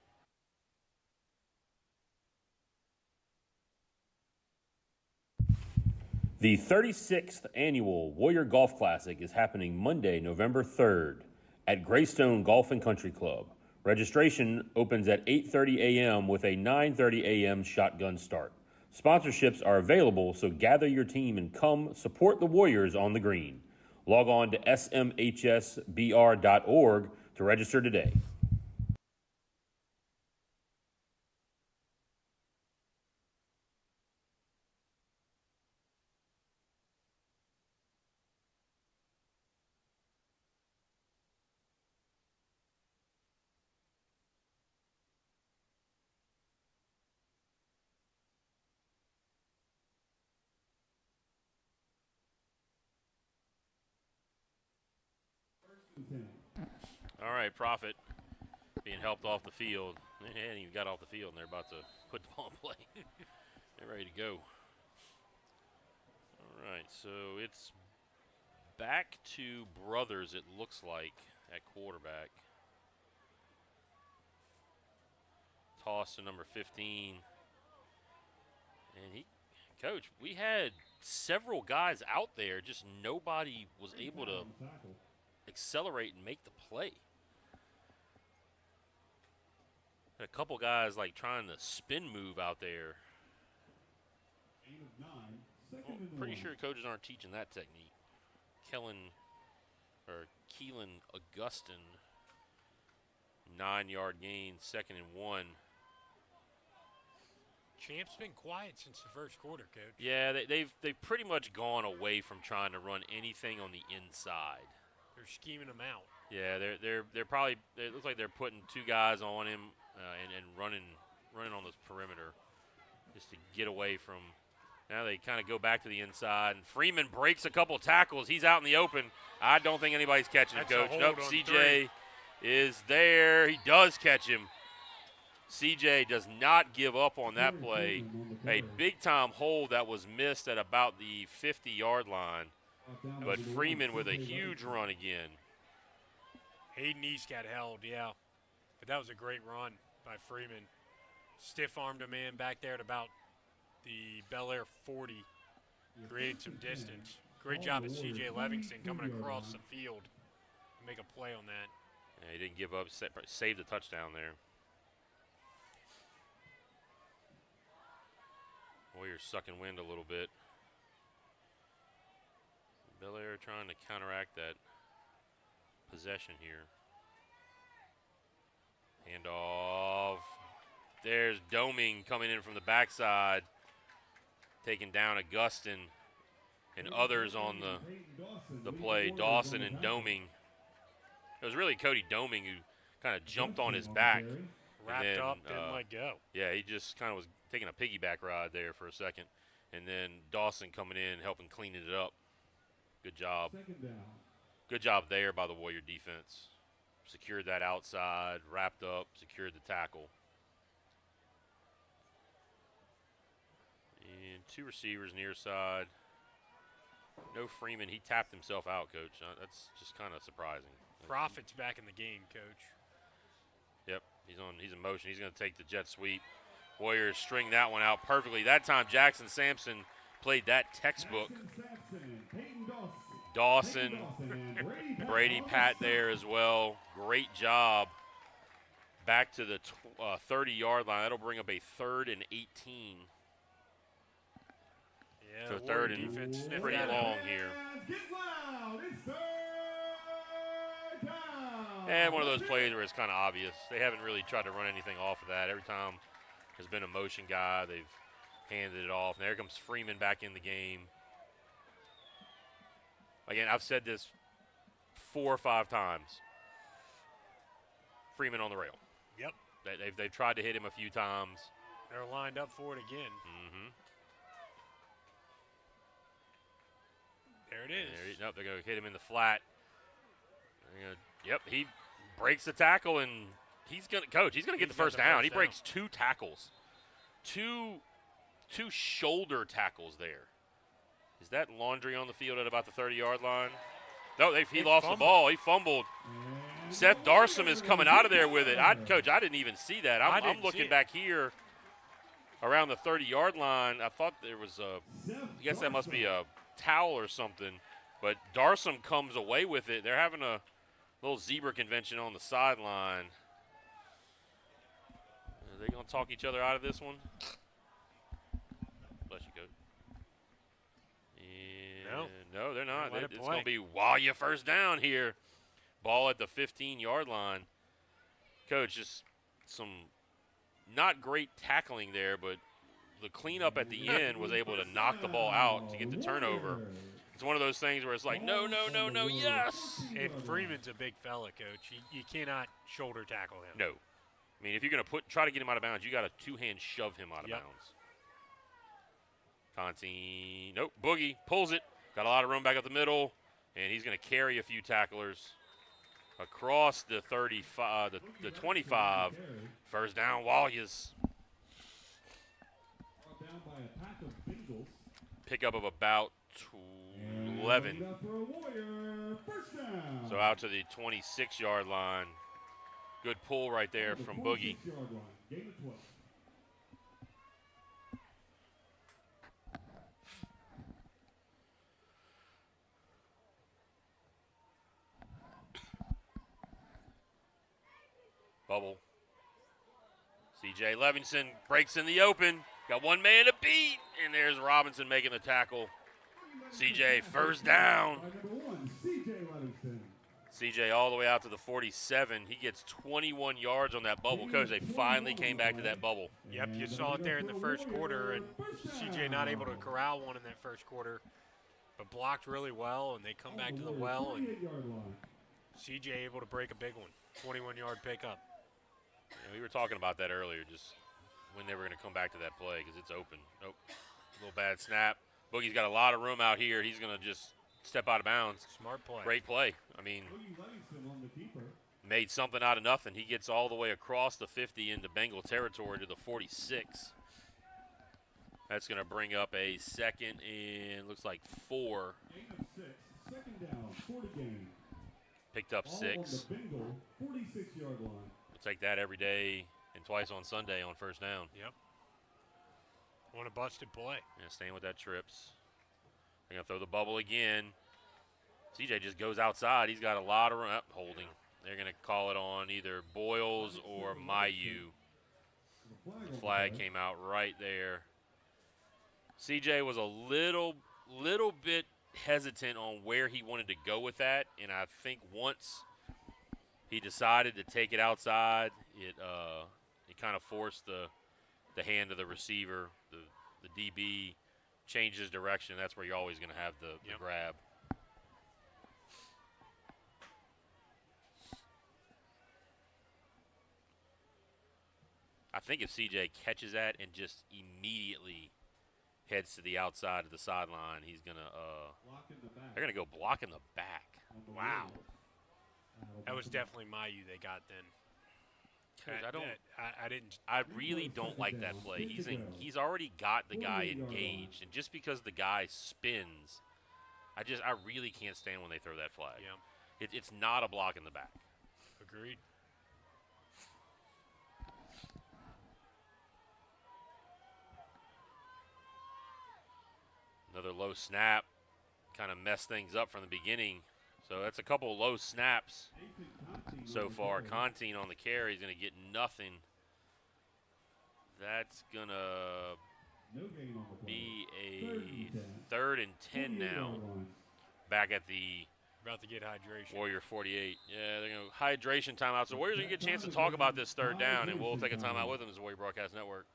The 36th annual Warrior Golf Classic is happening Monday, November 3rd at Greystone Golf and Country Club. Registration opens at 8:30 a.m. with a 9:30 a.m. shotgun start. Sponsorships are available, so gather your team and come support the Warriors on the green. Log on to smhsbr.org to register today. All right, Prophet being helped off the field. They hadn't even got off the field, and they're about to put the ball in play. They're ready to go. All right, so it's back to Brothers, it looks like, at quarterback. Toss to number 15. And Coach, we had several guys out there, just nobody was able to accelerate and make the play. A couple guys like trying to spin move out there. Well, pretty sure coaches aren't teaching that technique. Keelan Augustin, 9-yard gain, 2nd and 1. Champ's been quiet since the first quarter, Coach. Yeah, they've pretty much gone away from trying to run anything on the inside. They're scheming them out. Yeah, they're probably. It looks like they're putting 2 guys on him and running on this perimeter just to get away from. Now they kind of go back to the inside, and Freeman breaks a couple tackles. He's out in the open. I don't think anybody's catching him, Coach. Nope, CJ is there. He does catch him. CJ does not give up on that play. A big-time hold that was missed at about the 50-yard line. But Freeman with a huge run again. Hayden East got held, yeah. But that was a great run by Freeman. Stiff-armed a man back there at about the BELAIRE 40. Created some distance. Great job at C.J. Livingston coming across the field to make a play on that. Yeah, he didn't give up, saved the touchdown there. Warriors sucking wind a little bit. BELAIRE trying to counteract that possession here. Handoff. There's Doming coming in from the backside, taking down Augustin and others on the play. Dawson and Doming. It was really Cody Doming who kind of jumped on his back. Wrapped up, didn't let go. Yeah, he just kind of was taking a piggyback ride there for a second. And then Dawson coming in, helping clean it up. Good job. Good job there by the Warrior defense. Secured that outside, wrapped up, secured the tackle. And 2 receivers near side. No Freeman. He tapped himself out, Coach. That's just kind of surprising. Prophet's back in the game, Coach. Yep, he's in motion. He's going to take the jet sweep. Warriors string that one out perfectly. That time Jackson Sampson played that textbook. Dawson, Brady Pat there as well. Great job. Back to the 30-yard line. That'll bring up a 3rd and 18. Yeah, so 3rd and pretty long here. And one of those plays where it's kind of obvious. They haven't really tried to run anything off of that. Every time there's been a motion guy, they've handed it off. And there comes Freeman back in the game. Again, I've said this 4 or 5 times. Freeman on the rail. Yep. They've tried to hit him a few times. They're lined up for it again. Mm-hmm. There it is. Nope, they're going to hit him in the flat. Yep, he breaks the tackle, and he's going to get the first down. He breaks 2 tackles. Two shoulder tackles there. Is that Laundry on the field at about the 30-yard line? No, he lost the ball. He fumbled. Seth Darsom is coming out of there with it. Coach, I didn't even see that. I'm looking back here around the 30-yard line. I thought there was I guess that must be a towel or something. But Darsom comes away with it. They're having a little zebra convention on the sideline. Are they going to talk each other out of this one? Bless you, Coach. No, they're not. It's going to be while you first down here. Ball at the 15-yard line. Coach, just some not great tackling there, but the cleanup at the end was able to knock the ball out to get the turnover. It's one of those things where it's like, no, yes. And Freeman's a big fella, Coach. You cannot shoulder tackle him. No. I mean, if you're going to try to get him out of bounds, you got to two-hand shove him out of bounds. Conti, nope, Boogie pulls it. Got a lot of room back up the middle, and he's going to carry a few tacklers across the 35, the 25. First down, Warriors. Pickup of about 11. So out to the 26-yard line. Good pull right there from Boogie. Bubble. C.J. Levinson breaks in the open. Got one man to beat, and there's Robinson making the tackle. C.J. first down. C.J. all the way out to the 47. He gets 21 yards on that bubble. Coach, they finally came back to that bubble. Yep, you saw it there in the first quarter, and C.J. not able to corral one in that first quarter, but blocked really well, and they come back to the well, and C.J. able to break a big one. 21-yard pickup. Yeah, we were talking about that earlier, just when they were going to come back to that play because it's open. Nope, a little bad snap. Boogie's got a lot of room out here. He's going to just step out of bounds. Smart play. Great play. I mean, made something out of nothing. He gets all the way across the 50 into Bengal territory to the 46. That's going to bring up a second and looks like 4. Second down, 40 game. Picked up 6. 46-yard line. We'll take that every day and twice on Sunday on first down. Yep. On a busted play. Yeah, staying with that trips. They're going to throw the bubble again. CJ just goes outside. He's got a lot of room. Holding. They're going to call it on either Boyles or Mayu. The flag came out right there. CJ was a little bit hesitant on where he wanted to go with that, and I think once he decided to take it outside, it kind of forced the hand of the receiver, the DB, change his direction. That's where you're always going to have the grab. I think if CJ catches that and just immediately heads to the outside of the sideline, he's going to they're going to go block in the back. Wow. That was definitely Mayu they got then. I really don't like that play. He's already got the guy engaged, and just because the guy spins, I really can't stand when they throw that flag. Yeah. It's not a block in the back. Agreed. Another low snap, kind of messed things up from the beginning. So that's a couple of low snaps so far. Conti on the carry is going to get nothing. That's going to be a 3rd and 10 now. Back at the about to get hydration. Warrior 48. Yeah, they're going to hydration timeout. So Warriors are going to get a chance to talk about this 3rd down, and we'll take a timeout with them as the Warrior Broadcast Network.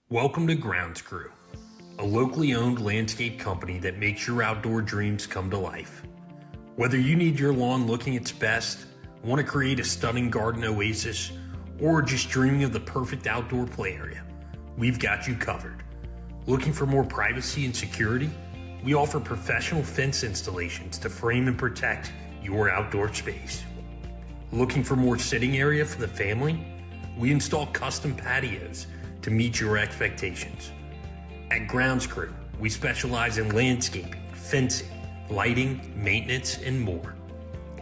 Welcome to Grounds Crew, a locally owned landscape company that makes your outdoor dreams come to life. Whether you need your lawn looking its best, want to create a stunning garden oasis, or just dreaming of the perfect outdoor play area, we've got you covered. Looking for more privacy and security? We offer professional fence installations to frame and protect your outdoor space. Looking for more sitting area for the family? We install custom patios to meet your expectations. At Grounds Crew, we specialize in landscaping, fencing, lighting, maintenance, and more.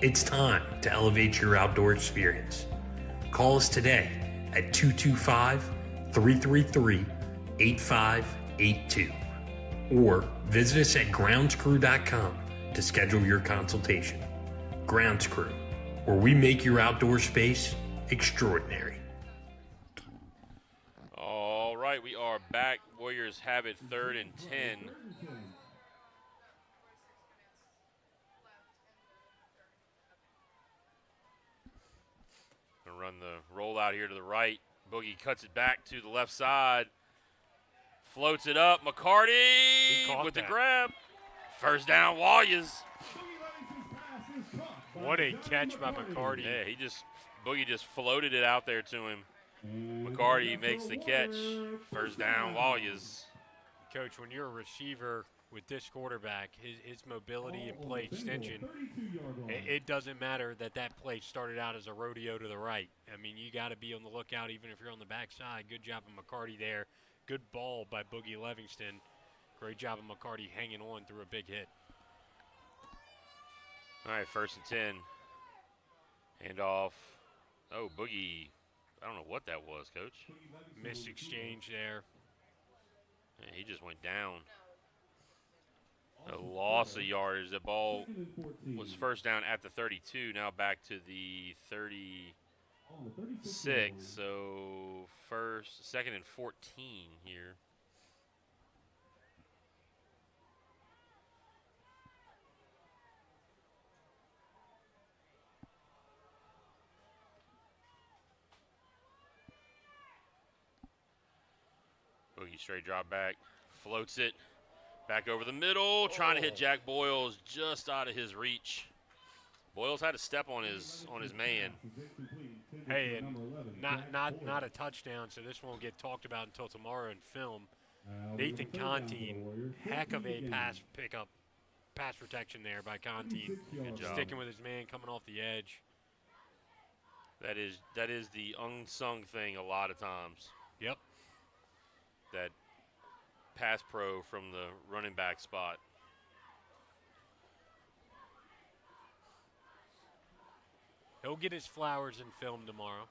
It's time to elevate your outdoor experience. Call us today at 225-333-8582 or visit us at groundscrew.com to schedule your consultation. Grounds Crew, where we make your outdoor space extraordinary. All right, we are back. Warriors have it 3rd and 10. Gonna run the rollout here to the right. Boogie cuts it back to the left side. Floats it up. McCarty with the grab. First down, Warriors. What a catch by McCarty. Yeah, Boogie just floated it out there to him. McCarty makes the catch. First down, Warriors. Coach, when you're a receiver with this quarterback, his mobility and play extension, it doesn't matter that play started out as a rodeo to the right. I mean, you got to be on the lookout even if you're on the backside. Good job of McCarty there. Good ball by Boogie Livingston. Great job of McCarty hanging on through a big hit. All right, 1st and 10. Handoff. Oh, Boogie. I don't know what that was, Coach. Missed exchange there. Yeah, he just went down. A loss of yardage. The ball was first down at the 32, now back to the 36. So 2nd and 14 here. Boogie straight drop back, floats it back over the middle, trying to hit Jack Boyles just out of his reach. Boyles had to step on his man. Hey, and not a touchdown, so this won't get talked about until tomorrow in film. Nathan Contine, heck of a pass protection there by Contine. Sticking with his man, coming off the edge. That is the unsung thing a lot of times. Yep. That pass pro from the running back spot. He'll get his flowers in film tomorrow.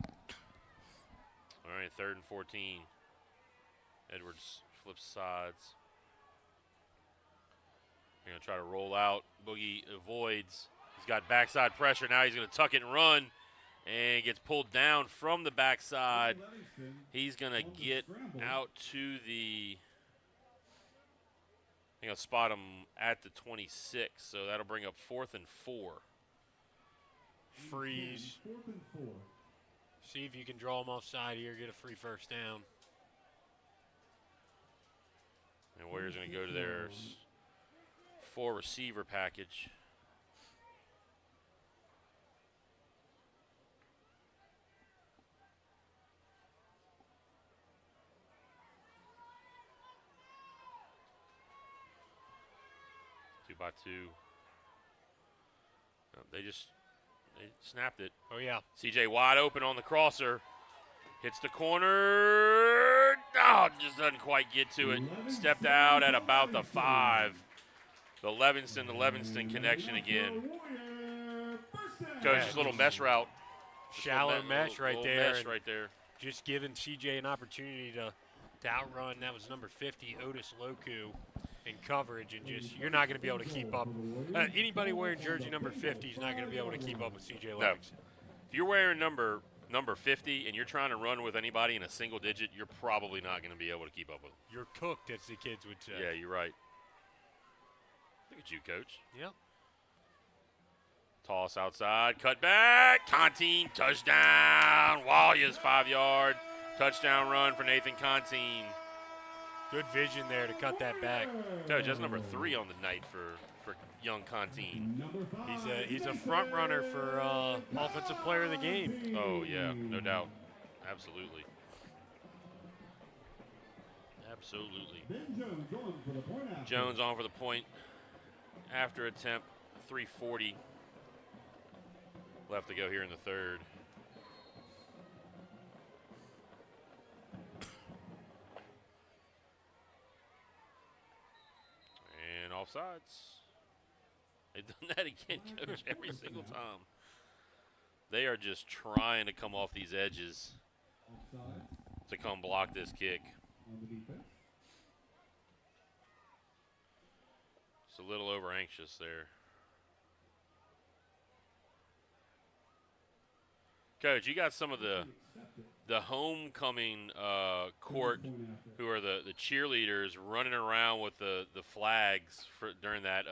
All right, 3rd and 14. Edwards flips sides. They're going to try to roll out. Boogie avoids. He's got backside pressure. Now he's going to tuck it and run. And gets pulled down from the backside. He's going to get out to the, I think I'll spot him at the 26. So that'll bring up 4th and 4. Freeze. See if you can draw him offside here, get a free first down. And Warriors going to go to their 4 receiver package. By 2. They snapped it. Oh, yeah. CJ wide open on the crosser. Hits the corner. Oh, just doesn't quite get to it. Stepped out at about the 5. The Levingston connection again. Coach, just a little mesh route. Shallow mesh right there. Mesh right there. Just giving CJ an opportunity to outrun. That was number 50, Otis Loku. In coverage, and just you're not going to be able to keep up. Anybody wearing jersey number 50 is not going to be able to keep up with CJ Livingston. If you're wearing number 50 and you're trying to run with anybody in a single digit, you're probably not going to be able to keep up with them. You're cooked, as the kids would say. Yeah, you're right. Look at you, Coach. Yep. Toss outside, cut back, Contine, touchdown. Warriors 5-yard touchdown run for Nathan Contine. Good vision there to cut that back. Coach, that's number 3 on the night for young Contine. He's a front runner for offensive player of the game. Oh yeah, no doubt, absolutely. Absolutely. Ben Jones on for the point after. Jones on for the point after attempt. 3:40 left to go here in the third. And offsides. They've done that again, Coach, every single time. They are just trying to come off these edges Offside to come block this kick. on the defense. It's a little over anxious there. Coach, you got some of the homecoming court who are the cheerleaders running around with the flags for during that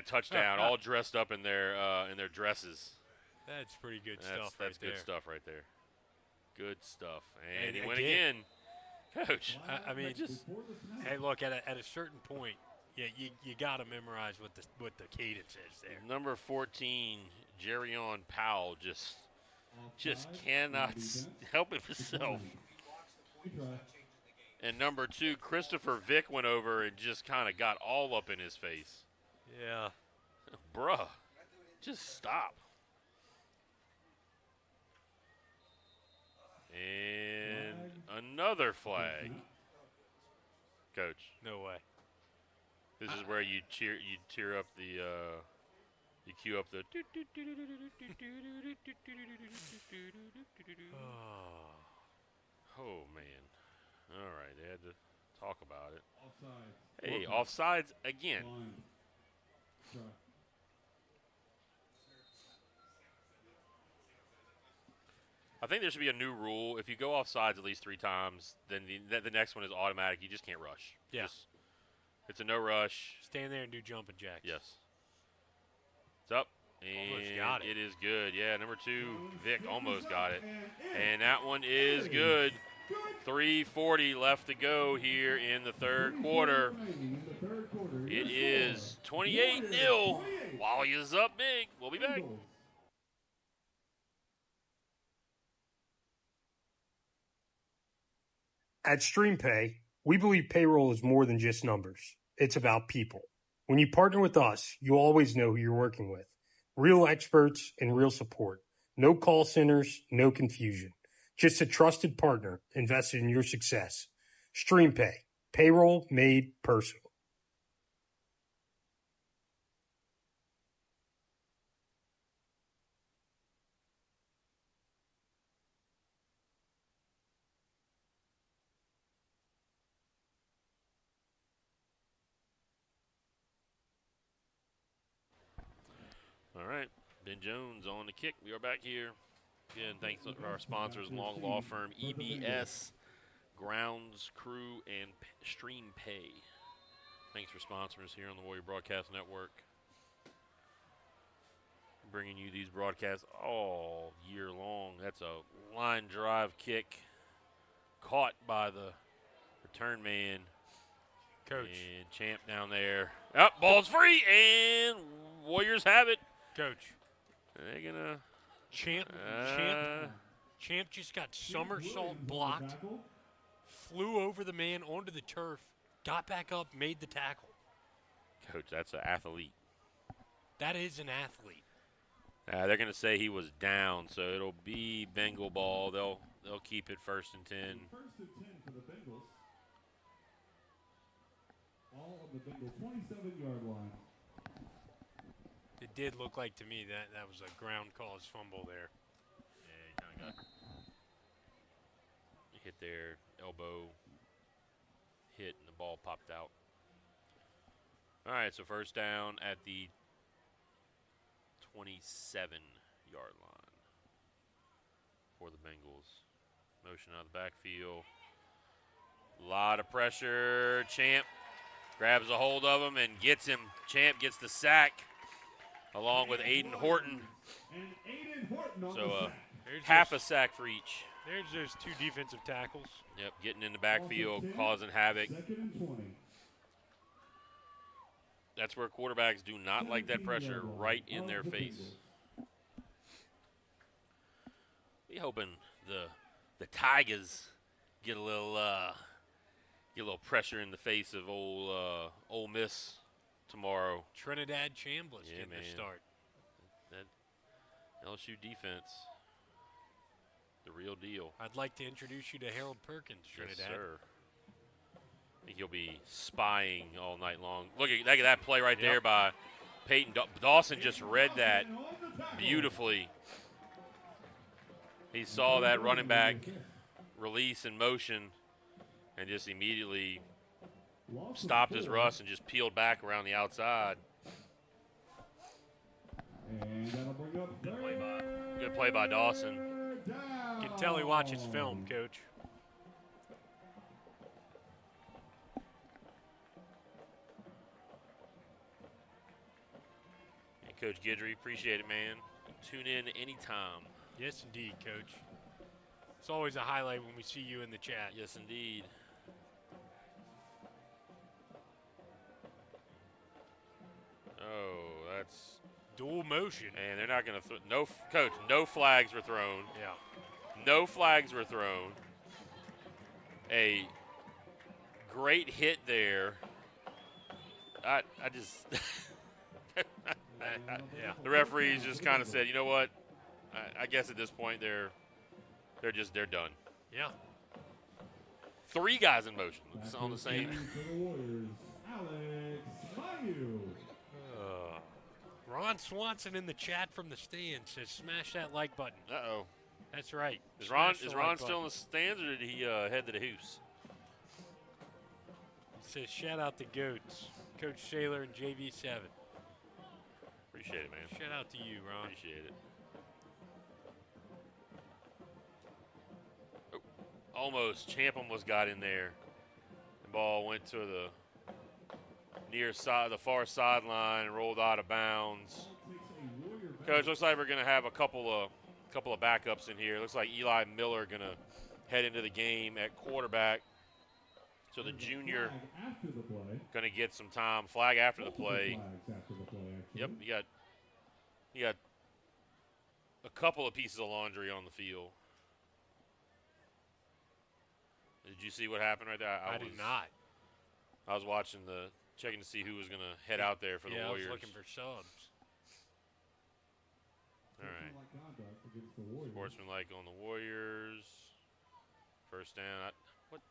touchdown, all dressed up in their dresses. That's pretty good stuff. That's right good there. stuff right there. Good stuff. And he And went again. Coach. I mean, hey, look, at a certain point, yeah, you got to memorize what the cadence is there. Number 14, Jerryon Powell, just cannot help himself. And number 2, Christopher Vick went over and just kind of got all up in his face. Yeah. Bruh, just stop. And another flag. Coach. No way. This is where you tear up the you cue up the Oh man. All right, they had to talk about it. Hey, offsides again. I think there should be a new rule. If you go offsides at least 3 times, then the next one is automatic. You just can't rush. Yeah. It's a no rush. Stand there and do jumping jacks. Yes. It's up. Almost And got it. It is good. Yeah, number 2, Vic almost got it. And that one is good. 3:40 left to go here in the third quarter. It is 28-0. Warriors up big. We'll be back. At StreamPay, we believe payroll is more than just numbers. It's about people. When you partner with us, you always know who you're working with. Real experts and real support. No call centers, no confusion. Just a trusted partner invested in your success. StreamPay. Payroll made personal. All right, Ben Jones on the kick. We are back here. Again, thanks to our sponsors, Long Law Firm, EBS, Grounds Crew, and Stream Pay. Thanks for sponsoring us here on the Warrior Broadcast Network. Bringing you these broadcasts all year long. That's a line drive kick caught by the return man. Coach. And Champ down there. Oh, ball's free, and Warriors have it. Coach. They're going to. Champ just got somersault blocked, flew over the man onto the turf, got back up, made the tackle. Coach, that's an athlete. That is an athlete. They're going to say he was down, so it'll be Bengal ball. They'll keep it 1st and 10. 1st and 10 for the Bengals. All of the Bengals 27-yard line. It did look like to me that was a ground cause fumble there. Yeah, he kind of got hit there, elbow hit, and the ball popped out. All right, so 1st down at the 27-yard line for the Bengals. Motion out of the backfield. A lot of pressure. Champ grabs a hold of him and gets him. Champ gets the sack along with Aiden Horton. So half a sack for each. There's those 2 defensive tackles. Yep, getting in the backfield, causing havoc. 2nd and 20. That's where quarterbacks do not like that pressure right in their face. We hoping the Tigers get a little Get a little pressure in the face of Ole Miss tomorrow. Trinidad Chambliss Yeah, getting man. the start. That LSU defense, the real deal. I'd like to introduce you to Harold Perkins, Trinidad. Yes, sir. I think he'll be spying all night long. Look at that play right there by Peyton Dawson. Just read that beautifully. He saw that running back release in motion and just immediately stopped his rush and just peeled back around the outside. Good play by Dawson. You can tell he watches film, Coach. And Coach Guidry, appreciate it, man. Tune in anytime. Yes, indeed, Coach. It's always a highlight when we see you in the chat. Yes, indeed. Oh, that's dual motion. And they're not going to Coach, no flags were thrown. Yeah. No flags were thrown. A great hit there. I just yeah. The referees just kind of said, you know what? I guess at this point they're done. Yeah. 3 guys in motion on the same. Ron Swanson in the chat from the stands says, "Smash that like button." Uh-oh. That's right. Is Ron still in the stands, or did he head to the hoose? He says, "Shout out the goats, Coach Saylor and JV7." Appreciate it, man. Shout out to you, Ron. Appreciate it. Oh, almost. Champham got in there. The ball went to the the far sideline and rolled out of bounds. Coach, looks like we're going to have a couple of backups in here. Looks like Eli Miller going to head into the game at quarterback. So the junior going to get some time. Flag after the play. Yep, you got a couple of pieces of laundry on the field. Did you see what happened right there? I did not. I was checking to see who was going to head out there for the Warriors. I was looking for subs. All right. Sportsmanlike on the Warriors. First down. What?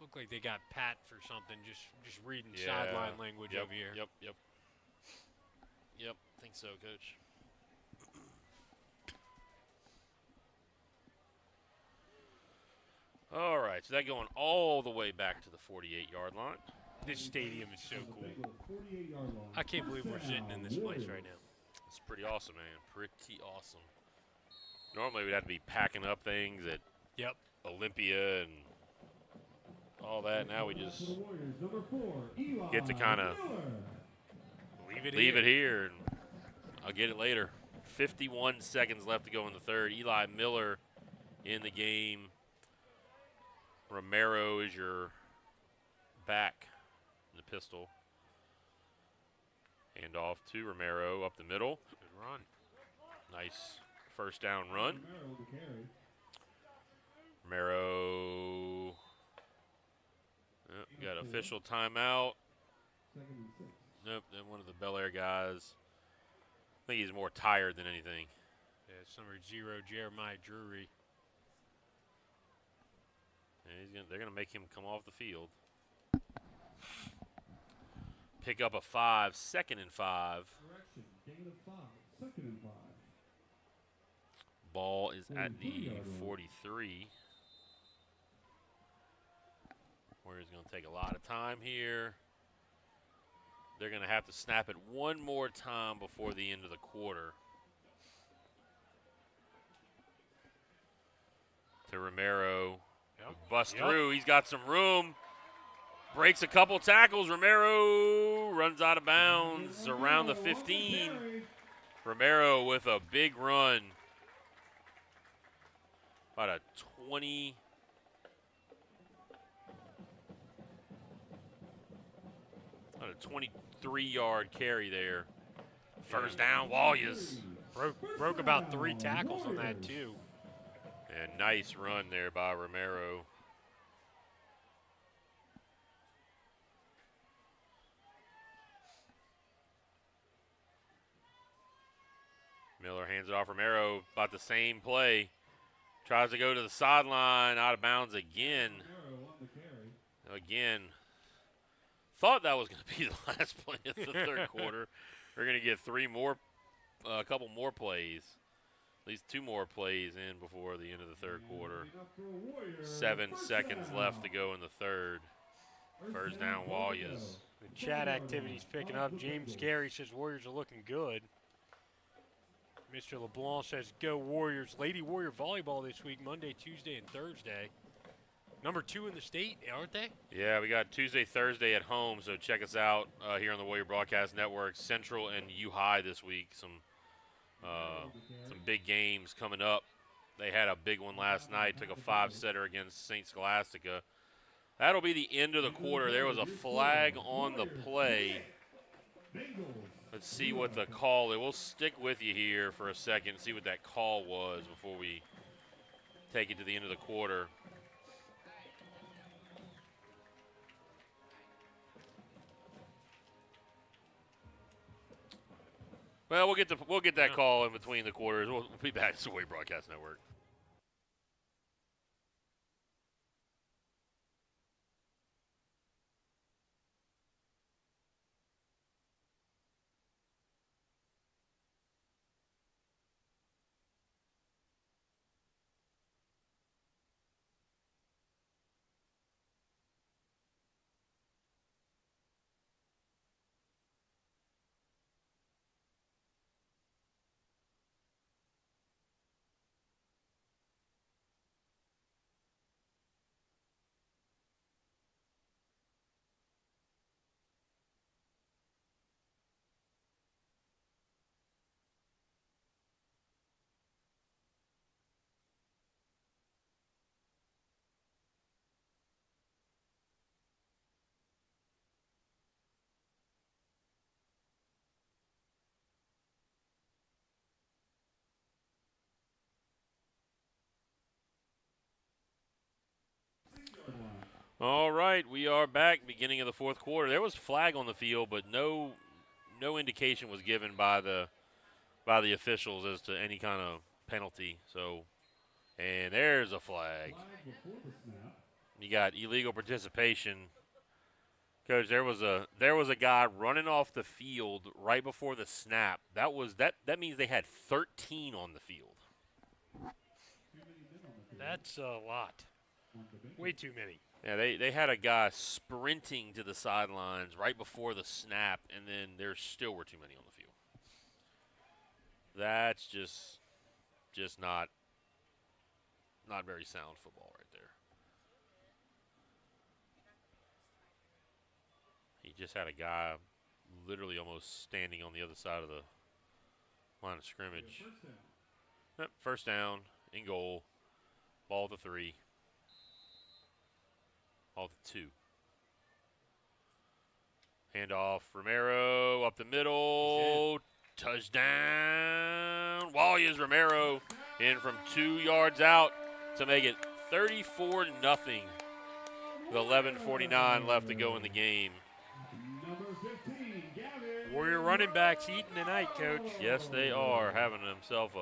Looked like they got pat for something. Just reading sideline language over here. Yep. Think so, Coach. All right, so that going all the way back to the 48-yard line. This stadium is so cool. I can't believe we're sitting in this place right now. It's pretty awesome, man. Pretty awesome. Normally we'd have to be packing up things at Olympia and all that. Now we just get to kind of leave it here, and I'll get it later. 51 seconds left to go in the third. Eli Miller in the game. Romero is your back in the pistol. Hand off to Romero up the middle. Good run. Nice first down run. Romero got official timeout. Nope, then one of the Belaire guys. I think he's more tired than anything. Yeah, it's number 0, Jeremiah Drury. They're going to make him come off the field. Pick up a 5, 2nd and 5. Ball is at the 43. Warriors going to take a lot of time here. They're going to have to snap it one more time before the end of the quarter. To Romero. Bust through. He's got some room. Breaks a couple tackles. Romero runs out of bounds around the 15. Romero with a big run. About a 23-yard carry there. First down, Warriors. Broke about 3 tackles on that, too. And nice run there by Romero. Miller hands it off. Romero, about the same play. Tries to go to the sideline, out of bounds again. Again, thought that was going to be the last play of the third quarter. We're going to get a couple more plays. At least 2 more plays in before the end of the third quarter. 7 seconds left to go in the third. First down, Warriors. The chat activity's picking up. James Gary says Warriors are looking good. Mr. LeBlanc says go Warriors. Lady Warrior volleyball this week, Monday, Tuesday, and Thursday. Number 2 in the state, aren't they? Yeah, we got Tuesday, Thursday at home, so check us out here on the Warrior Broadcast Network. Central and U-High this week. Some big games coming up. They had a big one last night, took a 5-setter against St. Scholastica. That'll be the end of the quarter. There was a flag on the play. Let's see what the call is. We'll stick with you here for a second and see what that call was before we take it to the end of the quarter. Well, we'll get that call in between the quarters. We'll be back to the Warrior Broadcast Network. All right, we are back, beginning of the fourth quarter. There was flag on the field, but no indication was given by the officials as to any kind of penalty. So, and there's a flag. You got illegal participation. Coach, there was a guy running off the field right before the snap. That means they had 13 on the field. That's a lot. Way too many. Yeah, they had a guy sprinting to the sidelines right before the snap, and then there still were too many on the field. That's just not very sound football right there. He just had a guy literally almost standing on the other side of the line of scrimmage. Yep, first down, in goal, ball to 3. All the 2. Handoff, Romero up the middle. Touchdown. Warriors. Romero in from 2 yards out to make it 34-0 with 11:49 left to go in the game. Warrior running backs eating tonight, Coach. Yes, they are having themselves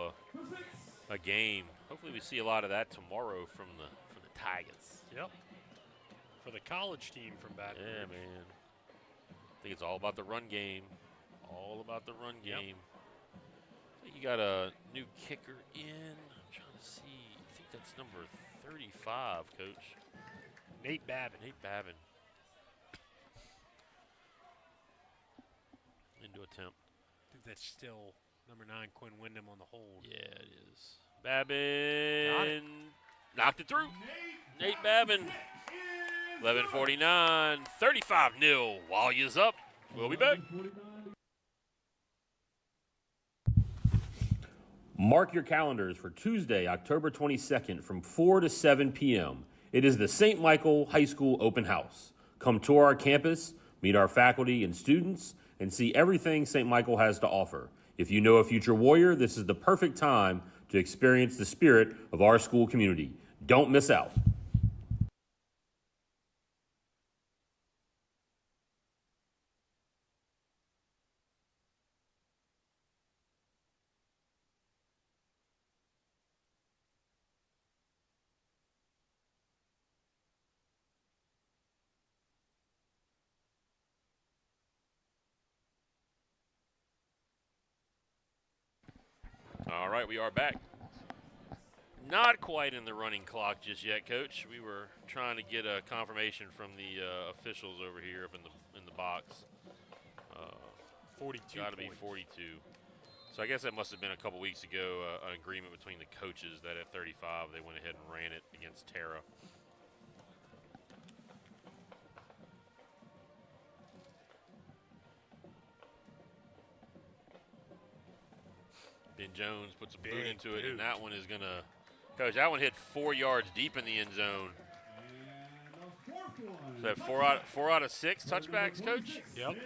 a game. Hopefully we see a lot of that tomorrow from the Tigers. Yep. For the college team from back. Yeah, man. I think it's all about the run game. All about the run game. I think you got a new kicker in. I'm trying to see. I think that's number 35, Coach. Nate Babin. Into attempt. I think that's still number 9, Quinn Wyndham on the hold. Yeah, it is. Babin knocked it through. Nate Babin. 11:49, 35-0. Warriors up. We'll be back. Mark your calendars for Tuesday, October 22nd from 4 to 7 p.m. It is the St. Michael High School Open House. Come tour our campus, meet our faculty and students, and see everything St. Michael has to offer. If you know a future Warrior, this is the perfect time to experience the spirit of our school community. Don't miss out. All right, we are back. Not quite in the running clock just yet, Coach. We were trying to get a confirmation from the officials over here up in the box. 42 Got to be 42. So I guess that must have been a couple weeks ago, an agreement between the coaches that at 35 they went ahead and ran it against Tara. Ben Jones puts a boot into it, and that one is going to – Coach, that one hit 4 yards deep in the end zone. So that four out of 6 touchbacks, Coach? Yep.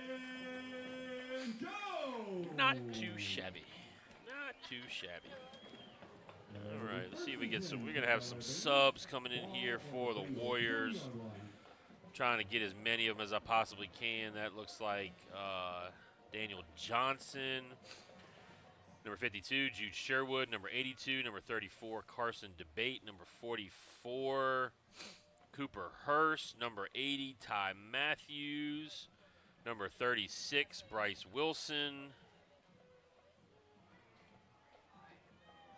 Not too shabby. Not too shabby. All right, let's see if we get some – we're going to have some subs coming in here for the Warriors. Trying to get as many of them as I possibly can. That looks like Daniel Johnson. Number 52, Jude Sherwood. Number 82, number 34, Carson Debate. Number 44, Cooper Hurst. Number 80, Ty Matthews. Number 36, Bryce Wilson.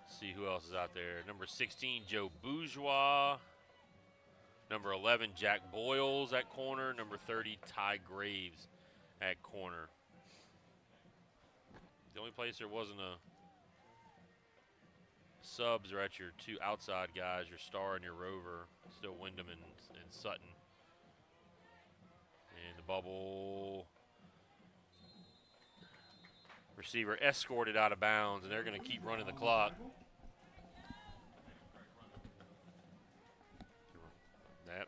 Let's see who else is out there. Number 16, Joe Bourgeois. Number 11, Jack Boyles at corner. Number 30, Ty Graves at corner. The only place there wasn't a subs are at your 2 outside guys, your Star and your Rover. Still Wyndham and Sutton. And the bubble. Receiver escorted out of bounds, and they're going to keep running the clock.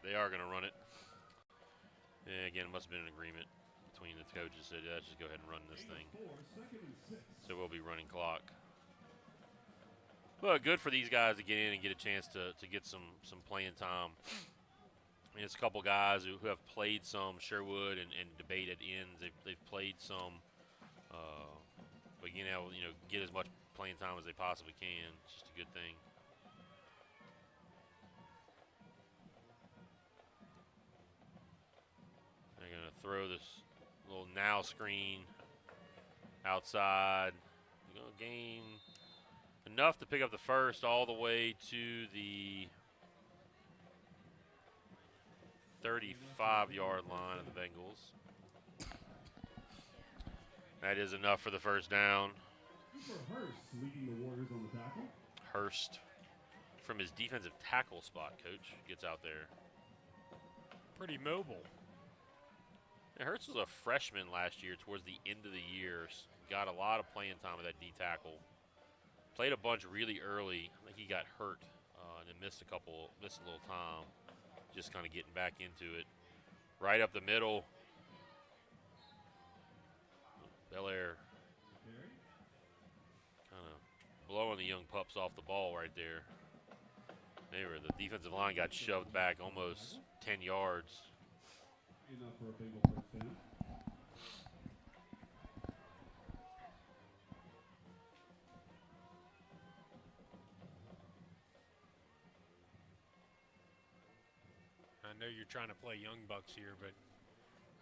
They are going to run it. And again, it must have been an agreement between the coaches. Said, yeah, let's just go ahead and run this thing. So we'll be running clock. Well, good for these guys to get in and get a chance to get some playing time. I mean, it's a couple guys who have played some, Sherwood and Debate at ends. They've played some. But get as much playing time as they possibly can. It's just a good thing. They're going to throw this little now screen outside. You're going to gain enough to pick up the first all the way to the 35-yard line of the Bengals. That is enough for the first down. Hurst leading the Warriors on the tackle. Hurst from his defensive tackle spot, Coach, gets out there. Pretty mobile. And Hurst was a freshman last year towards the end of the year. Got a lot of playing time with that D tackle. Played a bunch really early. I think he got hurt and then missed a little time. Just kind of getting back into it. Right up the middle. BELAIRE kind of blowing the young pups off the ball right there. The defensive line got shoved back almost 10 yards. Enough for a Bengal first down. I know you're trying to play young bucks here, but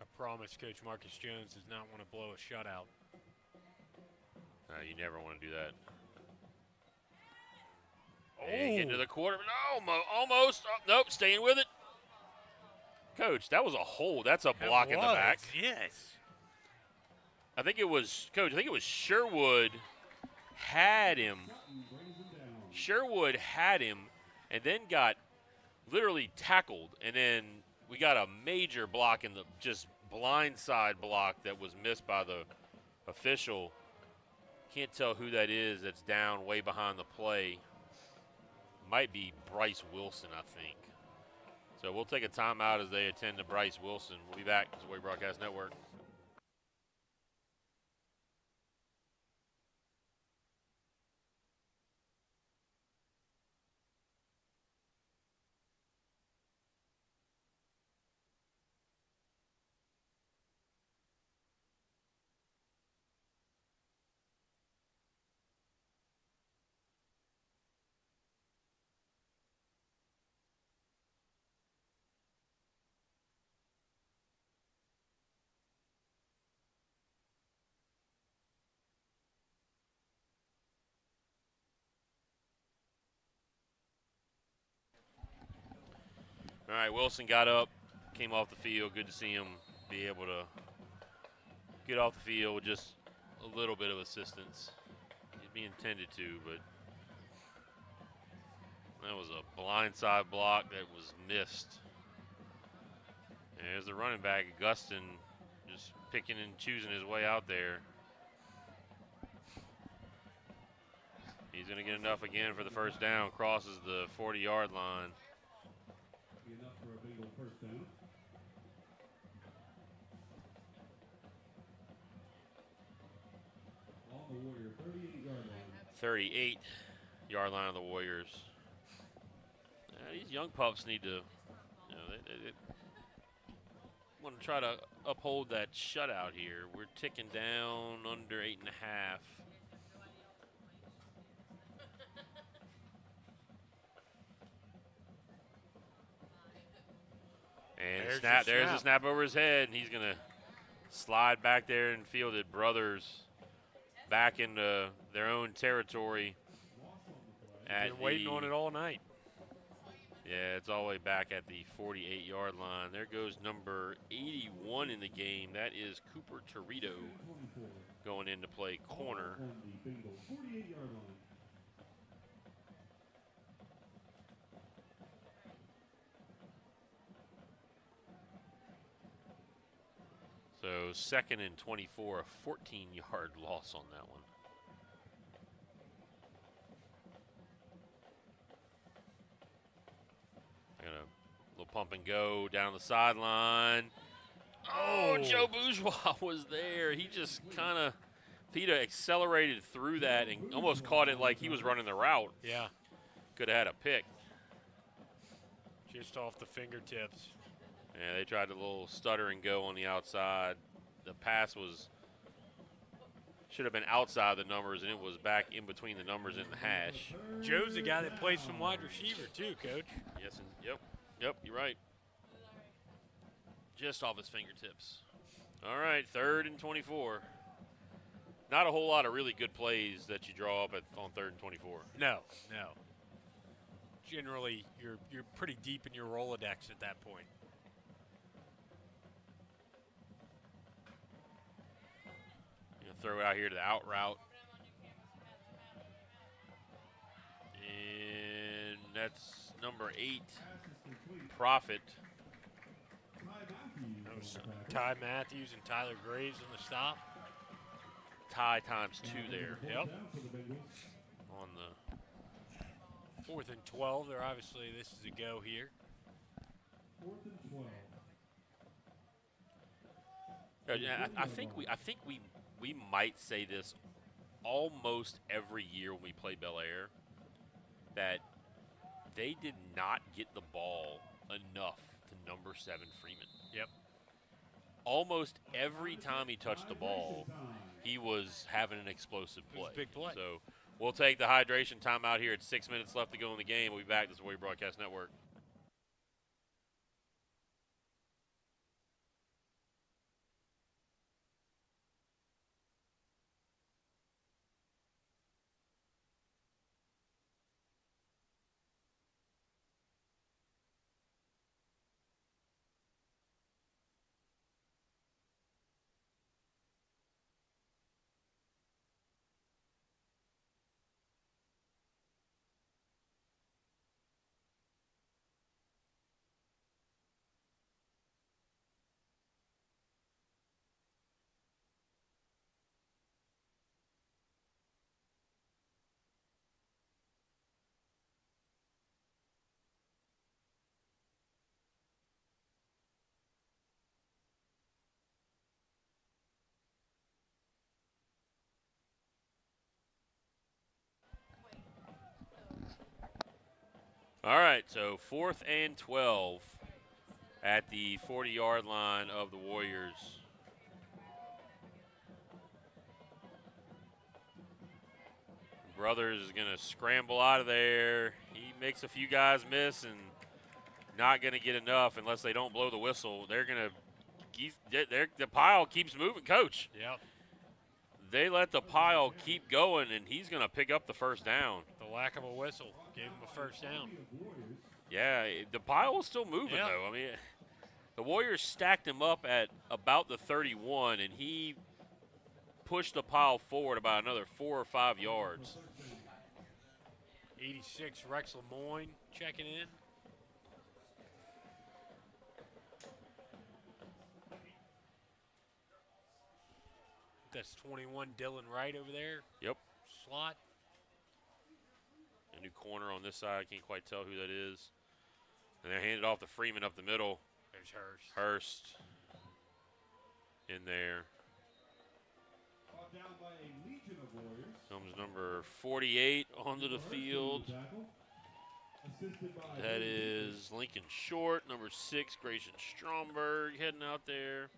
I promise Coach Marcus Jones does not want to blow a shutout. You never want to do that. And get into the quarter. No, almost. Oh, nope, staying with it. Coach, that was a hold. That's a block in the back. Yes. I think it was, Coach, Sherwood had him. Sherwood had him and then got literally tackled. And then we got a major block in the just blindside block that was missed by the official. Can't tell who that is that's down way behind the play. Might be Bryce Wilson, I think. So we'll take a timeout as they attend to Bryce Wilson. We'll be back. It's the Warrior Broadcast Network. All right, Wilson got up, came off the field. Good to see him be able to get off the field with just a little bit of assistance. He'd be intended to, but that was a blindside block that was missed. And there's the running back, Augustin, just picking and choosing his way out there. He's going to get enough again for the first down, crosses the 40-yard line. Enough for a Bengal first down. On the Warrior 38-yard line. 38-yard line of the Warriors. These young pups need to, they want to try to uphold that shutout here. We're ticking down under 8.5. And there's a snap over his head, and he's going to slide back there and field it. Brothers back into their own territory. Been waiting on it all night. Yeah, it's all the way back at the 48-yard line. There goes number 81 in the game. That is Cooper Torito going in to play corner. On the Bengal 48-yard line. So 2nd and 24, a 14-yard loss on that one. Got a little pump and go down the sideline. Oh, Joe Bourgeois was there. He just kind of, if he'd have accelerated through that and almost caught it like he was running the route, Yeah, could have had a pick. just off the fingertips. Yeah, they tried a little stutter and go on the outside. The pass should have been outside the numbers, and it was back in between the numbers and the hash. Joe's the guy that plays some wide receiver too, Coach. Yes, and yep, you're right. Just off his fingertips. All right, 3rd and 24. Not a whole lot of really good plays that you draw up on 3rd and 24. No. Generally, you're pretty deep in your Rolodex at that point. Throw it out here to the out route. And that's number 8, Profit. Ty Matthews and Tyler Graves on the stop. Tie times 2 there. Yep. On the 4th and 12. They're obviously, this is a go here. 4th and 12. I think we might say this almost every year when we play Belaire, that they did not get the ball enough to number 7 Freeman. Yep. Almost every time he touched the ball, he was having an explosive play. Big play. So we'll take the hydration timeout here. It's 6 minutes left to go in the game. We'll be back. This is Warrior Broadcast Network. All right, so 4th and 12 at the 40-yard line of the Warriors. Brothers is going to scramble out of there. He makes a few guys miss and not going to get enough unless they don't blow the whistle. They're going to – the pile keeps moving, Coach. Yep. They let the pile keep going, and he's going to pick up the first down. The lack of a whistle gave him a first down. Yeah, the pile was still moving, Yeah. though. I mean, the Warriors stacked him up at about the 31, and he pushed the pile forward about another 4 or 5 yards. 86, Rex Lemoyne checking in. That's 21, Dylan Wright over there. Yep. Slot. A new corner on this side. I can't quite tell who that is. And they handed off to Freeman up the middle. There's Hurst. Hurst in there. Brought down by a legion of Warriors. Comes number 48 onto the field. Assisted by That is Lincoln Short. Number 6, Grayson Stromberg heading out there.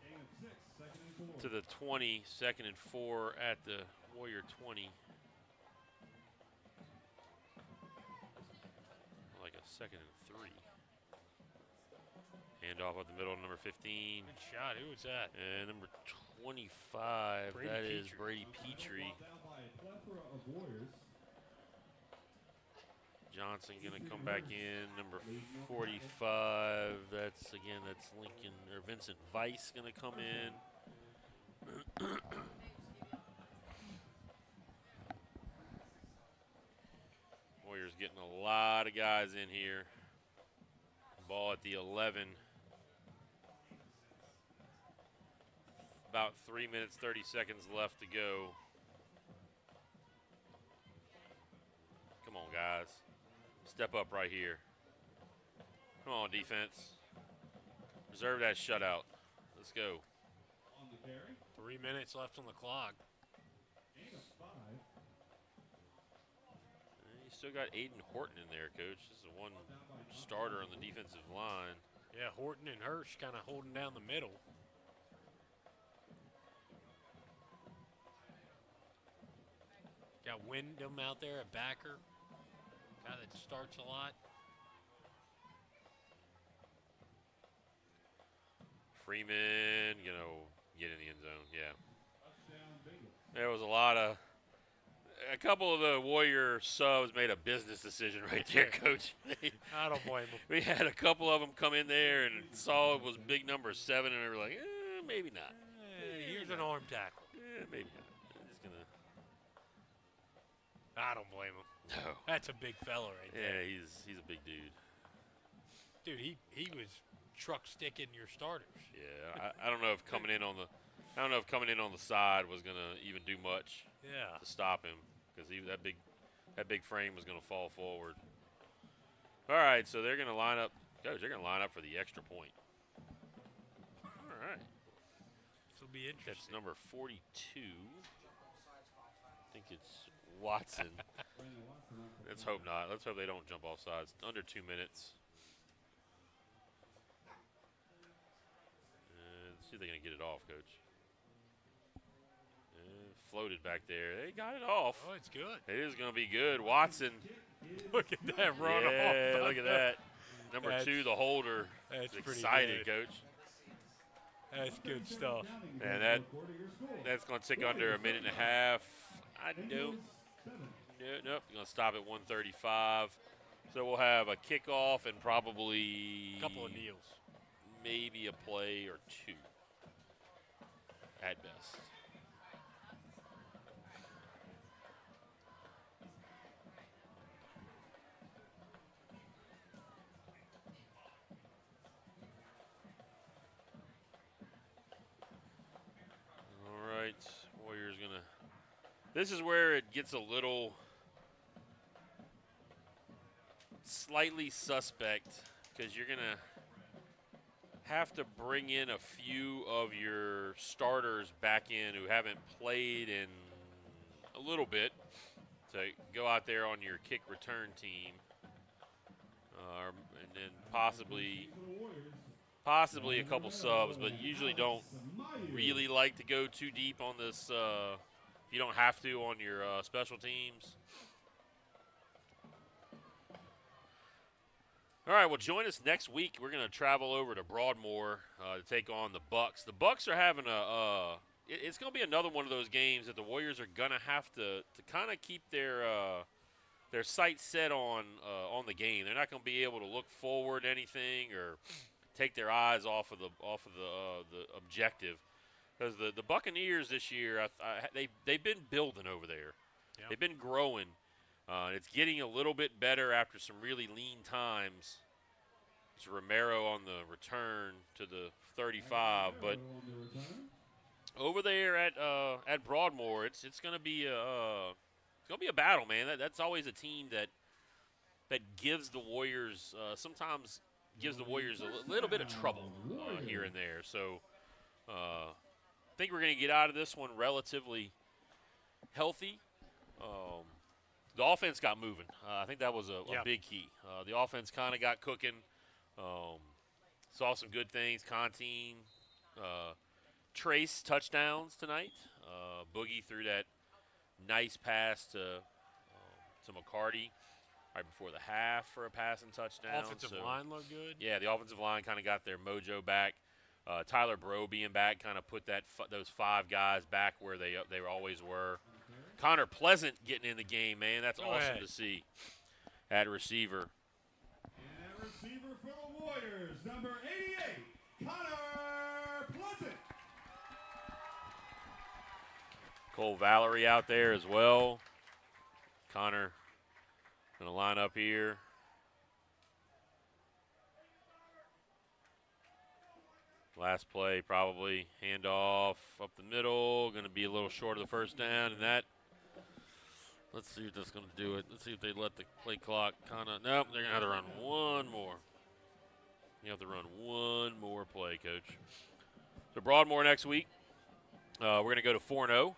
Gain of 6, second and 4. To the 20, second and 4 at the Warrior 20. Like a second and 3. Handoff up the middle, number 15. Good shot. Who was that? And number 25, Brady that is Petrie. Brady Petrie. Brought down by a plethora of Warriors. Johnson going to come back in. Number 45, that's Lincoln, or Vincent Weiss going to come in. Warriors getting a lot of guys in here. Ball at the 11. About 3 minutes, 30 seconds left to go. Come on, guys. Step up right here. Come on, defense. Reserve that shutout. Let's go. On the carry. 3 minutes left on the clock. Gain of 5. You still got Aiden Horton in there, Coach. This is the one starter on the defensive line. Yeah, Horton and Hirsch kind of holding down the middle. Got Wyndham out there, a backer. Guy that starts a lot. Freeman, get in the end zone. Yeah. Touchdown, Bengals. There was a couple of the Warrior subs made a business decision right there, Coach. I don't blame them. We had a couple of them come in there and saw it was big number 7, and they were like, maybe not. Here's an arm tackle. Maybe not. I'm just gonna. I don't blame him. No. That's a big fella right Yeah, there. he's a big dude. Dude, he was truck sticking your starters. Yeah, I don't know if coming in on the side was gonna even do much Yeah. to stop him, because that big frame was gonna fall forward. All right, so they're gonna line up. Coach, they're gonna line up for the extra point. All right. This will be interesting. That's number 42. I think it's Watson. Let's hope not. Let's hope they don't jump off sides. Under 2 minutes. Let's see if they're going to get it off, Coach. Floated back there. They got it off. Oh, it's good. It is going to be good. Watson. Look at that run off. Yeah, look at that. Number That's- 2, the holder. that's is pretty excited, good. Coach. That's good stuff. And that's going to take under a minute and a half. I don't. Nope. Going to stop at 1:35. So we'll have a kickoff and probably A couple of kneels. maybe a play or 2 at best. All right, Warriors gonna. This is where it gets a little slightly suspect, because you're gonna have to bring in a few of your starters back in who haven't played in a little bit to go out there on your kick return team, and then possibly a couple subs, but usually don't really like to go too deep on this. If you don't have to on your special teams. All right, well, join us next week. We're going to travel over to Broadmoor to take on the Bucks. The Bucks are having it's going to be another one of those games that the Warriors are going to have to kind of keep their sights set on the game. They're not going to be able to look forward to anything or take their eyes off of the objective. Because the Buccaneers this year, they've been building over there. Yep. They've been growing. It's getting a little bit better after some really lean times. It's Romero on the return to the 35, but over there at Broadmoor, it's going to be a battle, man. That's always a team that gives the Warriors sometimes gives the Warriors a little bit of trouble here and there. So I think we're going to get out of this one relatively healthy. The offense got moving. I think that was a big key. The offense kind of got cooking. Saw some good things. Contine, Trace touchdowns tonight. Boogie threw that nice pass to McCarty right before the half for a passing touchdown. Offensive line looked good. Yeah, the offensive line kind of got their mojo back. Tyler Bro being back kind of put those 5 guys back where they always were. Connor Pleasant getting in the game, man. That's awesome to see at receiver. And receiver for the Warriors, number 88, Connor Pleasant. Cole Valerie out there as well. Connor going to line up here. Last play, probably handoff up the middle. Going to be a little short of the first down, and that. Let's see if that's going to do it. Let's see if they let the play clock kind of. Nope, they're going to have to run one more. You have to run one more play, Coach. So Broadmoor next week. We're going to go to 4-0.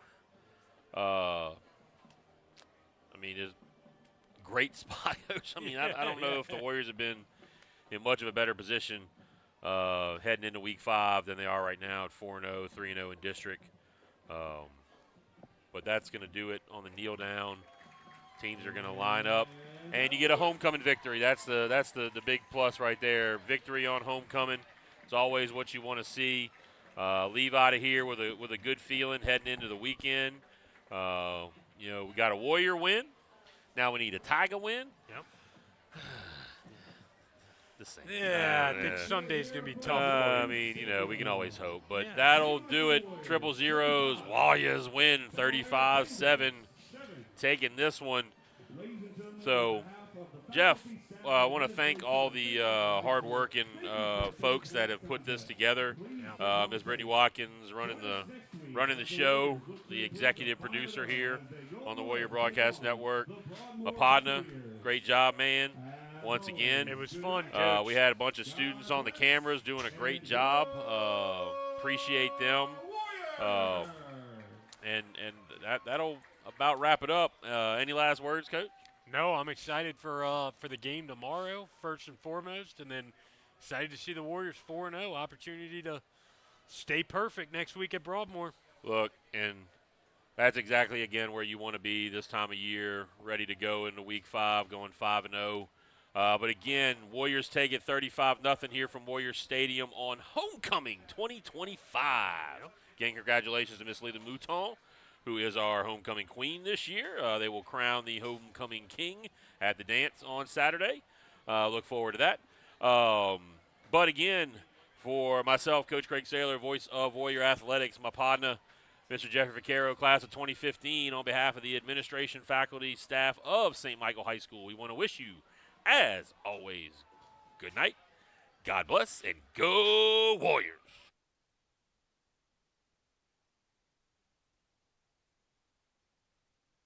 I mean, it's a great spot, Coach. I mean, I don't know if the Warriors have been in much of a better position heading into Week 5 than they are right now at 4-0, 3-0 in district. But that's going to do it on the kneel down. Teams are going to line up, and you get a homecoming victory. That's the big plus right there. Victory on homecoming. It's always what you want to see. Leave out of here with a good feeling heading into the weekend. We got a Warrior win. Now we need a Tiger win. Yep. The same. Yeah, I think Sunday's going to be tough. I mean, we can always hope. But that'll do it. 000. Warriors win 35-7. Taking this one. So, Jeff, I want to thank all the hard-working folks that have put this together. Ms. Brittany Watkins running the show, the executive producer here on the Warrior Broadcast Network. Apadna, great job, man. Once again, it was fun, Coach. We had a bunch of students on the cameras doing a great job. Appreciate them. And that'll about wrap it up. Any last words, Coach? No, I'm excited for the game tomorrow, first and foremost, and then excited to see the Warriors 4-0. Opportunity to stay perfect next week at Broadmoor. Look, and that's exactly, again, where you want to be this time of year, ready to go into Week 5, going 5-0. But again, Warriors take it 35-0 here from Warriors Stadium on Homecoming 2025. Again, congratulations to Miss Leila Mouton, who is our homecoming queen this year. They will crown the homecoming king at the dance on Saturday. Look forward to that. But again, for myself, Coach Craig Saylor, voice of Warrior Athletics, my partner, Mr. Jeffrey Vaquero, class of 2015, on behalf of the administration, faculty, staff of St. Michael High School, we want to wish you, as always, good night, God bless, and go Warriors.